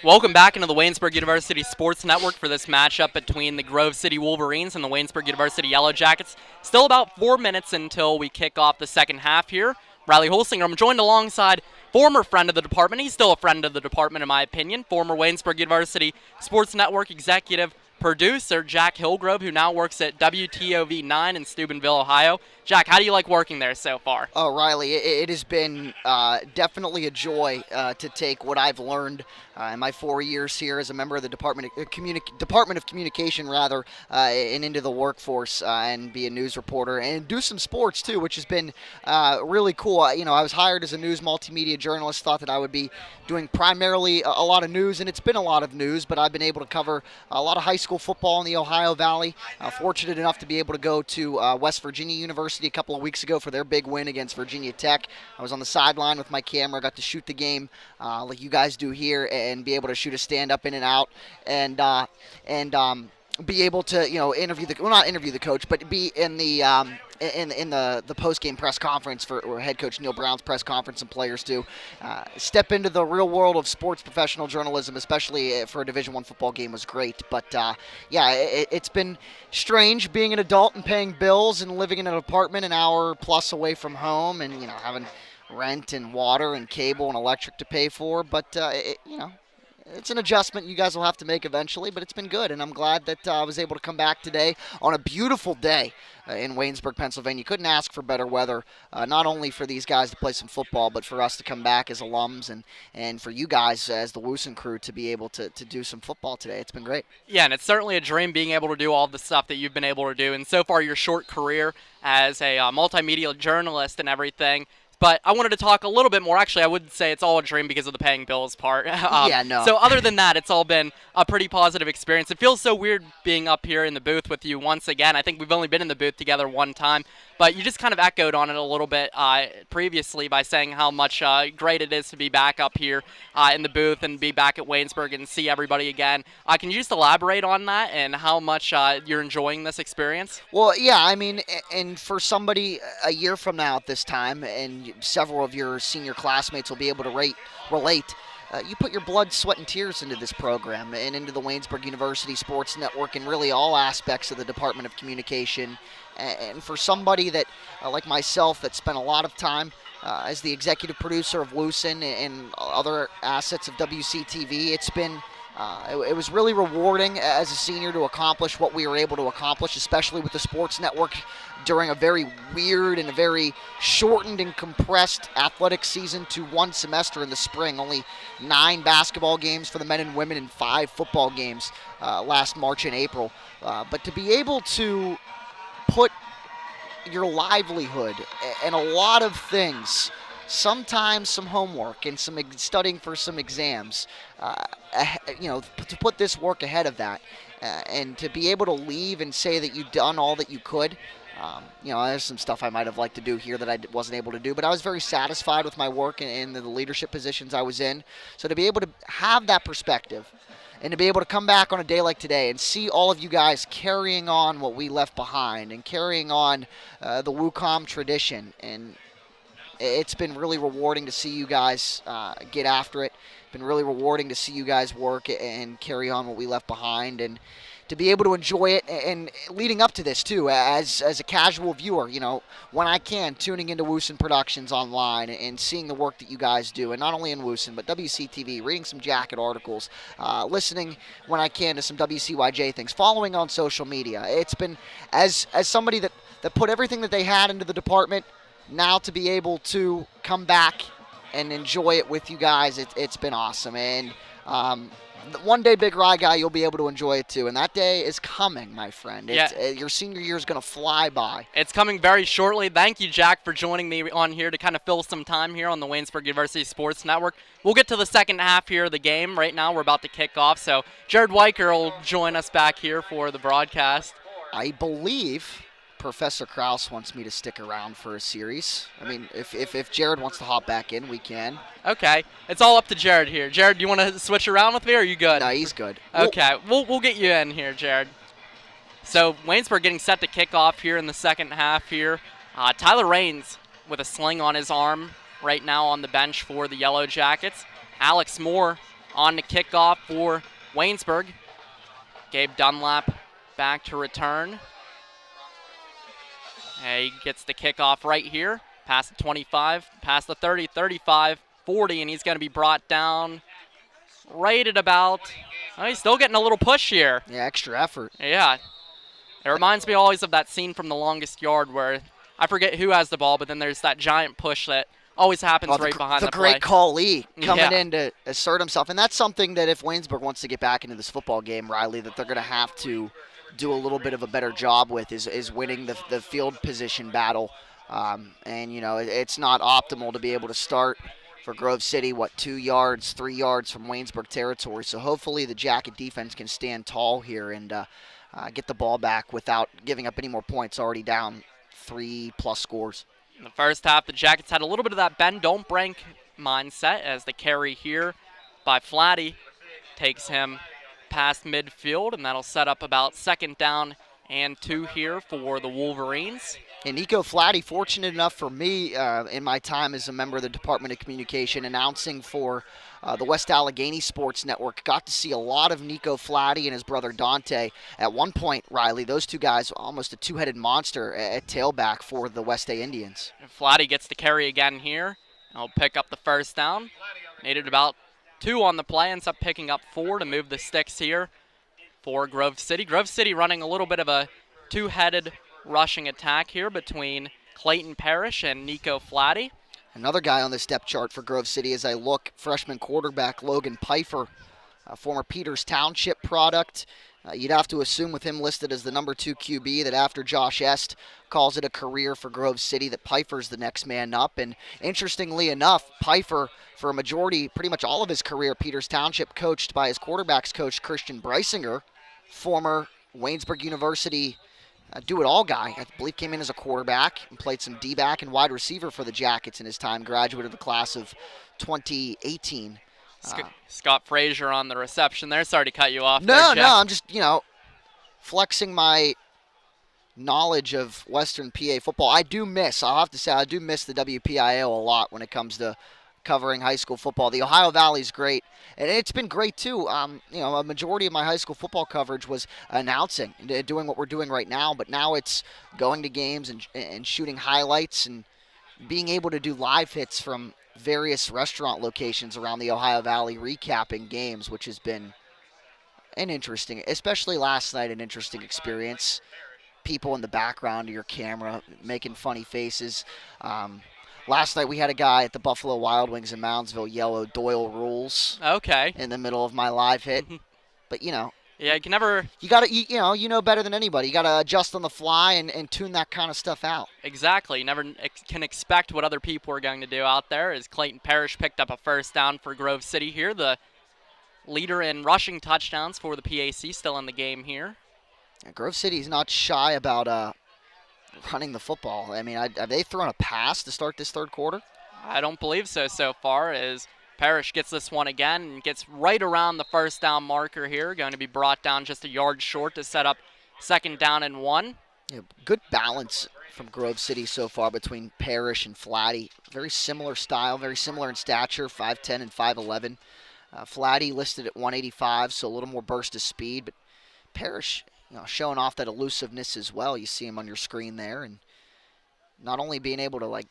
Welcome back into the Waynesburg University Sports Network for this matchup between the Grove City Wolverines and the Waynesburg University Yellow Jackets. Still about 4 minutes until we kick off the second half here. Riley Holsinger, I'm joined alongside former friend of the department. He's still a friend of the department in my opinion. Former Waynesburg University Sports Network executive producer Jack Hillgrove, who now works at WTOV 9 in Steubenville, Ohio. Jack, how do you like working there so far? Oh, Riley, it has been definitely a joy to take what I've learned in my 4 years here as a member of the Department of Communication, and into the workforce and be a news reporter and do some sports too, which has been really cool. I was hired as a news multimedia journalist, thought that I would be doing primarily a lot of news, and it's been a lot of news, but I've been able to cover a lot of high school football in the Ohio Valley. Fortunate enough to be able to go to West Virginia University a couple of weeks ago for their big win against Virginia Tech. I was on the sideline with my camera, got to shoot the game like you guys do here, and be able to shoot a stand-up in and out, and be able to not interview the coach, but be in the post-game press conference or head coach Neil Brown's press conference, and players to step into the real world of sports professional journalism, especially for a Division I football game, was great. But it's been strange being an adult and paying bills and living in an apartment an hour plus away from home, and having rent and water and cable and electric to pay for. But it's an adjustment you guys will have to make eventually, but it's been good, and I'm glad that I was able to come back today on a beautiful day in Waynesburg, Pennsylvania. Couldn't ask for better weather, not only for these guys to play some football, but for us to come back as alums, and for you guys as the WUSN crew to be able to do some football today. It's been great. Yeah, and it's certainly a dream being able to do all the stuff that you've been able to do, and so far your short career as a multimedia journalist and everything. But I wanted to talk a little bit more. Actually, I wouldn't say it's all a dream because of the paying bills part. So other than that, it's all been a pretty positive experience. It feels so weird being up here in the booth with you once again. I think we've only been in the booth together one time. But you just kind of echoed on it a little bit previously by saying how much great it is to be back up here in the booth and be back at Waynesburg and see everybody again. Can you just elaborate on that and how much you're enjoying this experience? Well, yeah, I mean, and for somebody a year from now at this time, and several of your senior classmates will be able to relate. You put your blood, sweat, and tears into this program and into the Waynesburg University Sports Network and really all aspects of the Department of Communication. And for somebody that, like myself, that spent a lot of time as the executive producer of WUSN and other assets of WCTV, it's been It was really rewarding as a senior to accomplish what we were able to accomplish, especially with the Sports Network during a very weird and a very shortened and compressed athletic season to one semester in the spring. Only 9 basketball games for the men and women and 5 football games last March and April. But to be able to put your livelihood and a lot of things, sometimes some homework and some studying for some exams, to put this work ahead of that, and to be able to leave and say that you've done all that you could. There's some stuff I might have liked to do here that I wasn't able to do, but I was very satisfied with my work in the leadership positions I was in. So to be able to have that perspective and to be able to come back on a day like today and see all of you guys carrying on what we left behind and carrying on the WUCOM tradition, and it's been really rewarding to see you guys get after it. It's been really rewarding to see you guys work and carry on what we left behind, and to be able to enjoy it. And leading up to this too, as a casual viewer, when I can, tuning into WUSN Productions online and seeing the work that you guys do, and not only in WUSN but WCTV, reading some Jacket articles, listening when I can to some WCYJ things, following on social media. It's been, as somebody that put everything that they had into the department, now to be able to come back and enjoy it with you guys, it's been awesome. And one day, Big Rye Guy, you'll be able to enjoy it too. And that day is coming, my friend. Your senior year is going to fly by. It's coming very shortly. Thank you, Jack, for joining me on here to kind of fill some time here on the Waynesburg University Sports Network. We'll get to the second half here of the game. Right now, we're about to kick off. So Jared Wiker will join us back here for the broadcast. I believe Professor Krause wants me to stick around for a series. I mean, if Jared wants to hop back in, we can. Okay. It's all up to Jared here. Jared, do you want to switch around with me, or are you good? No, he's good. Okay. We'll get you in here, Jared. So Waynesburg getting set to kick off here in the second half here. Tyler Raines with a sling on his arm right now on the bench for the Yellow Jackets. Alex Moore on the kickoff for Waynesburg. Gabe Dunlap back to return. He gets the kickoff right here, past the 25, past the 30, 35, 40, and he's going to be brought down right at about, he's still getting a little push here. Yeah, extra effort. Yeah. It reminds me always of that scene from The Longest Yard where I forget who has the ball, but then there's that giant push that always happens right behind the play. The great callee coming in to assert himself, and that's something that if Waynesburg wants to get back into this football game, Riley, that they're going to have to do a little bit of a better job with is winning the field position battle. It's not optimal to be able to start for Grove City, 2 yards, 3 yards from Waynesburg territory. So hopefully the Jacket defense can stand tall here and get the ball back without giving up any more points, already down 3+ scores. In the first half, the Jackets had a little bit of that bend, don't break mindset as the carry here by Flatty takes him past midfield, and that'll set up about 2nd down and 2 here for the Wolverines. And Nico Flatty, fortunate enough for me in my time as a member of the Department of Communication, announcing for the West Allegheny Sports Network, got to see a lot of Nico Flatty and his brother Dante. At one point, Riley, those two guys, almost a two-headed monster at tailback for the West A Indians. And Flatty gets the carry again here. He'll pick up the 1st down. Needed about 2 on the play, ends up picking up 4 to move the sticks here for Grove City. Grove City running a little bit of a two-headed rushing attack here between Clayton Parrish and Nico Flatty. Another guy on the step chart for Grove City as I look, freshman quarterback Logan Pfeiffer, a former Peters Township product. You'd have to assume with him listed as the number 2 QB that after Josh Est calls it a career for Grove City, that Pfeiffer's the next man up. And interestingly enough, Pfeiffer, for a majority, pretty much all of his career, Peters Township, coached by his quarterbacks coach, Christian Breisinger, former Waynesburg University do-it-all guy. I believe came in as a quarterback and played some D-back and wide receiver for the Jackets in his time, graduate of the class of 2018. Scott Frazier on the reception there. Sorry to cut you off. No, I'm just, flexing my knowledge of Western PA football. I'll have to say, I do miss the WPIAL a lot when it comes to covering high school football. The Ohio Valley's great, and it's been great too. A majority of my high school football coverage was announcing, doing what we're doing right now, but now it's going to games and shooting highlights and being able to do live hits from various restaurant locations around the Ohio Valley, recapping games, which has been an interesting, especially last night, an interesting experience. People in the background of your camera making funny faces. Last night we had a guy at the Buffalo Wild Wings in Moundsville yell Doyle rules. Okay. In the middle of my live hit. But, you know. Yeah, you can never. You got to, you know better than anybody. You got to adjust on the fly and tune that kind of stuff out. Exactly. You never can expect what other people are going to do out there. As Clayton Parrish picked up a first down for Grove City here, the leader in rushing touchdowns for the PAC, still in the game here. Yeah, Grove City's not shy about running the football. I mean, have they thrown a pass to start this third quarter? I don't believe so far, as Parrish gets this one again and gets right around the first down marker here. Going to be brought down just a yard short to set up 2nd down and 1. Yeah, good balance from Grove City so far between Parrish and Flatty. Very similar style, very similar in stature, 5'10 and 5'11. Flatty listed at 185, so a little more burst of speed, but Parrish, showing off that elusiveness as well. You see him on your screen there, and not only being able to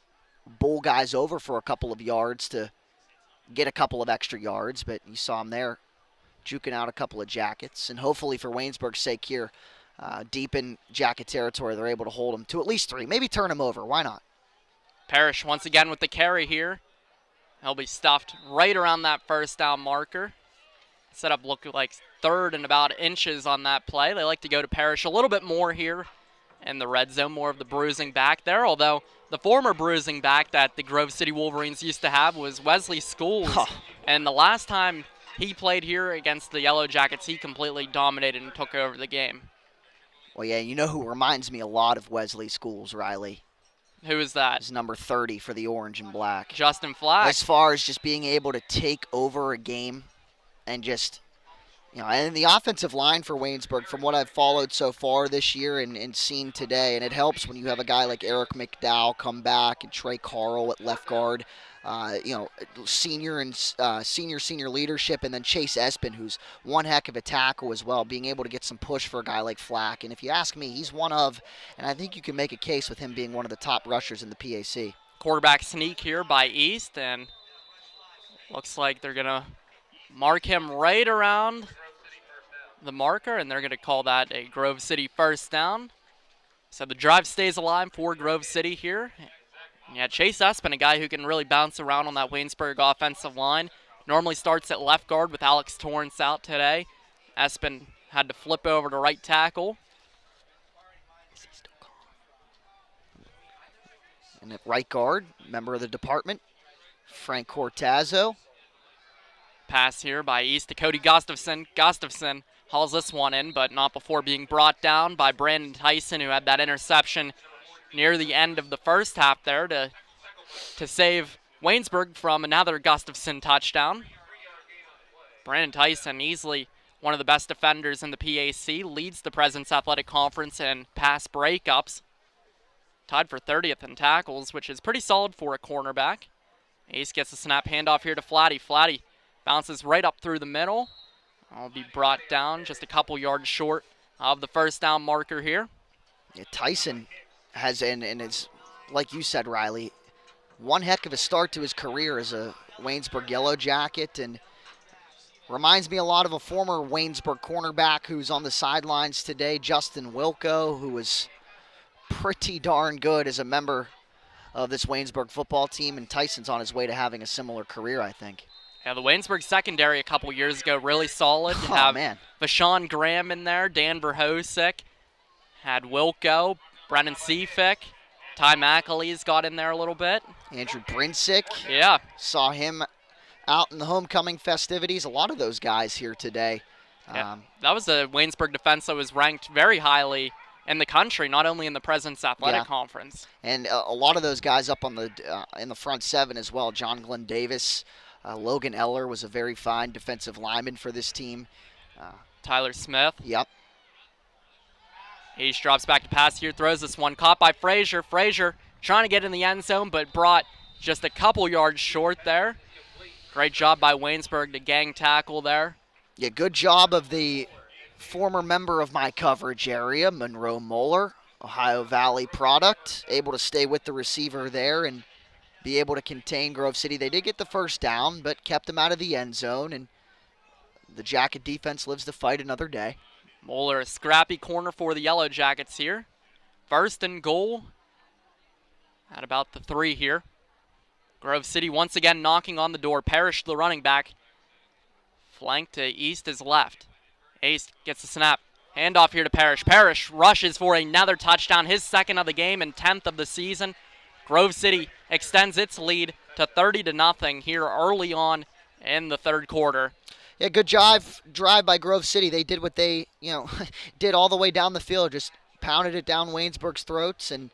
bowl guys over for a couple of yards to get a couple of extra yards, but you saw him there juking out a couple of jackets, and hopefully for Waynesburg's sake here, deep in jacket territory, they're able to hold him to at least 3, maybe turn him over. Why not? Parrish once again with the carry here. He'll be stuffed right around that first down marker. Set up look like 3rd and about inches on that play. They like to go to Parrish a little bit more here in the red zone, more of the bruising back there, although the former bruising back that the Grove City Wolverines used to have was Wesley Schools. And the last time he played here against the Yellow Jackets, he completely dominated and took over the game. Well, yeah, you know who reminds me a lot of Wesley Schools, Riley? Who is that? He's number 30 for the orange and black. Justin Flack. As far as just being able to take over a game and just, and the offensive line for Waynesburg, from what I've followed so far this year and seen today, and it helps when you have a guy like Eric McDowell come back and Trey Carl at left guard, senior leadership, and then Chase Espin, who's one heck of a tackle as well, being able to get some push for a guy like Flack. And if you ask me, he's one of, and I think you can make a case with him being one of the top rushers in the PAC. Quarterback sneak here by East, and looks like they're going to mark him right around the marker, and they're going to call that a Grove City first down. So the drive stays alive for Grove City here. Yeah, Chase Espin, a guy who can really bounce around on that Waynesburg offensive line. Normally starts at left guard with Alex Torrance out today. Espin had to flip over to right tackle. And at right guard, member of the department, Frank Cortazzo. Pass here by East to Cody Gustafson. Gustafson hauls this one in, but not before being brought down by Brandon Tyson, who had that interception near the end of the first half there to save Waynesburg from another Gustafson touchdown. Brandon Tyson, easily one of the best defenders in the PAC, leads the President's Athletic Conference in pass breakups. Tied for 30th in tackles, which is pretty solid for a cornerback. Ace gets the snap handoff here to Flatty. Flatty bounces right up through the middle. I'll be brought down just a couple yards short of the first down marker here. Yeah, Tyson has, and it's like you said, Riley, one heck of a start to his career as a Waynesburg Yellow Jacket, and reminds me a lot of a former Waynesburg cornerback who's on the sidelines today, Justin Wilco, who was pretty darn good as a member of this Waynesburg football team, and Tyson's on his way to having a similar career, I think. Yeah, the Waynesburg secondary a couple years ago, really solid. Man. Vashawn Graham in there, Dan Verhosek, had Wilco, Brennan Seafick, Ty McAlee's got in there a little bit. Andrew Brinsick. Yeah. Saw him out in the homecoming festivities. A lot of those guys here today. Yeah, that was a Waynesburg defense that was ranked very highly in the country, not only in the President's Athletic Conference. And a lot of those guys up on the in the front seven as well. John Glenn Davis, Logan Eller was a very fine defensive lineman for this team. Tyler Smith. Yep. He drops back to pass here, throws this one, caught by Frazier. Frazier trying to get in the end zone, but brought just a couple yards short there. Great job by Waynesburg to gang tackle there. Yeah, good job of the former member of my coverage area, Monroe Moeller, Ohio Valley product, able to stay with the receiver there and be able to contain Grove City. They did get the first down, but kept them out of the end zone, and the Jacket defense lives to fight another day. Moeller, a scrappy corner for the Yellow Jackets here. First and goal at about the 3 here. Grove City once again knocking on the door. Parrish, the running back. Flank to East is left. East gets the snap. Handoff here to Parrish. Parrish rushes for another touchdown, his second of the game and 10th of the season. Grove City extends its lead to 30-0 here early on in the third quarter. Yeah, good drive by Grove City. They did what they, did all the way down the field, just pounded it down Waynesburg's throats, and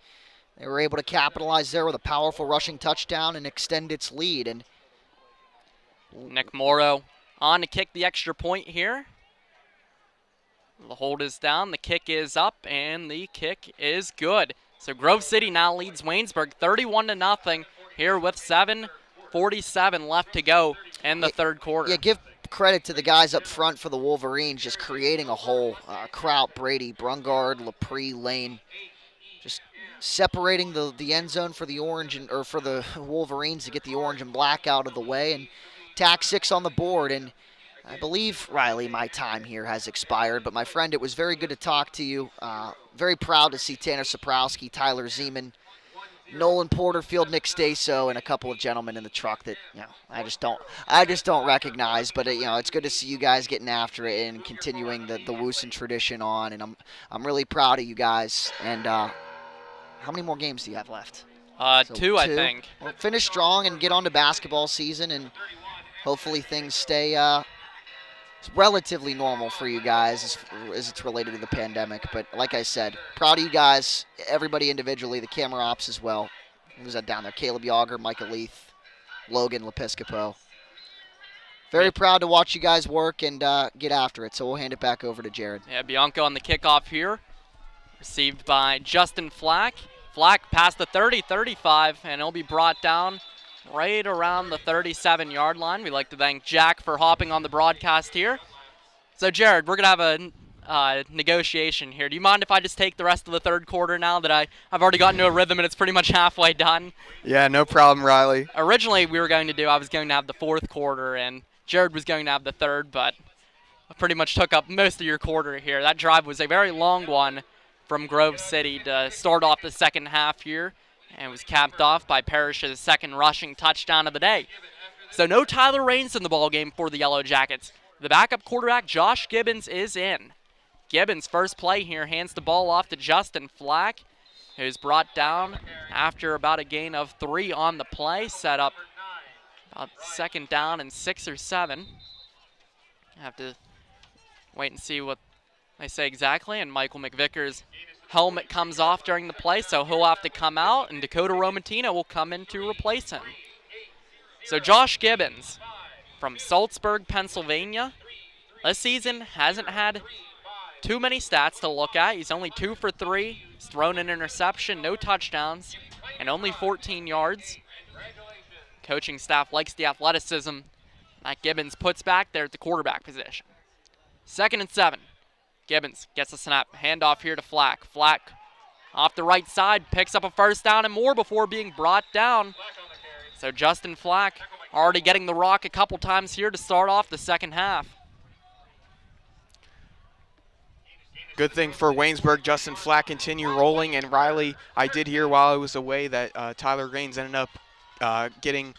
they were able to capitalize there with a powerful rushing touchdown and extend its lead. And Nick Morrow on to kick the extra point here. The hold is down, the kick is up, and the kick is good. So Grove City now leads Waynesburg 31-0 here with 7:47 left to go in the third quarter. Yeah, give credit to the guys up front for the Wolverines, just creating a hole. Kraut, Brady, Brungard, Lepre, Lane, just separating the end zone for the orange or for the Wolverines to get the orange and black out of the way, and tack 6 on the board. And I believe, Riley, my time here has expired, but my friend, it was very good to talk to you. Very proud to see Tanner Saprowski, Tyler Zeman, Nolan Porterfield, Nick Staso, and a couple of gentlemen in the truck that I just don't recognize. But it's good to see you guys getting after it and continuing the WUSN tradition on. And I'm really proud of you guys. And how many more games do you have left? Two, I think. Well, finish strong and get on to basketball season, and hopefully things stay relatively normal for you guys as it's related to the pandemic. But like I said, proud of you guys, everybody individually, the camera ops as well. Who's that down there? Caleb Yager, Micah Leith, Logan Lepiscopo. Very proud to watch you guys work and get after it. So we'll hand it back over to Jared. Yeah, Bianco on the kickoff here. Received by Justin Flack. Flack past the 30-35, and it'll be brought down right around the 37-yard line. We'd like to thank Jack for hopping on the broadcast here. So, Jared, we're going to have a negotiation here. Do you mind if I just take the rest of the third quarter now that I've already gotten to a rhythm and it's pretty much halfway done? Yeah, no problem, Riley. Originally, I was going to have the fourth quarter, and Jared was going to have the third, but I pretty much took up most of your quarter here. That drive was a very long one from Grove City to start off the second half here, and was capped off by Parrish's second rushing touchdown of the day. So no Tyler Raines in the ballgame for the Yellow Jackets. The backup quarterback, Josh Gibbons, is in. Gibbons, first play here, hands the ball off to Justin Flack, who's brought down after about a gain of 3 on the play, set up about second down and 6 or 7. Have to wait and see what they say exactly, and Michael McVicker's helmet comes off during the play, so he'll have to come out, and Dakota Romatino will come in to replace him. So Josh Gibbons from Salzburg, Pennsylvania. This season hasn't had too many stats to look at. He's only 2 for 3. He's thrown an interception, no touchdowns, and only 14 yards. Coaching staff likes the athleticism that Gibbons puts back there at the quarterback position. 2nd and 7. Gibbons gets a snap. Handoff here to Flack. Flack off the right side, picks up a first down and more before being brought down. So Justin Flack already getting the rock a couple times here to start off the second half. Good thing for Waynesburg, Justin Flack continue rolling. And Riley, I did hear while I was away that Tyler Raines ended up getting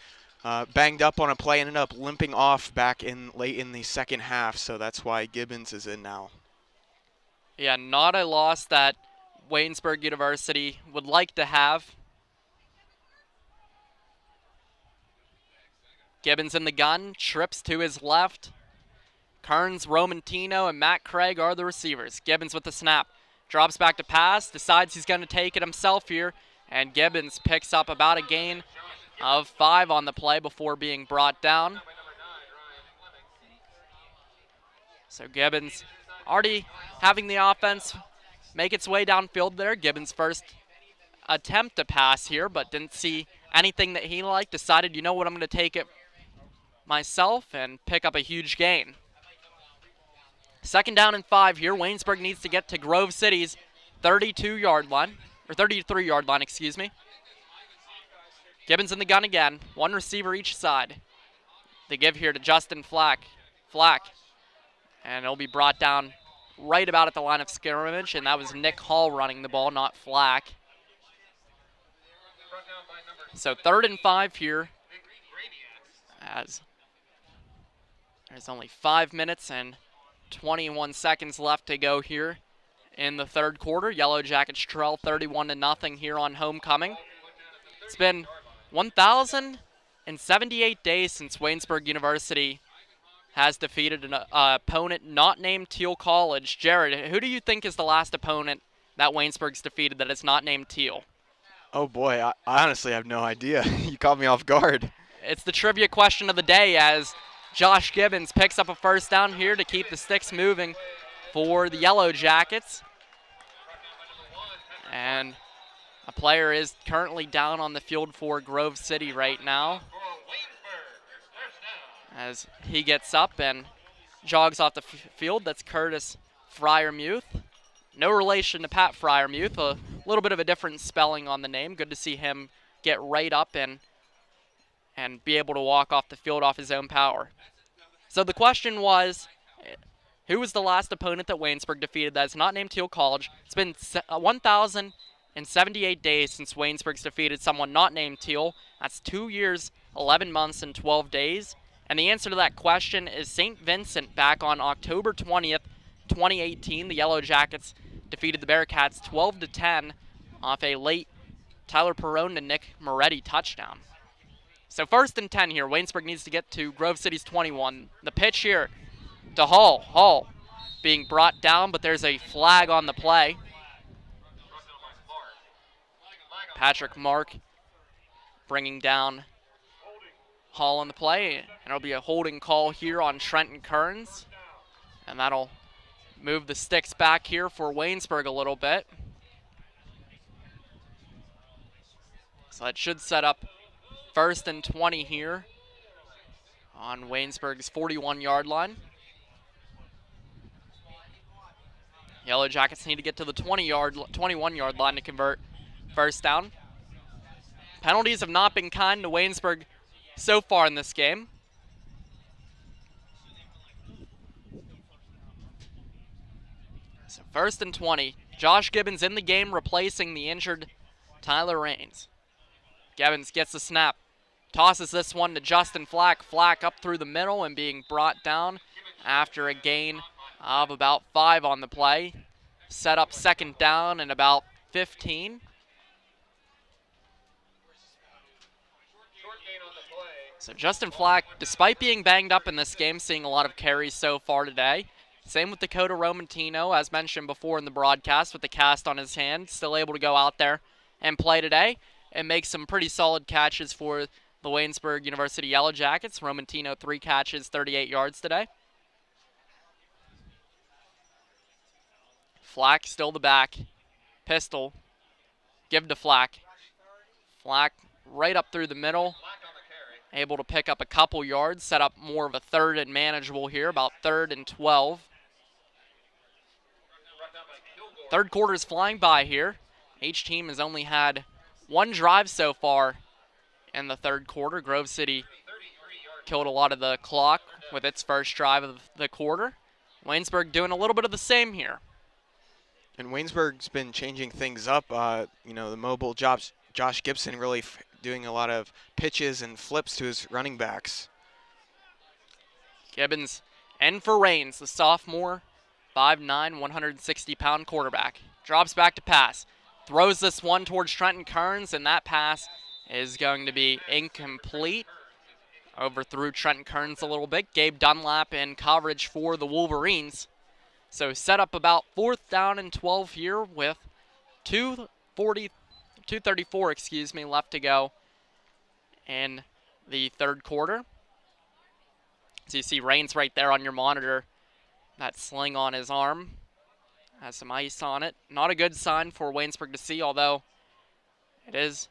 banged up on a play, ended up limping off back late in the second half. So that's why Gibbons is in now. Yeah, not a loss that Waynesburg University would like to have. Gibbons in the gun, trips to his left. Kearns, Romantino, and Matt Craig are the receivers. Gibbons with the snap. Drops back to pass, decides he's going to take it himself here, and Gibbons picks up about a gain of 5 on the play before being brought down. So Gibbons already having the offense make its way downfield there. Gibbons' first attempt to pass here, but didn't see anything that he liked. Decided, you know what, I'm going to take it myself and pick up a huge gain. 2nd down and 5 here. Waynesburg needs to get to Grove City's 32-yard line, or 33-yard line, excuse me. Gibbons in the gun again. One receiver each side. They give here to Justin Flack. Flack And it'll be brought down right about at the line of scrimmage, and that was Nick Hall running the ball, not Flack. So 3rd and 5 here, as there's only 5 minutes and 21 seconds left to go here in the 3rd quarter. Yellow Jackets trail 31-0 here on homecoming. It's been 1,078 days since Waynesburg University has defeated an opponent not named Teal College. Jared, who do you think is the last opponent that Waynesburg's defeated that is not named Teal? Oh boy, I honestly have no idea. You caught me off guard. It's the trivia question of the day as Josh Gibbons picks up a first down here to keep the sticks moving for the Yellow Jackets. And a player is currently down on the field for Grove City right now, as he gets up and jogs off the field. That's Curtis Fryermuth. No relation to Pat Fryermuth, a little bit of a different spelling on the name. Good to see him get right up and be able to walk off the field off his own power. So the question was, who was the last opponent that Waynesburg defeated that is not named Teal College? It's been 1,078 days since Waynesburg's defeated someone not named Teal. That's 2 years, 11 months, and 12 days. And the answer to that question is St. Vincent back on October 20th, 2018. The Yellow Jackets defeated the Bearcats 12-10 off a late Tyler Perone to Nick Moretti touchdown. So 1st and 10 here. Waynesburg needs to get to Grove City's 21. The pitch here to Hall. Hall being brought down, but there's a flag on the play. Patrick Mark bringing down Hall on the play, and it'll be a holding call here on Trenton Kearns, and that'll move the sticks back here for Waynesburg a little bit. So that should set up 1st and 20 here on Waynesburg's 41-yard line. Yellow Jackets need to get to the 21-yard line to convert first down. Penalties have not been kind to Waynesburg so far in this game. So 1st and 20. Josh Gibbons in the game, replacing the injured Tyler Raines. Gibbons gets the snap, tosses this one to Justin Flack. Flack up through the middle and being brought down after a gain of about 5 on the play. Set up 2nd down and about 15. So Justin Flack, despite being banged up in this game, seeing a lot of carries so far today. Same with Dakota Romantino, as mentioned before in the broadcast, with the cast on his hand, still able to go out there and play today and make some pretty solid catches for the Waynesburg University Yellow Jackets. Romantino 3 catches, 38 yards today. Flack still the back. Pistol. Give to Flack. Flack right up through the middle. Able to pick up a couple yards, set up more of a 3rd and manageable here, about 3rd and 12. 3rd quarter is flying by here. Each team has only had 1 drive so far in the 3rd quarter. Grove City killed a lot of the clock with its first drive of the quarter. Waynesburg doing a little bit of the same here. And Waynesburg's been changing things up. You know, the mobile Josh Gibson really doing a lot of pitches and flips to his running backs. Gibbons in for Raines, the sophomore, 5'9", 160-pound quarterback. Drops back to pass. Throws this one towards Trenton Kearns, and that pass is going to be incomplete. Overthrew Trenton Kearns a little bit. Gabe Dunlap in coverage for the Wolverines. So set up about 4th down and 12 here with 2:34 left to go in the 3rd quarter. So you see Raines right there on your monitor. That sling on his arm has some ice on it. Not a good sign for Waynesburg to see, although it is,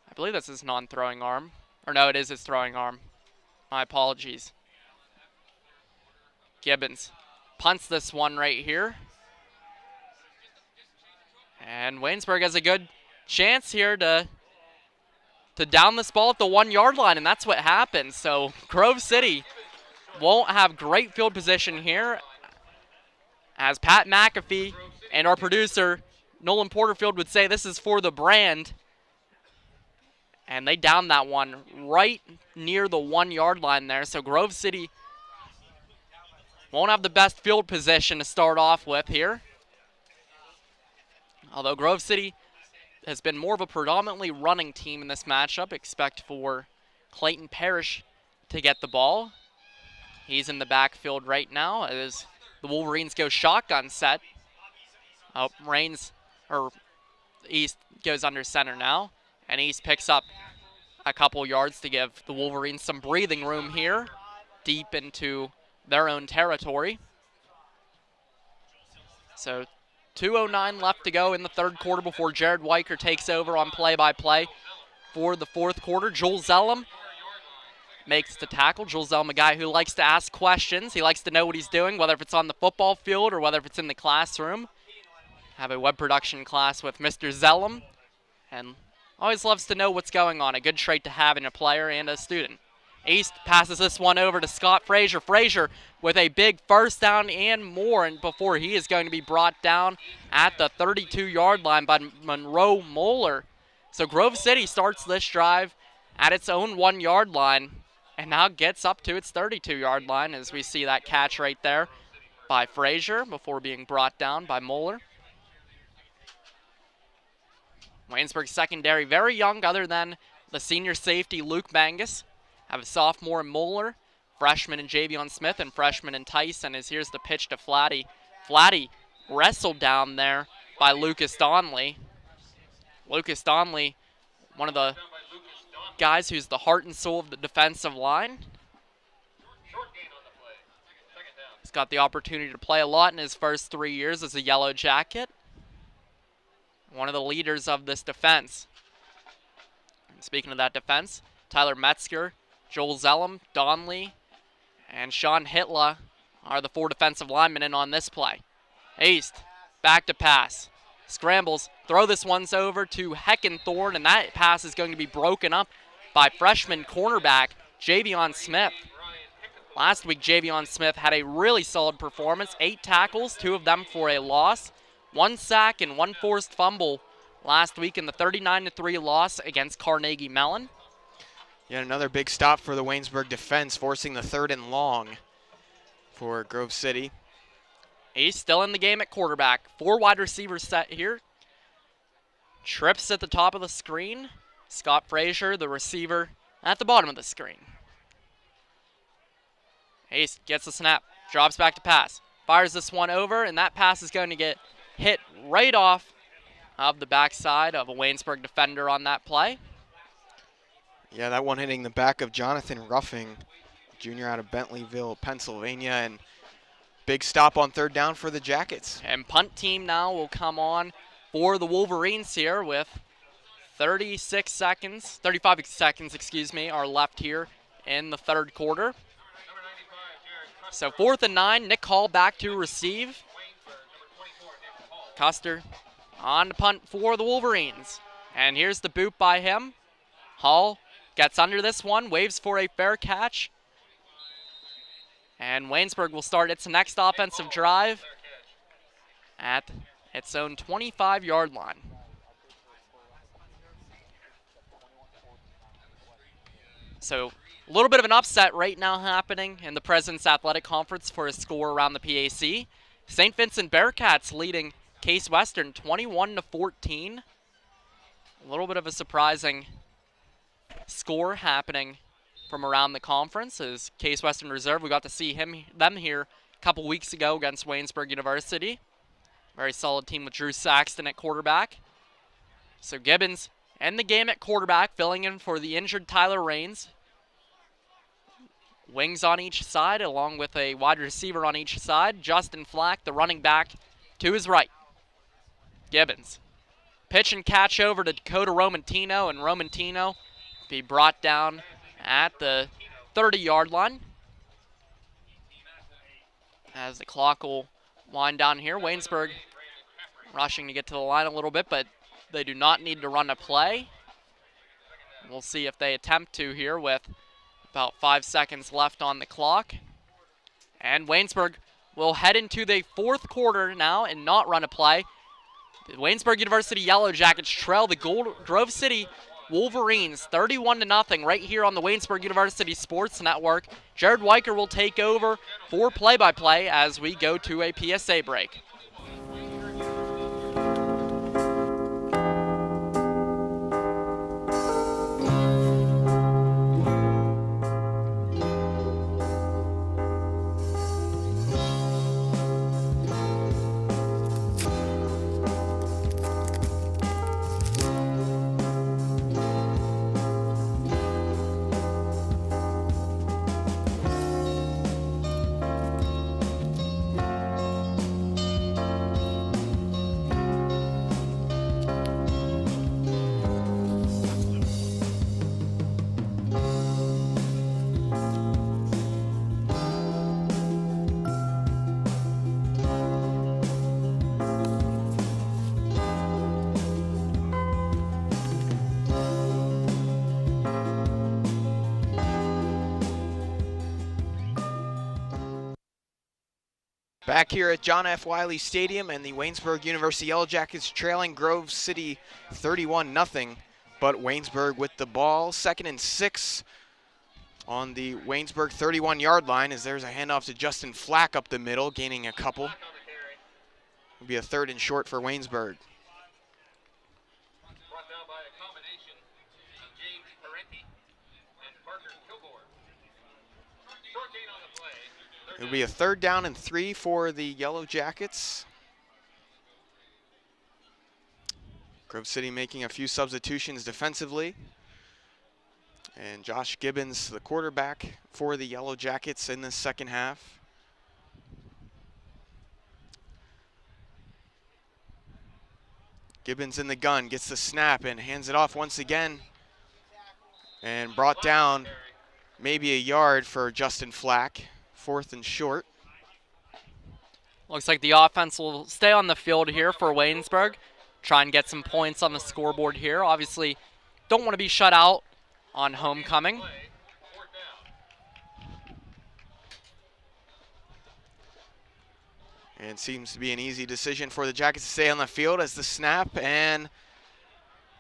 I believe that's his non-throwing arm. Or no, it is his throwing arm. My apologies. Gibbons punts this one right here. And Waynesburg has a good chance here to down this ball at the 1-yard line, and that's what happened. So Grove City won't have great field position here, as Pat McAfee and our producer, Nolan Porterfield, would say this is for the brand. And they downed that one right near the 1 yard line there. So Grove City won't have the best field position to start off with here. Although Grove City has been more of a predominantly running team in this matchup. Expect for Clayton Parrish to get the ball. He's in the backfield right now as the Wolverines go shotgun set. East goes under center now, and East picks up a couple yards to give the Wolverines some breathing room here, deep into their own territory. So 2:09 left to go in the third quarter before Jared Wiker takes over on play-by-play for the fourth quarter. Joel Zellum makes the tackle. Joel Zellum, a guy who likes to ask questions. He likes to know what he's doing, whether if it's on the football field or whether if it's in the classroom. Have a web production class with Mr. Zellum, and always loves to know what's going on. A good trait to have in a player and a student. East passes this one over to Scott Frazier. Frazier with a big first down and more, and before he is going to be brought down at the 32-yard line by Monroe Moeller. So Grove City starts this drive at its own 1 yard line and now gets up to its 32-yard line as we see that catch right there by Frazier before being brought down by Moeller. Waynesburg secondary very young other than the senior safety Luke Mangus. Have a sophomore in Moeller, freshman in Javion Smith, and freshman in Tyson. As here's the pitch to Flatty. Flatty wrestled down there by Lucas Donley. Lucas Donley, one of the guys who's the heart and soul of the defensive line. He's got the opportunity to play a lot in his first 3 years as a Yellow Jacket. One of the leaders of this defense. And speaking of that defense, Tyler Metzger, Joel Zellum, Donley, and Sean Hitla are the 4 defensive linemen in on this play. East, back to pass. Scrambles, throw this one's over to Heckenthorn, and that pass is going to be broken up by freshman cornerback Javion Smith. Last week, Javion Smith had a really solid performance. 8 tackles, 2 of them for a loss. 1 sack and 1 forced fumble last week in the 39-3 loss against Carnegie Mellon. Yet another big stop for the Waynesburg defense, forcing the 3rd and long for Grove City. He's still in the game at quarterback. 4 wide receivers set here. Trips at the top of the screen. Scott Frazier, the receiver, at the bottom of the screen. Ace gets the snap, drops back to pass, fires this one over, and that pass is going to get hit right off of the backside of a Waynesburg defender on that play. Yeah, that one hitting the back of Jonathan Ruffing, junior out of Bentleyville, Pennsylvania, and big stop on 3rd down for the Jackets. And punt team now will come on for the Wolverines here with 35 seconds, are left here in the 3rd quarter. So 4th and 9, Nick Hall back to receive. Custer on to punt for the Wolverines. And here's the boot by him. Hall gets under this one, waves for a fair catch. And Waynesburg will start its next offensive drive at its own 25-yard line. So a little bit of an upset right now happening in the President's Athletic Conference for a score around the PAC. St. Vincent Bearcats leading Case Western 21-14. A little bit of a surprising score happening from around the conference as Case Western Reserve. We got to see them here a couple weeks ago against Waynesburg University. Very solid team with Drew Saxton at quarterback. So Gibbons in the game at quarterback, filling in for the injured Tyler Raines. Wings on each side, along with a wide receiver on each side. Justin Flack, the running back, to his right. Gibbons. Pitch and catch over to Dakota Romantino, and Romantino be brought down at the 30-yard line. As the clock will wind down here, Waynesburg rushing to get to the line a little bit, but they do not need to run a play. We'll see if they attempt to here with about 5 seconds left on the clock. And Waynesburg will head into the fourth quarter now and not run a play. The Waynesburg University Yellow Jackets trail the Grove City Wolverines 31-0 right here on the Waynesburg University Sports Network. Jared Wiker will take over for play-by-play as we go to a PSA break. Back here at John F. Wiley Stadium, and the Waynesburg University Yellow Jackets trailing Grove City 31-0, but Waynesburg with the ball. 2nd and 6 on the Waynesburg 31-yard line as there's a handoff to Justin Flack up the middle, gaining a couple. It'll be a 3rd and short for Waynesburg. It'll be a 3rd down and 3 for the Yellow Jackets. Grove City making a few substitutions defensively. And Josh Gibbons, the quarterback for the Yellow Jackets in the second half. Gibbons in the gun, gets the snap and hands it off once again. And brought down maybe a yard for Justin Flack. 4th and short. Looks like the offense will stay on the field here for Waynesburg. Try and get some points on the scoreboard here. Obviously, don't want to be shut out on homecoming. And seems to be an easy decision for the Jackets to stay on the field as the snap and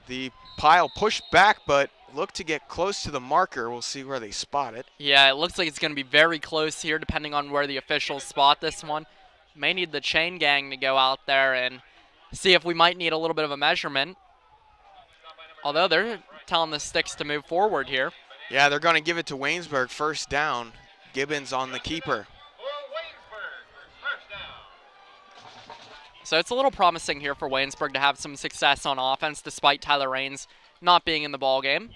the pile pushed back, but look to get close to the marker. We'll see where they spot it. Yeah, it looks like it's going to be very close here depending on where the officials spot this one. May need the chain gang to go out there and see if we might need a little bit of a measurement. Although they're telling the sticks to move forward here. Yeah, they're going to give it to Waynesburg. 1st down. Gibbons on the keeper. So it's a little promising here for Waynesburg to have some success on offense despite Tyler Raines not being in the ball game.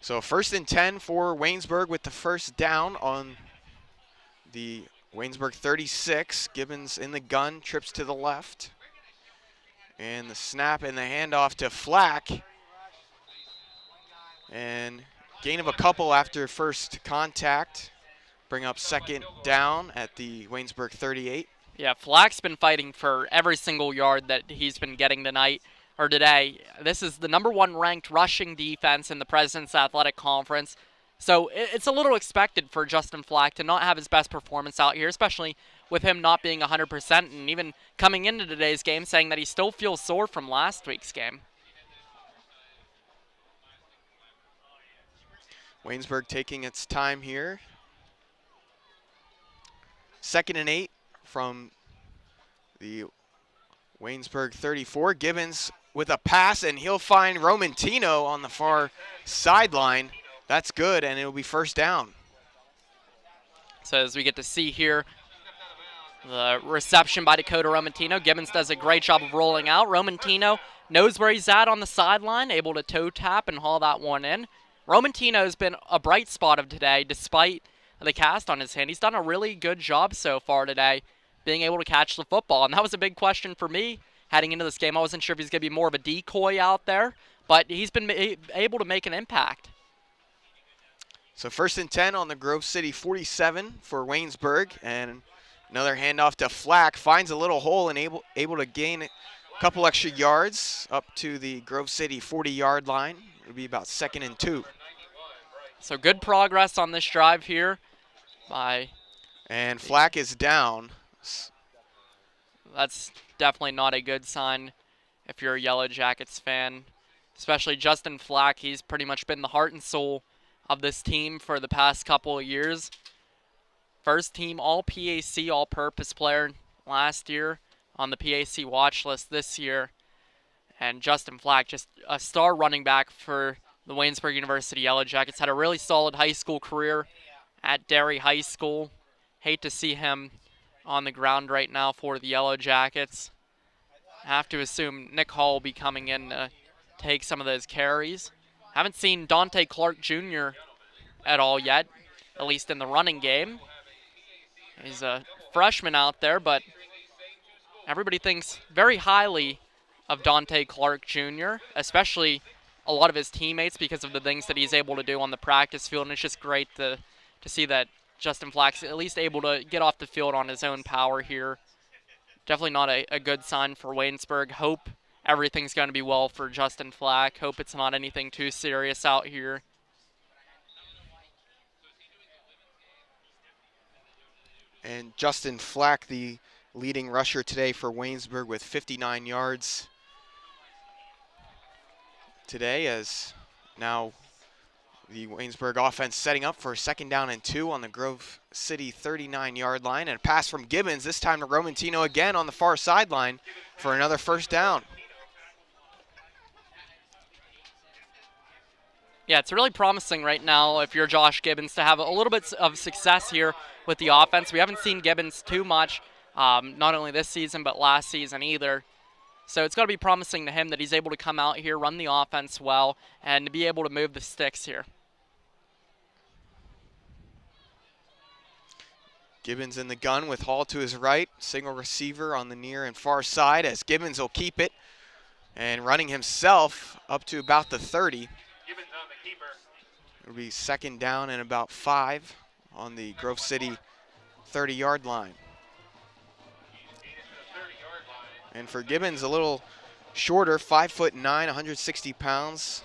So 1st and 10 for Waynesburg with the 1st down on the Waynesburg 36. Gibbons in the gun, trips to the left. And the snap and the handoff to Flack. And gain of a couple after first contact. Bring up 2nd down at the Waynesburg 38. Yeah, Flack's been fighting for every single yard that he's been getting tonight or today. This is the #1 ranked rushing defense in the President's Athletic Conference. So it's a little expected for Justin Flack to not have his best performance out here, especially with him not being 100% and even coming into today's game saying that he still feels sore from last week's game. Waynesburg taking its time here. 2nd and 8 from the Waynesburg 34. Gibbons with a pass, and he'll find Romantino on the far sideline. That's good, and it'll be 1st down. So as we get to see here, the reception by Dakota Romantino. Gibbons does a great job of rolling out. Romantino knows where he's at on the sideline, able to toe tap and haul that one in. Romantino has been a bright spot of today despite the cast on his hand. He's done a really good job so far today being able to catch the football, and that was a big question for me heading into this game. I wasn't sure if he's going to be more of a decoy out there, but he's been able to make an impact. So 1st and 10 on the Grove City 47 for Waynesburg, and another handoff to Flack. Finds a little hole and able to gain a couple extra yards up to the Grove City 40-yard line. It'll be about 2nd and 2. So good progress on this drive here by. And Flack is down. That's definitely not a good sign if you're a Yellow Jackets fan, especially Justin Flack. He's pretty much been the heart and soul of this team for the past couple of years. First team All-PAC, all-purpose player last year, on the PAC watch list this year. And Justin Flack, just a star running back for the Waynesburg University Yellow Jackets. Had a really solid high school career at Derry High School. Hate to see him on the ground right now for the Yellow Jackets. Have to assume Nick Hall will be coming in to take some of those carries. Haven't seen Dante Clark Jr. at all yet, at least in the running game. He's a freshman out there, but everybody thinks very highly of Dante Clark Jr., especially a lot of his teammates because of the things that he's able to do on the practice field, and it's just great to see that Justin Flack's at least able to get off the field on his own power here. Definitely not a good sign for Waynesburg. Hope everything's going to be well for Justin Flack. Hope it's not anything too serious out here. And Justin Flack, the leading rusher today for Waynesburg with 59 yards today, as now the Waynesburg offense setting up for 2nd down and 2 on the Grove City 39-yard line. And a pass from Gibbons, this time to Romantino again on the far sideline for another 1st down. Yeah, it's really promising right now if you're Josh Gibbons to have a little bit of success here with the offense. We haven't seen Gibbons too much, not only this season but last season either. So it's got to be promising to him that he's able to come out here, run the offense well, and to be able to move the sticks here. Gibbons in the gun with Hall to his right. Single receiver on the near and far side as Gibbons will keep it. And running himself up to about the 30. It'll be 2nd down and about 5 on the Grove City 30-yard line. And for Gibbons, a little shorter, 5'9", 160 pounds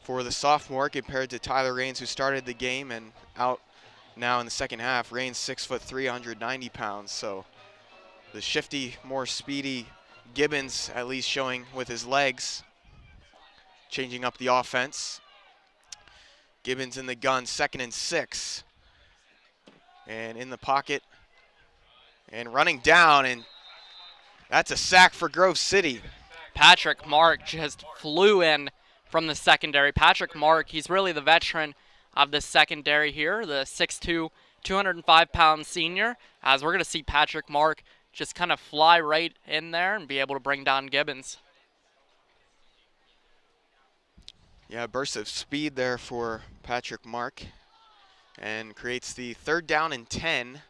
for the sophomore compared to Tyler Raines, who started the game and out now in the second half. Raines 6'3", 190 pounds. So the shifty, more speedy Gibbons at least showing with his legs, changing up the offense. Gibbons in the gun, 2nd and 6. And in the pocket and running down, and that's a sack for Grove City. Patrick Mark just flew in from the secondary. Patrick Mark, he's really the veteran of the secondary here, the 6'2", 205-pound senior, as we're going to see Patrick Mark just kind of fly right in there and be able to bring down Gibbons. Yeah, burst of speed there for Patrick Mark, and creates the 3rd down and 10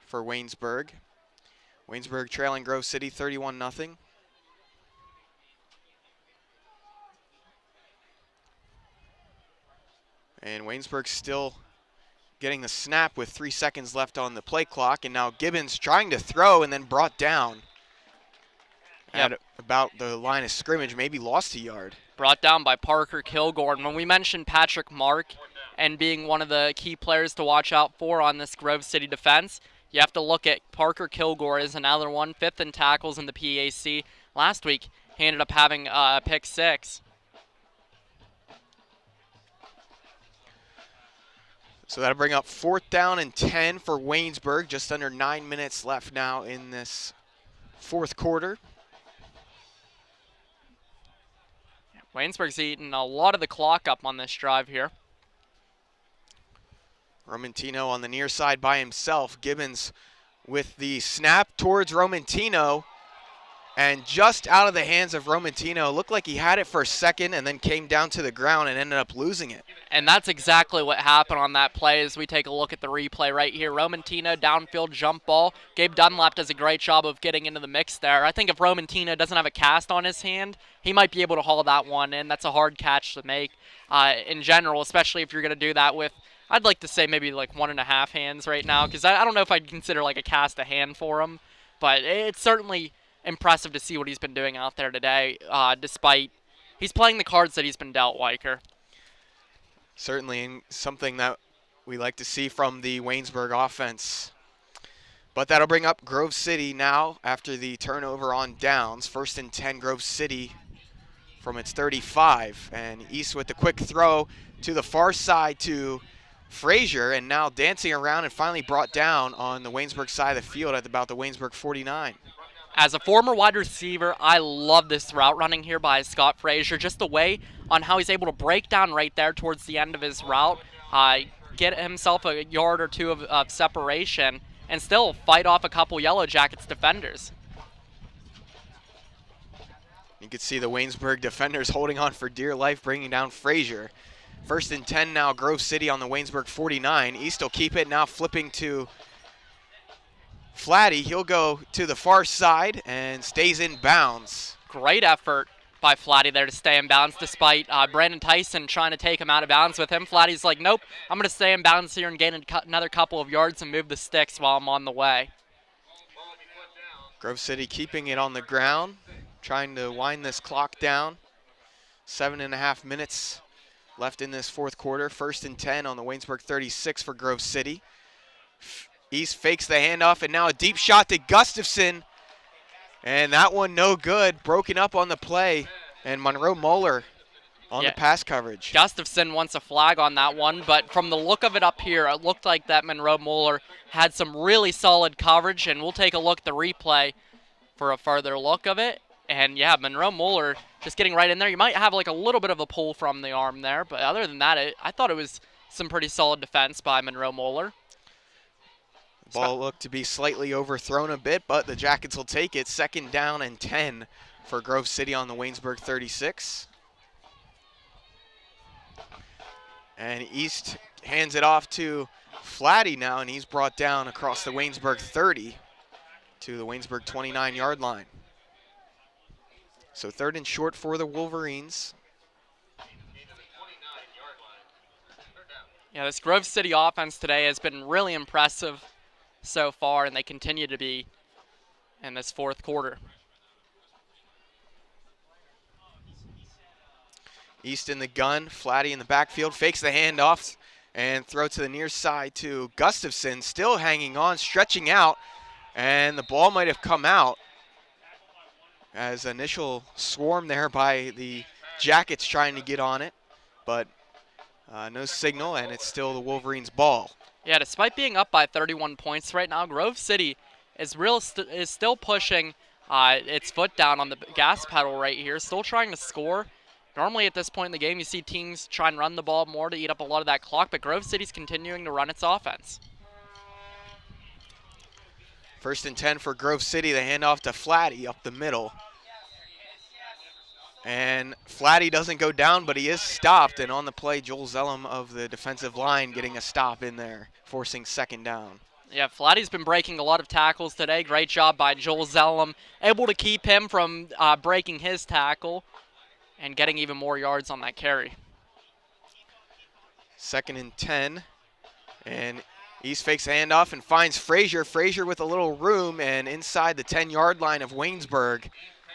for Waynesburg. Waynesburg trailing Grove City 31-0. And Waynesburg still getting the snap with 3 seconds left on the play clock, and now Gibbons trying to throw and then brought down at about the line of scrimmage, maybe lost a yard. Brought down by Parker Kilgore. And when we mentioned Patrick Mark and being one of the key players to watch out for on this Grove City defense, you have to look at Parker Kilgore as another one, 5th in tackles in the PAC. Last week, he ended up having a pick 6. So that'll bring up 4th down and 10 for Waynesburg. Just under 9 minutes left now in this 4th quarter. Waynesburg's eating a lot of the clock up on this drive here. Romantino on the near side by himself. Gibbons with the snap towards Romantino, and just out of the hands of Romantino. Looked like he had it for a second and then came down to the ground and ended up losing it. And that's exactly what happened on that play as we take a look at the replay right here. Romantino, downfield jump ball. Gabe Dunlap does a great job of getting into the mix there. I think if Romantino doesn't have a cast on his hand, he might be able to haul that one in. That's a hard catch to make in general, especially if you're going to do that with, I'd like to say maybe like 1.5 hands right now, because I don't know if I'd consider like a cast a hand for him, but it's certainly impressive to see what he's been doing out there today, despite he's playing the cards that he's been dealt, Wiker. Certainly something that we like to see from the Waynesburg offense. But that'll bring up Grove City now after the turnover on downs. 1st and 10, Grove City from its 35. And East with the quick throw to the far side to Frazier, and now dancing around and finally brought down on the Waynesburg side of the field at about the Waynesburg 49. As a former wide receiver, I love this route running here by Scott Frazier. Just the way on how he's able to break down right there towards the end of his route, get himself a yard or two of separation, and still fight off a couple Yellow Jackets defenders. You can see the Waynesburg defenders holding on for dear life, bringing down Frazier. 1st and 10 now, Grove City on the Waynesburg 49. East will keep it, now flipping to Flatty. He'll go to the far side and stays in bounds. Great effort by Flatty there to stay in bounds despite Brandon Tyson trying to take him out of bounds with him. Flatty's like, nope, I'm going to stay in bounds here and gain another couple of yards and move the sticks while I'm on the way. Grove City keeping it on the ground, trying to wind this clock down. 7.5 minutes left in this fourth quarter. 1st and 10 on the Waynesburg 36 for Grove City. East fakes the handoff, and now a deep shot to Gustafson. And that one no good, broken up on the play. And Monroe Moeller on the pass coverage. Gustafson wants a flag on that one, but from the look of it up here, it looked like that Monroe Moeller had some really solid coverage, and we'll take a look at the replay for a further look of it. And yeah, Monroe Moeller just getting right in there. You might have like a little bit of a pull from the arm there, but other than that, I thought it was some pretty solid defense by Monroe Moeller. The ball looked to be slightly overthrown a bit, but the Jackets will take it. 2nd down and 10 for Grove City on the Waynesburg 36. And East hands it off to Flatty now, and he's brought down across the Waynesburg 30 to the Waynesburg 29-yard line. So 3rd and short for the Wolverines. Yeah, this Grove City offense today has been really impressive so far, and they continue to be in this fourth quarter. East in the gun, Flatty in the backfield, fakes the handoff and throw to the near side to Gustafson, still hanging on, stretching out, and the ball might have come out as initial swarm there by the Jackets trying to get on it, but no signal, and it's still the Wolverines' ball. Yeah, despite being up by 31 points right now, Grove City is still pushing its foot down on the gas pedal right here, still trying to score. Normally at this point in the game, you see teams try and run the ball more to eat up a lot of that clock, but Grove City's continuing to run its offense. 1st and 10 for Grove City. The handoff to Flatty up the middle. And Flatty doesn't go down, but he is stopped. And on the play, Joel Zellum of the defensive line getting a stop in there, forcing 2nd down. Yeah, Flatty's been breaking a lot of tackles today. Great job by Joel Zellum, able to keep him from breaking his tackle and getting even more yards on that carry. 2nd and 10. And East fakes the handoff and finds Frazier. Frazier with a little room and inside the 10-yard line of Waynesburg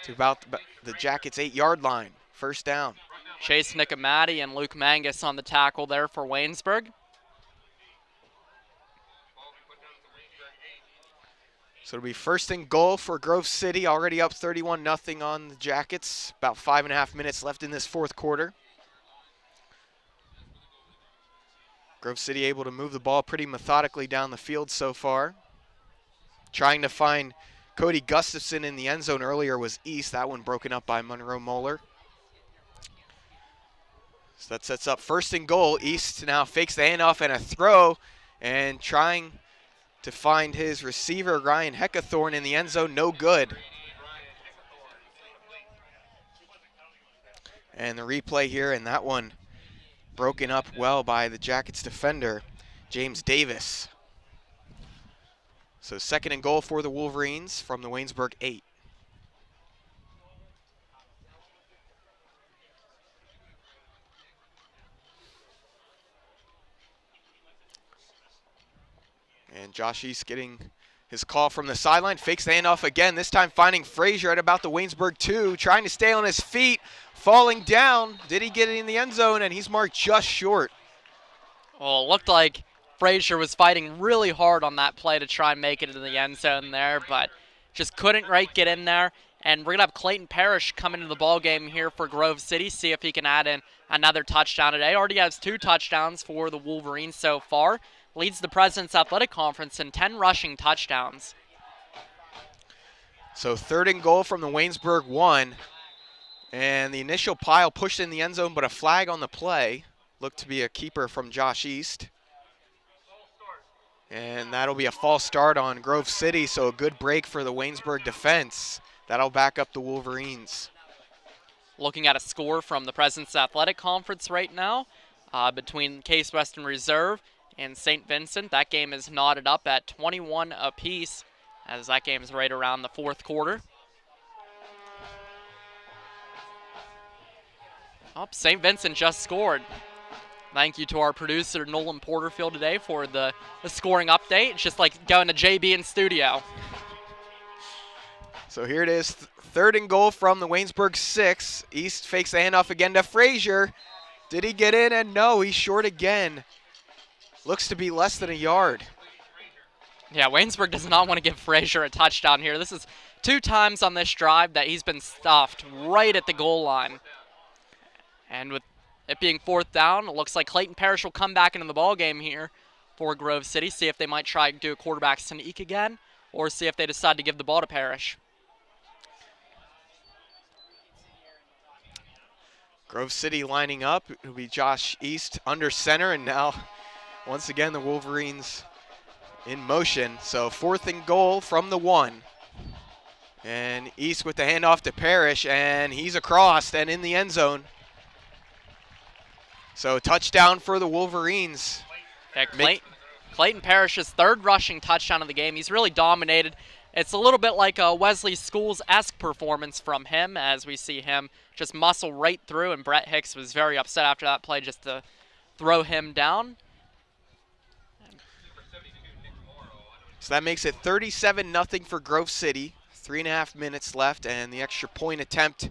to about the Jackets' 8-yard line. 1st down. Chase Nicomati and Luke Mangus on the tackle there for Waynesburg. So it'll be 1st and goal for Grove City, already up 31-0 on the Jackets. About 5.5 minutes left in this fourth quarter. Grove City able to move the ball pretty methodically down the field so far. Trying to find Cody Gustafson in the end zone earlier was East. That one broken up by Monroe Moeller. So that sets up 1st and goal. East now fakes the handoff and a throw and trying to find his receiver, Ryan Heckathorn, in the end zone. No good. And the replay here, and that one broken up well by the Jackets defender, James Davis. So 2nd and goal for the Wolverines from the Waynesburg 8. And Josh East getting his call from the sideline, fakes the handoff again, this time finding Frazier at about the Waynesburg 2, trying to stay on his feet, falling down. Did he get it in the end zone? And he's marked just short. Well, it looked like Frazier was fighting really hard on that play to try and make it into the end zone there, but just couldn't get in there. And we're going to have Clayton Parrish come into the ball game here for Grove City, see if he can add in another touchdown today. Already has 2 touchdowns for the Wolverines so far. Leads the President's Athletic Conference in 10 rushing touchdowns. So 3rd and goal from the Waynesburg 1. And the initial pile pushed in the end zone, but a flag on the play. Looked to be a keeper from Josh East. And that'll be a false start on Grove City, so a good break for the Waynesburg defense. That'll back up the Wolverines. Looking at a score from the President's Athletic Conference right now between Case Western Reserve and St. Vincent. That game is knotted up at 21 apiece, as that game is right around the 4th quarter. Oh, St. Vincent just scored. Thank you to our producer, Nolan Porterfield, today for the scoring update. It's just like going to JB in studio. So here it is, 3rd and goal from the Waynesburg 6. East fakes the handoff again to Frazier. Did he get in? And no, he's short again. Looks to be less than a yard. Yeah, Waynesburg does not want to give Frazier a touchdown here. This is 2 times on this drive that he's been stuffed right at the goal line. And with it being 4th down, it looks like Clayton Parrish will come back into the ball game here for Grove City, see if they might try to do a quarterback sneak again, or see if they decide to give the ball to Parrish. Grove City lining up. It'll be Josh East under center, and now once again the Wolverines in motion. So 4th and goal from the 1. And East with the handoff to Parrish, and he's across and in the end zone. So touchdown for the Wolverines. Yeah, Clayton Parrish's 3rd rushing touchdown of the game. He's really dominated. It's a little bit like a Wesley Schools-esque performance from him, as we see him just muscle right through, and Brett Hicks was very upset after that play just to throw him down. So that makes it 37-0 for Grove City. 3.5 minutes left, and the extra point attempt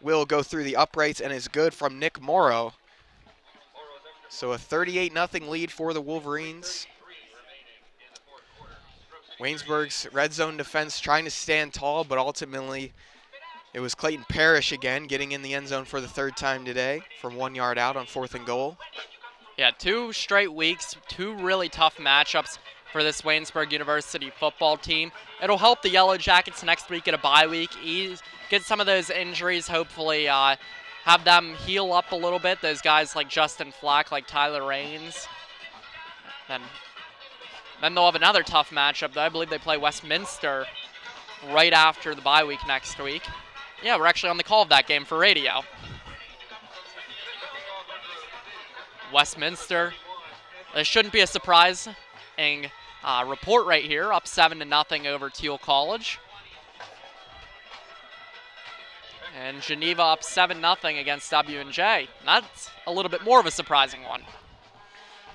will go through the uprights and is good from Nick Morrow. So a 38-0 lead for the Wolverines. Waynesburg's red zone defense trying to stand tall, but ultimately it was Clayton Parrish again getting in the end zone for the 3rd time today from 1 yard out on 4th and goal. Yeah, 2 straight weeks, 2 really tough matchups for this Waynesburg University football team. It'll help the Yellow Jackets next week get a bye week, get some of those injuries, hopefully have them heal up a little bit, those guys like Justin Flack, like Tyler Raines. Then they'll have another tough matchup, though. I believe they play Westminster right after the bye week next week. Yeah, we're actually on the call of that game for radio. Westminster, this shouldn't be a surprising report right here, up 7-0 over Teal College. And Geneva up 7-0 against W&J. That's a little bit more of a surprising one.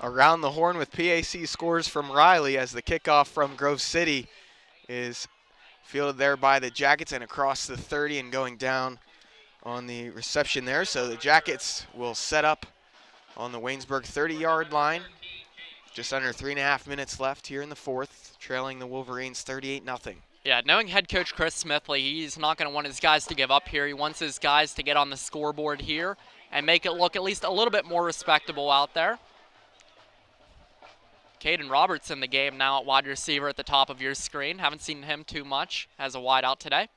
Around the horn with PAC scores from Riley, as the kickoff from Grove City is fielded there by the Jackets and across the 30 and going down on the reception there. So the Jackets will set up on the Waynesburg 30-yard line. Just under 3.5 minutes left here in the 4th, trailing the Wolverines 38-0. Yeah, knowing head coach Chris Smithley, he's not going to want his guys to give up here. He wants his guys to get on the scoreboard here and make it look at least a little bit more respectable out there. Caden Roberts in the game now at wide receiver at the top of your screen. Haven't seen him too much as a wideout today.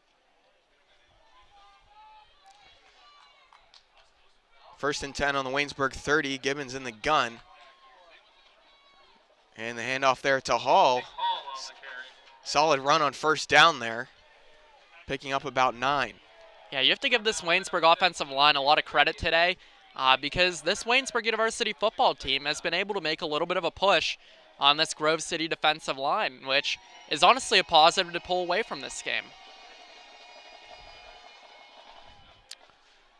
1st and 10 on the Waynesburg 30. Gibbons in the gun. And the handoff there to Hall. Solid run on 1st down there. Picking up about 9. Yeah, you have to give this Waynesburg offensive line a lot of credit today because this Waynesburg University football team has been able to make a little bit of a push on this Grove City defensive line, which is honestly a positive to pull away from this game.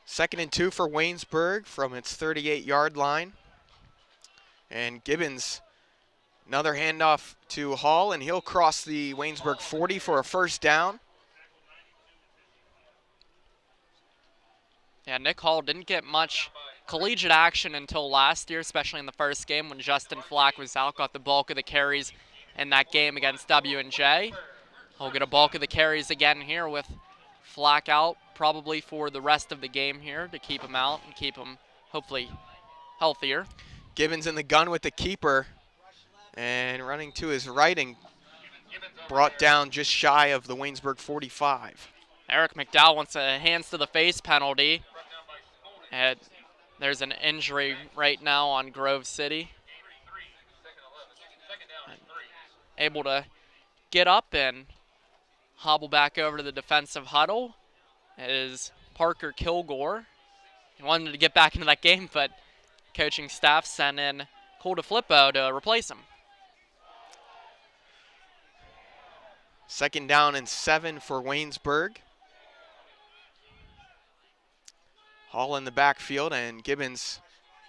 2nd and 2 for Waynesburg from its 38-yard line. And Gibbons, another handoff to Hall, and he'll cross the Waynesburg 40 for a 1st down. Yeah, Nick Hall didn't get much collegiate action until last year, especially in the first game when Justin Flack was out, got the bulk of the carries in that game against W&J. He'll get a bulk of the carries again here with Flack out probably for the rest of the game here to keep him out and keep him hopefully healthier. Gibbons in the gun with the keeper and running to his right and brought down just shy of the Waynesburg 45. Eric McDowell wants a hands to the face penalty. And there's an injury right now on Grove City. Able to get up and hobble back over to the defensive huddle is Parker Kilgore. He wanted to get back into that game, but coaching staff sent in Cole DeFlippo to replace him. 2nd down and 7 for Waynesburg. Hall in the backfield, and Gibbons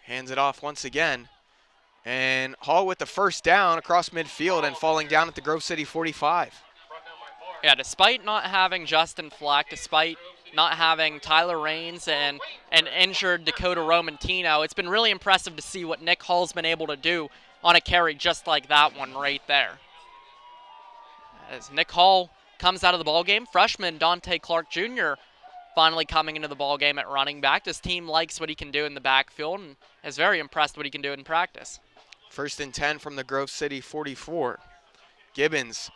hands it off once again. And Hall with the 1st down across midfield and falling down at the Grove City 45. Yeah, despite not having Justin Flack, despite not having Tyler Raines and an injured Dakota Romantino, it's been really impressive to see what Nick Hall's been able to do on a carry just like that one right there. As Nick Hall comes out of the ballgame, freshman Dante Clark Jr. finally coming into the ballgame at running back. This team likes what he can do in the backfield and is very impressed what he can do in practice. 1st and 10 from the Grove City 44. Gibbons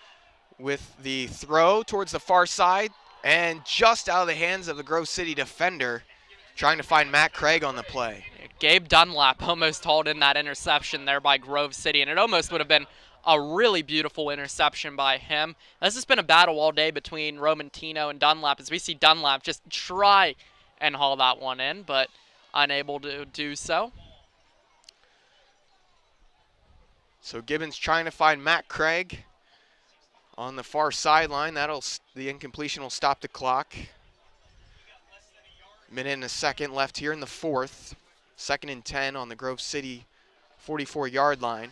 with the throw towards the far side and just out of the hands of the Grove City defender, trying to find Matt Craig on the play. Gabe Dunlap almost hauled in that interception there by Grove City, and it almost would have been a really beautiful interception by him. This has been a battle all day between Romantino and Dunlap as we see Dunlap just try and haul that one in, but unable to do so. So Gibbons trying to find Matt Craig on the far sideline. The incompletion will stop the clock. Minute and a second left here in the 4th. 2nd and 10 on the Grove City 44-yard line.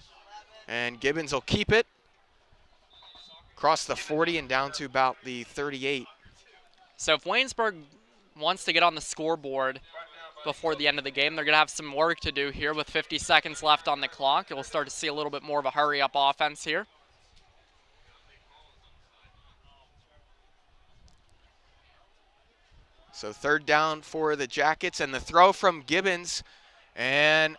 And Gibbons will keep it across the 40 and down to about the 38. So if Waynesburg wants to get on the scoreboard before the end of the game, they're going to have some work to do here with 50 seconds left on the clock. You'll start to see a little bit more of a hurry-up offense here. So 3rd down for the Jackets, and the throw from Gibbons, and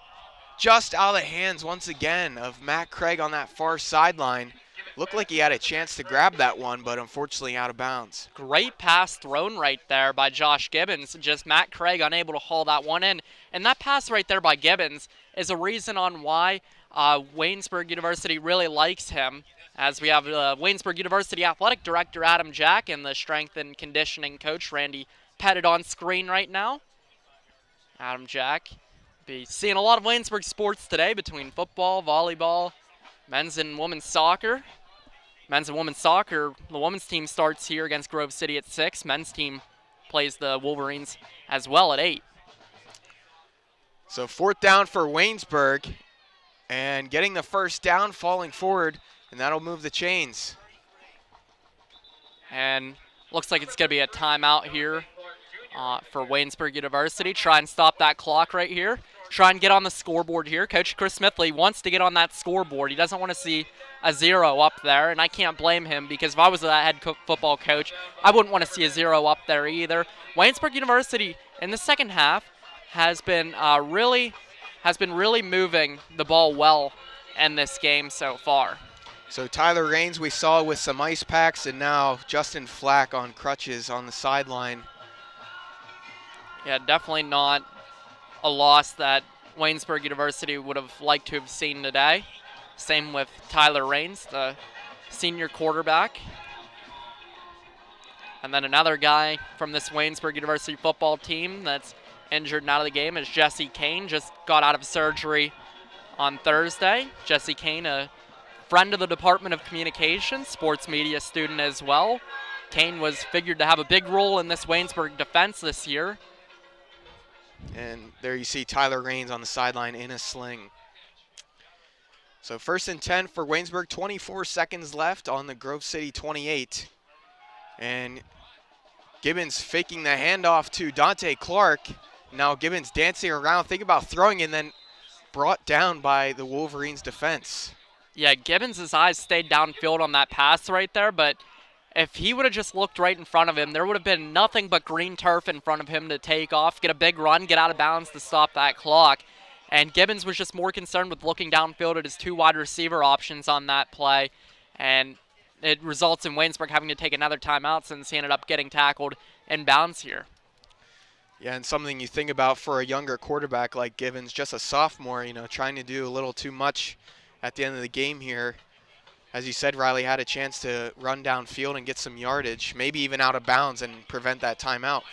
just out of the hands once again of Matt Craig on that far sideline. Looked like he had a chance to grab that one, but unfortunately out of bounds. Great pass thrown right there by Josh Gibbons. Just Matt Craig unable to haul that one in. And that pass right there by Gibbons is a reason on why Waynesburg University really likes him, as we have Waynesburg University Athletic Director Adam Jack and the strength and conditioning coach Randy Pettit on screen right now. Adam Jack be seeing a lot of Waynesburg sports today between football, volleyball, men's and women's soccer. Men's and women's soccer, the women's team starts here against Grove City at 6. Men's team plays the Wolverines as well at 8. So 4th down for Waynesburg, and getting the 1st down, falling forward, and that'll move the chains. And looks like it's going to be a timeout here for Waynesburg University. Try and stop that clock right here. Try and get on the scoreboard here. Coach Chris Smithley wants to get on that scoreboard. He doesn't want to see a 0 up there, and I can't blame him because if I was a head football coach, I wouldn't want to see a 0 up there either. Waynesburg University in the second half has been really moving the ball well in this game so far. So Tyler Raines we saw with some ice packs, and now Justin Flack on crutches on the sideline. Yeah, definitely not a loss that Waynesburg University would have liked to have seen today. Same with Tyler Raines, the senior quarterback. And then another guy from this Waynesburg University football team that's injured and out of the game is Jesse Kane. Just got out of surgery on Thursday. Jesse Kane, a friend of the Department of Communications, sports media student as well. Kane was figured to have a big role in this Waynesburg defense this year. And there you see Tyler Raines on the sideline in a sling. So 1st and 10 for Waynesburg, 24 seconds left on the Grove City 28. And Gibbons faking the handoff to Dante Clark, Now Gibbons dancing around, thinking about throwing, and then brought down by the Wolverines defense. Yeah, Gibbons' eyes stayed downfield on that pass right there, but if he would have just looked right in front of him, there would have been nothing but green turf in front of him to take off, get a big run, get out of bounds to stop that clock. And Gibbons was just more concerned with looking downfield at his 2 wide receiver options on that play. And it results in Waynesburg having to take another timeout since he ended up getting tackled in bounds here. Yeah, and something you think about for a younger quarterback like Gibbons, just a sophomore, trying to do a little too much at the end of the game here. As you said, Riley had a chance to run downfield and get some yardage, maybe even out of bounds and prevent that timeout.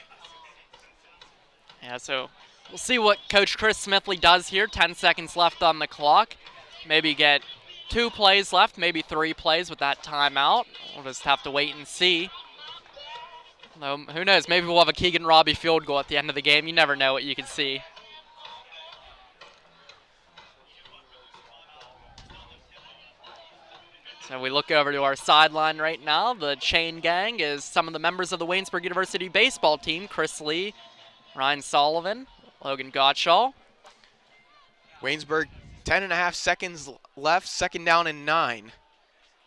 Yeah, so we'll see what Coach Chris Smithley does here. 10 seconds left on the clock. Maybe get 2 plays left, maybe 3 plays with that timeout. We'll just have to wait and see. Although, who knows? Maybe we'll have a Keegan Robbie field goal at the end of the game. You never know what you can see. So we look over to our sideline right now. The chain gang is some of the members of the Waynesburg University baseball team. Chris Lee, Ryan Sullivan, Logan Gottschall. Waynesburg, 10.5 seconds left, 2nd down and 9.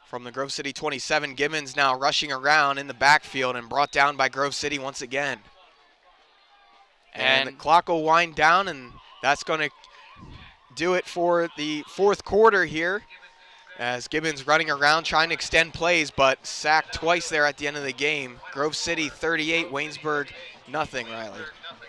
From the Grove City 27, Gibbons now rushing around in the backfield and brought down by Grove City once again. And the clock will wind down, and that's going to do it for the 4th quarter here, as Gibbons running around trying to extend plays, but sacked twice there at the end of the game. Grove City 38, Waynesburg nothing, Riley.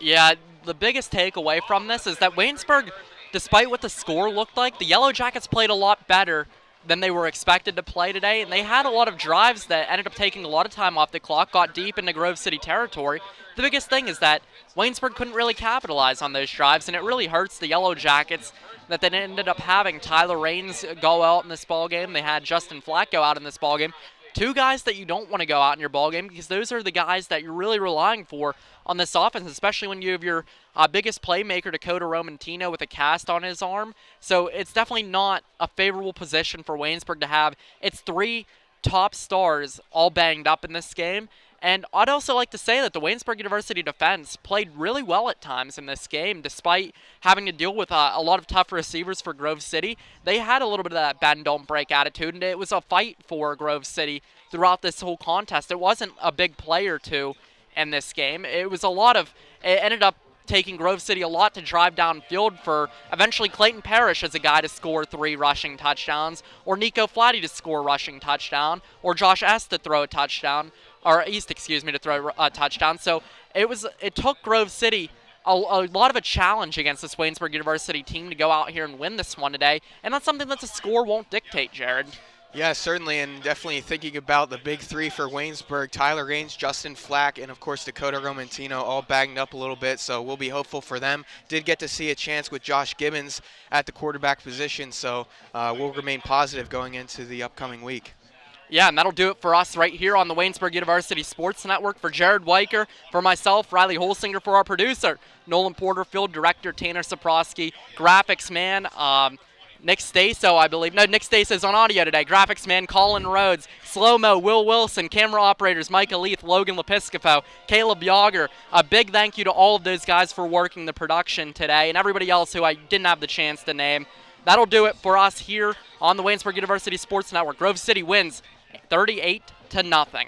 Yeah, the biggest takeaway from this is that Waynesburg, despite what the score looked like, the Yellow Jackets played a lot better than they were expected to play today, and they had a lot of drives that ended up taking a lot of time off the clock, got deep into Grove City territory. The biggest thing is that Waynesburg couldn't really capitalize on those drives, and it really hurts the Yellow Jackets that they ended up having Tyler Raines go out in this ballgame. They had Justin Flack go out in this ballgame. 2 guys that you don't want to go out in your ballgame, because those are the guys that you're really relying for on this offense, especially when you have your biggest playmaker, Dakota Romantino, with a cast on his arm. So it's definitely not a favorable position for Waynesburg to have its 3 top stars all banged up in this game. And I'd also like to say that the Waynesburg University defense played really well at times in this game, despite having to deal with a lot of tough receivers for Grove City. They had a little bit of that bend, don't break attitude, and it was a fight for Grove City throughout this whole contest. It wasn't a big play or 2 in this game. It was it ended up taking Grove City a lot to drive downfield for eventually Clayton Parrish as a guy to score 3 rushing touchdowns, or Nico Flatty to score a rushing touchdown, or Josh S to throw a touchdown, or East, excuse me, to throw a touchdown. So it took Grove City a lot of a challenge against this Waynesburg University team to go out here and win this one today, and that's something that the score won't dictate, Jared. Yeah, certainly, and definitely thinking about the big 3 for Waynesburg, Tyler Raines, Justin Flack, and of course Dakota Romantino all banged up a little bit, so we'll be hopeful for them. Did get to see a chance with Josh Gibbons at the quarterback position, so we'll remain positive going into the upcoming week. Yeah, and that'll do it for us right here on the Waynesburg University Sports Network. For Jared Wiker, for myself, Riley Holsinger, for our producer, Nolan Porterfield, director Tanner Saprosky, graphics man, Nick Staso, I believe. No, Nick Staso's on audio today. Graphics man, Colin Rhodes, Slow-Mo, Will Wilson, camera operators, Micah Leith, Logan Lepiscopo, Caleb Yager. A big thank you to all of those guys for working the production today, and everybody else who I didn't have the chance to name. That'll do it for us here on the Waynesburg University Sports Network. Grove City wins 38-0.